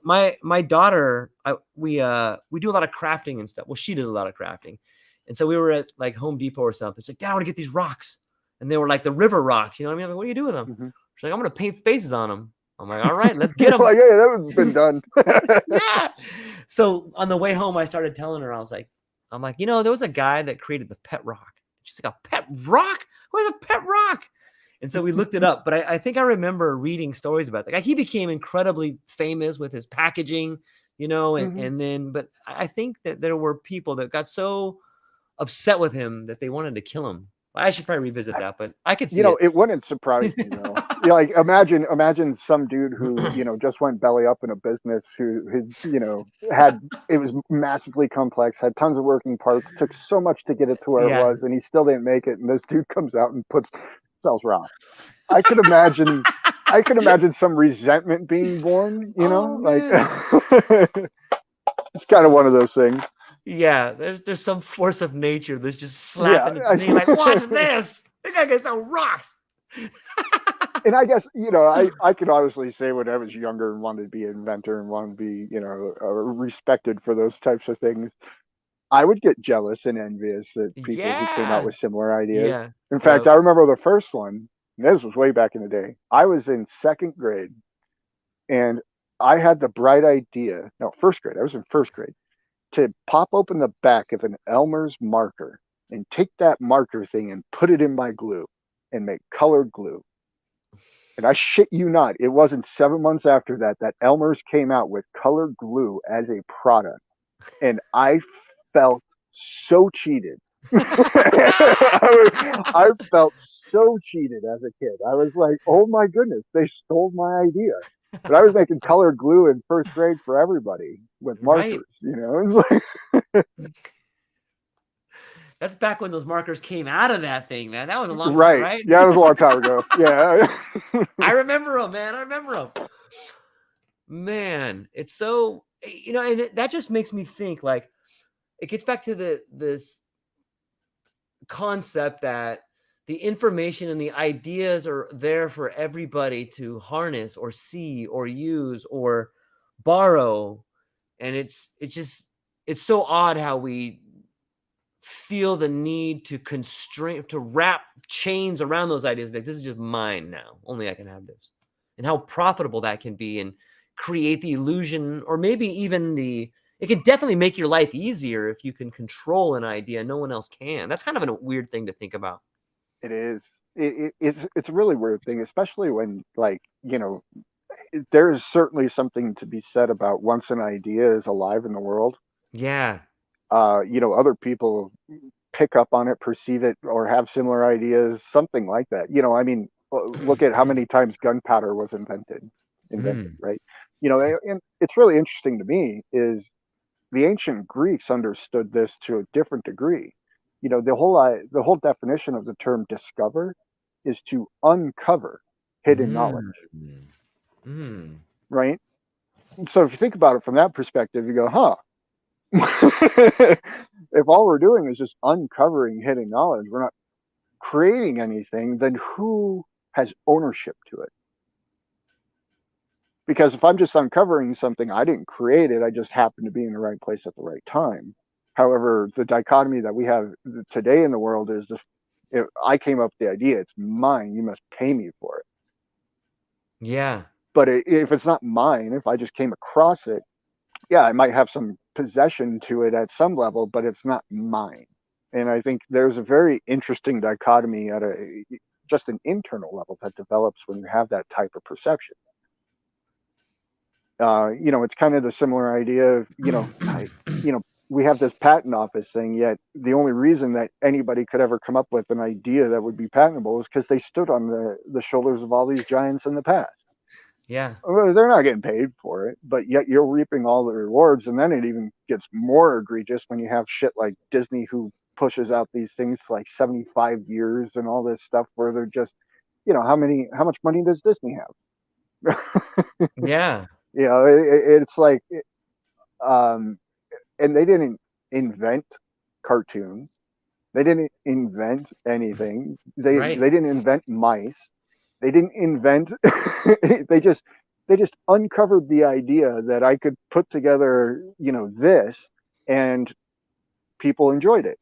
my daughter, we do a lot of crafting and stuff. Well, she did a lot of crafting, and so we were at like Home Depot or something. She's like, Dad, I want to get these rocks, and they were like the river rocks. You know what I mean? I'm like, what do you do with them? Hmm. She's like, I'm gonna paint faces on them. I'm like, all right, let's get them. Like, yeah, that one's been done. Yeah. So on the way home, I started telling her, I'm like, there was a guy that created the pet rock. She's like, a pet rock? Where's a pet rock? And so we looked it up, but I think I remember reading stories about that. Like, he became incredibly famous with his packaging, Hmm. and then, but I think that there were people that got so upset with him that they wanted to kill him. I should probably revisit that, but I could see it. It wouldn't surprise me though. Yeah, like imagine some dude who just went belly up in a business, who his had, it was massively complex, had tons of working parts, took so much to get it to where it Yeah. was, and he still didn't make it. And this dude comes out and sells rocks. I could imagine, some resentment being born. Oh Like man. it's kind of one of those things. Yeah, there's some force of nature that's just Yeah. slapping its knee, like, watch this. The guy can sell rocks. And I guess I could honestly say when I was younger and wanted to be an inventor and wanted to be respected for those types of things, I would get jealous and envious that people who came out Yeah. with similar ideas. Yeah. In fact, Yep. I remember the first one. And this was way back in the day. I was in second grade, and I had the bright idea. No, first grade. I was in first grade, to pop open the back of an Elmer's marker and take that marker thing and put it in my glue and make colored glue. And I shit you not, it wasn't 7 months after that that Elmer's came out with colored glue as a product. And I felt so cheated. I felt so cheated as a kid. I was like, oh my goodness, they stole my idea. But I was making colored glue in first grade for everybody with Right. markers. It's like, That's back when those markers came out of that thing, man. That was a long time, right. right? Yeah, it was a long time ago. Yeah. I remember them, man. I remember them. Man, it's so, and that just makes me think, like, it gets back to this concept that the information and the ideas are there for everybody to harness or see or use or borrow. And it's so odd how we feel the need to wrap chains around those ideas. Like, this is just mine now. Only I can have this. And how profitable that can be, and create the illusion, or maybe even it could definitely make your life easier if you can control an idea no one else can. That's kind of a weird thing to think about. It is. It's a really weird thing, especially when, like, there is certainly something to be said about once an idea is alive in the world, Yeah. other people pick up on it, perceive it, or have similar ideas, something like that. I mean, look at how many times gunpowder was invented, Mm. right? And it's really interesting to me is the ancient Greeks understood this to a different degree. The whole definition of the term discover is to uncover hidden knowledge, Mm. Mm. right? So if you think about it from that perspective, you go, huh. If all we're doing is just uncovering hidden knowledge, we're not creating anything, then who has ownership to it? Because if I'm just uncovering something, I didn't create it, I just happened to be in the right place at the right time. However, the dichotomy that we have today in the world is, if I came up with the idea, it's mine, you must pay me for it. Yeah. But if it's not mine, if I just came across it, yeah, I might have some possession to it at some level, but it's not mine. And I think there's a very interesting dichotomy at just an internal level that develops when you have that type of perception. It's kind of the similar idea of, you know, we have this patent office thing, yet the only reason that anybody could ever come up with an idea that would be patentable is because they stood on the shoulders of all these giants in the past. Yeah. Well, they're not getting paid for it, but yet you're reaping all the rewards. And then it even gets more egregious when you have shit like Disney, who pushes out these things for like 75 years and all this stuff, where they're just, how much money does Disney have? Yeah. It's like, um, and they didn't invent cartoons. They didn't invent anything. Right. They didn't invent mice. They didn't invent. they just they just uncovered the idea that I could put together, this, and people enjoyed it.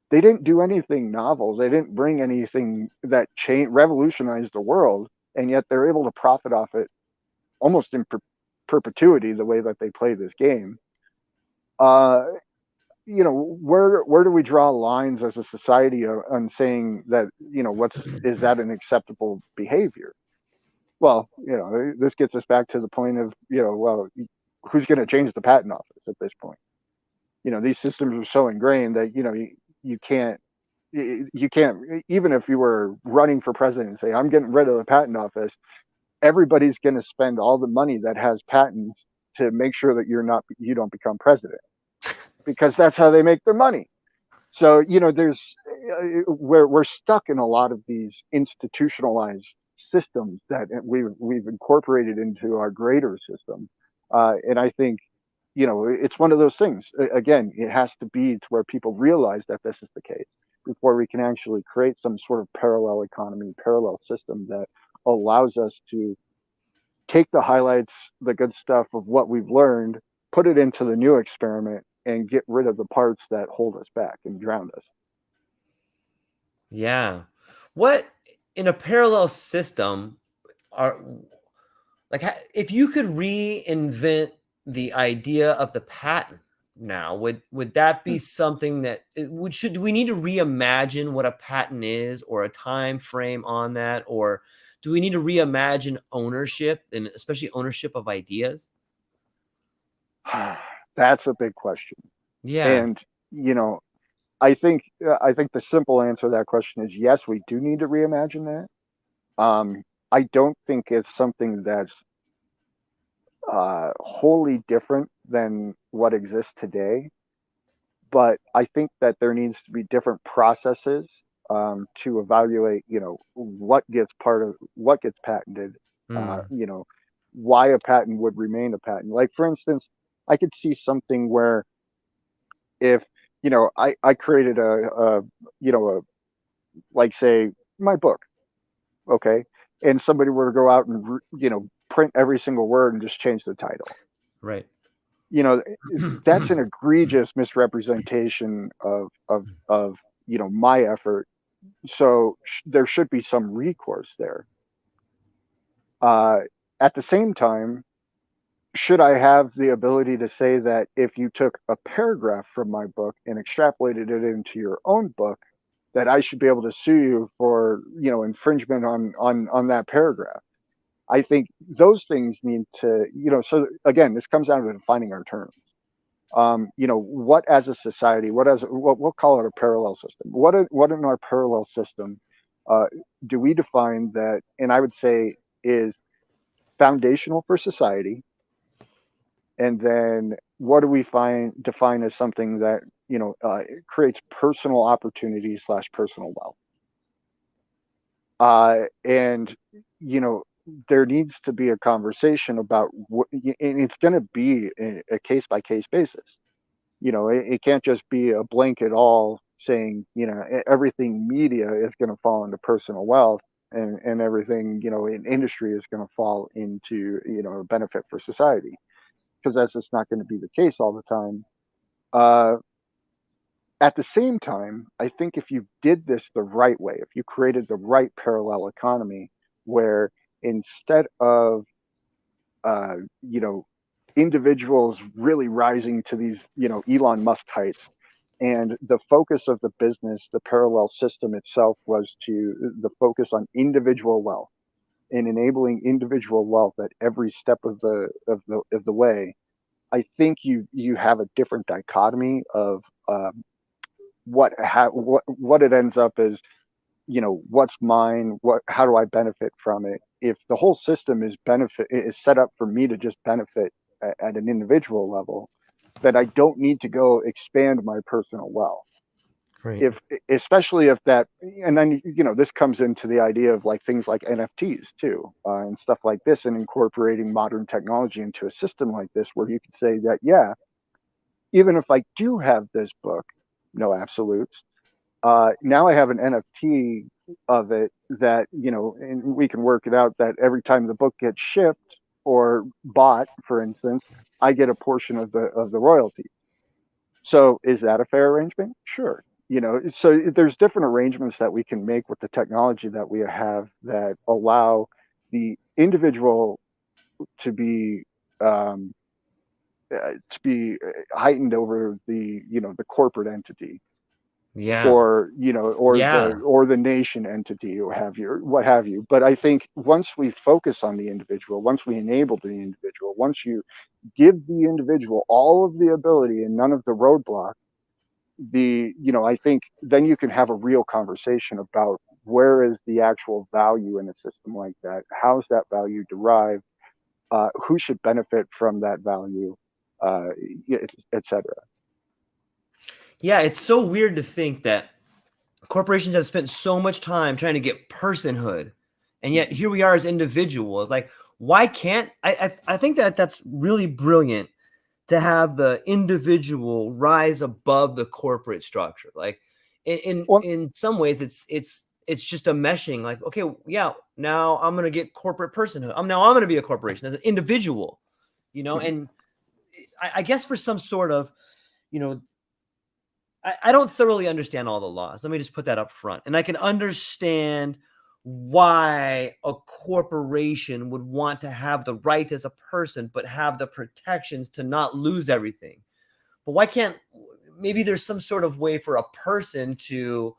They didn't do anything novel. They didn't bring anything that revolutionized the world, and yet they're able to profit off it almost in perpetuity. The way that they play this game. Uh, where do we draw lines as a society on saying that, what's is that an acceptable behavior? Well, this gets us back to the point of, well, who's going to change the patent office at this point? These systems are so ingrained that, you can't, even if you were running for president and say, I'm getting rid of the patent office, everybody's going to spend all the money that has patents to make sure that you don't become president, because that's how they make their money. So, there's we're stuck in a lot of these institutionalized systems that we've incorporated into our greater system, and I think, it's one of those things. Again, it has to be to where people realize that this is the case before we can actually create some sort of parallel economy, parallel system that allows us to take the highlights, the good stuff of what we've learned, put it into the new experiment, and get rid of the parts that hold us back and drown us. Yeah. What in a parallel system are like if you could reinvent the idea of the patent now, would that be something that should we need to reimagine what a patent is, or a time frame on that, or do we need to reimagine ownership, and especially ownership of ideas? That's a big question. Yeah. And, I think the simple answer to that question is yes, we do need to reimagine that. I don't think it's something that's wholly different than what exists today, but I think that there needs to be different processes, to evaluate, what gets patented, Hmm. why a patent would remain a patent. Like, for instance, I could see something where, if, I created a like, say, my book, okay, and somebody were to go out and print every single word and just change the title. Right. you know that's an egregious misrepresentation of my effort. So there should be some recourse there. uh at the same time, should I have the ability to say that if you took a paragraph from my book and extrapolated it into your own book, that I should be able to sue you for infringement on that paragraph? I think those things need to, so again, this comes down to defining our terms. What as a society, what we'll call it a parallel system. What in our parallel system uh, do we define that, and I would say is foundational for society, and then what do we define as something that creates personal opportunity slash personal wealth? And there needs to be a conversation about and it's going to be a case by case basis. It can't just be a blanket all saying everything media is going to fall into personal wealth, and everything in industry is going to fall into a benefit for society, because that's just not going to be the case all the time. uh, at the same time, I think if you did this the right way, if you created the right parallel economy, where instead of uh, you know individuals really rising to these Elon Musk heights, and the focus of the business, the parallel system itself, was to the focus on individual wealth. and enabling individual wealth at every step of the way, I think you have a different dichotomy of what it ends up as. What's mine? How do I benefit from it? If the whole system is set up for me to just benefit at an individual level, then I don't need to go expand my personal wealth. Right. If Especially if that, and then this comes into the idea of like things like NFTs too, and stuff like this, and incorporating modern technology into a system like this, where you could say that, yeah, even if I do have this book, no absolutes, now I have an NFT of it that, and we can work it out that every time the book gets shipped or bought, for instance, I get a portion of the royalty. So is that a fair arrangement? Sure. So there's different arrangements that we can make with the technology that we have that allow the individual to be um, heightened over the corporate entity, Yeah. or Yeah. the nation entity, or what have you. But I think once we focus on the individual, once we enable the individual, once you give the individual all of the ability and none of the roadblocks, I think then you can have a real conversation about where is the actual value in a system like that, how's that value derived, who should benefit from that value, uh, etc. Yeah. It's so weird to think that corporations have spent so much time trying to get personhood, and yet here we are as individuals. Like, why can't I think that that's really brilliant to have the individual rise above the corporate structure. Like, Well, in some ways, it's just a meshing. Like, okay, yeah, now I'm gonna get corporate personhood. I'm gonna be a corporation as an individual, and I guess for some sort of, you know, I don't thoroughly understand all the laws. Let me just put that up front. And I can understand why a corporation would want to have the rights as a person, but have the protections to not lose everything. But why can't, maybe there's some sort of way for a person to,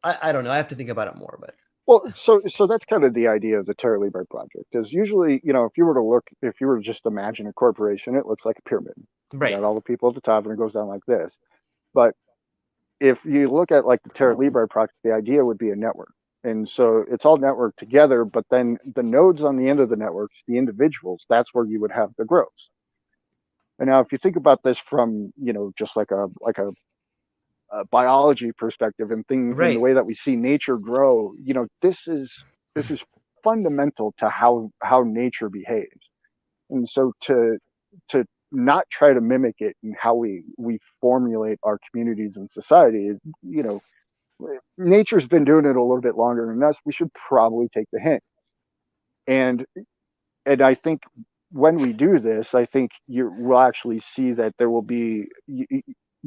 I don't know. I have to think about it more, but Well, so that's kind of the idea of the Terra Libre project. Because usually, if you were to just imagine a corporation, it looks like a pyramid. You right, got all the people at the top, and it goes down like this. But if you look at like the Terra Libre project, the idea would be a network, and so it's all networked together. But then the nodes on the end of the networks, the individuals, that's where you would have the growth. And now, if you think about this from just like a biology perspective, and in the right. way that we see nature grow, this is fundamental to how nature behaves. And so to not try to mimic it in how we formulate our communities and society, nature's been doing it a little bit longer than us. We should probably take the hint. And I think when we do this, I think we'll actually see that there will be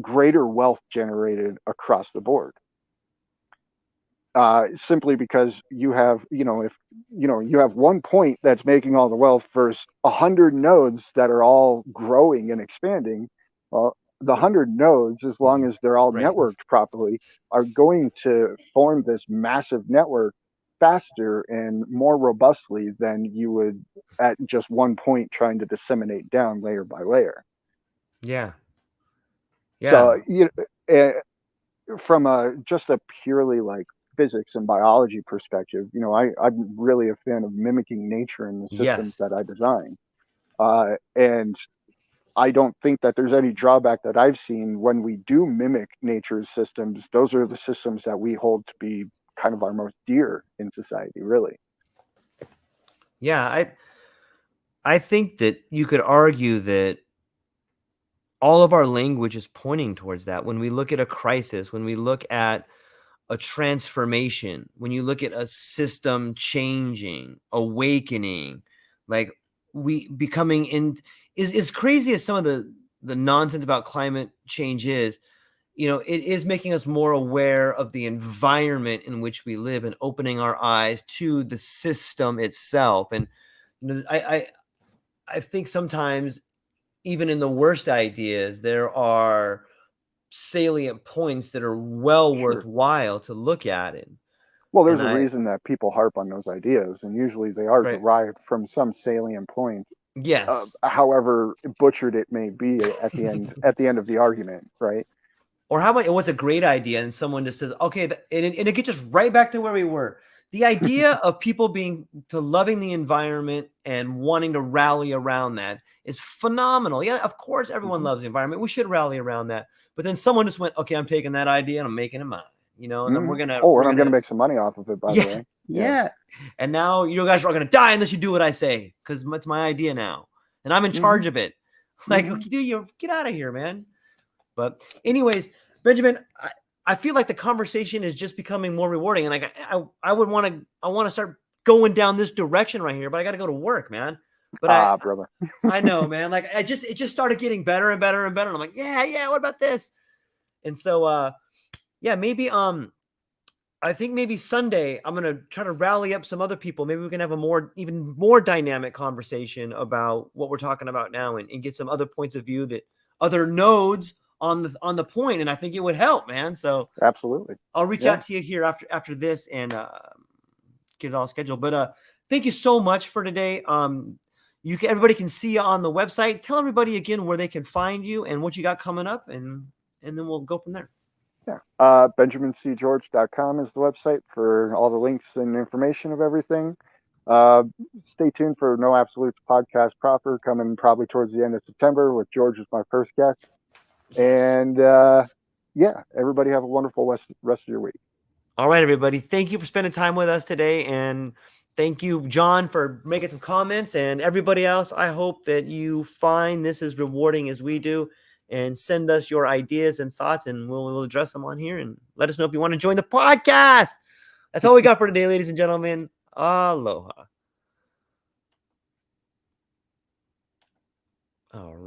greater wealth generated across the board. Simply because if you have one point that's making all the wealth versus 100 nodes that are all growing and expanding. Well, the 100 nodes, as long as they're all Right. networked properly, are going to form this massive network faster and more robustly than you would at just one point trying to disseminate down layer by layer. Yeah. So Yeah. from just a purely like physics and biology perspective, I'm really a fan of mimicking nature in the systems Yes. that I design. And I don't think that there's any drawback that I've seen when we do mimic nature's systems. Those are the systems that we hold to be kind of our most dear in society, really. Yeah. I think that you could argue that all of our language is pointing towards that. When we look at a crisis, when we look at a transformation, when you look at a system changing, awakening, like we becoming in is as crazy as some of the nonsense about climate change is, it is making us more aware of the environment in which we live and opening our eyes to the system itself. And I think sometimes even in the worst ideas, there are salient points that are well Sure. worthwhile to look at it. Well, there's And a reason that people harp on those ideas, and usually they are right. derived from some salient point, Yes. however butchered it may be at the end of the argument, right? Or how about it was a great idea and someone just says, okay, and it gets us right back to where we were. The idea of people loving the environment and wanting to rally around that is phenomenal. Yeah, of course, everyone loves the environment. We should rally around that. But then someone just went, okay, I'm taking that idea and I'm making it mine, and then we're gonna, Oh, and I'm gonna make some money off of it, by the yeah, way. yeah. And now you guys are gonna die unless you do what I say because it's my idea now, and I'm in charge of it. Like, okay, dude, you get out of here, man. But anyways, Benjamin, I feel like the conversation is just becoming more rewarding, and I want to start going down this direction right here, but I got to go to work, man. But brother, I know, man. Like it just started getting better and better and better. And I'm like, yeah. What about this? And so, yeah, maybe I think maybe Sunday I'm gonna try to rally up some other people. Maybe we can have even more dynamic conversation about what we're talking about now, and get some other points of view, that other nodes on the point. And I think it would help, man. So absolutely, I'll reach out to you here after this and get it all scheduled. But thank you so much for today. Everybody can see you on the website. Tell everybody again where they can find you and what you got coming up, and then we'll go from there. Yeah. BenjaminCGeorge.com is the website for all the links and information of everything. Stay tuned for No Absolutes podcast proper, coming probably towards the end of September with George as my first guest. Yes. And yeah, everybody have a wonderful rest of your week. All right, everybody. Thank you for spending time with us today. And thank you, John, for making some comments. And everybody else, I hope that you find this as rewarding as we do. And send us your ideas and thoughts, and we'll address them on here. And let us know if you want to join the podcast. That's all we got for today, ladies and gentlemen. Aloha. All right.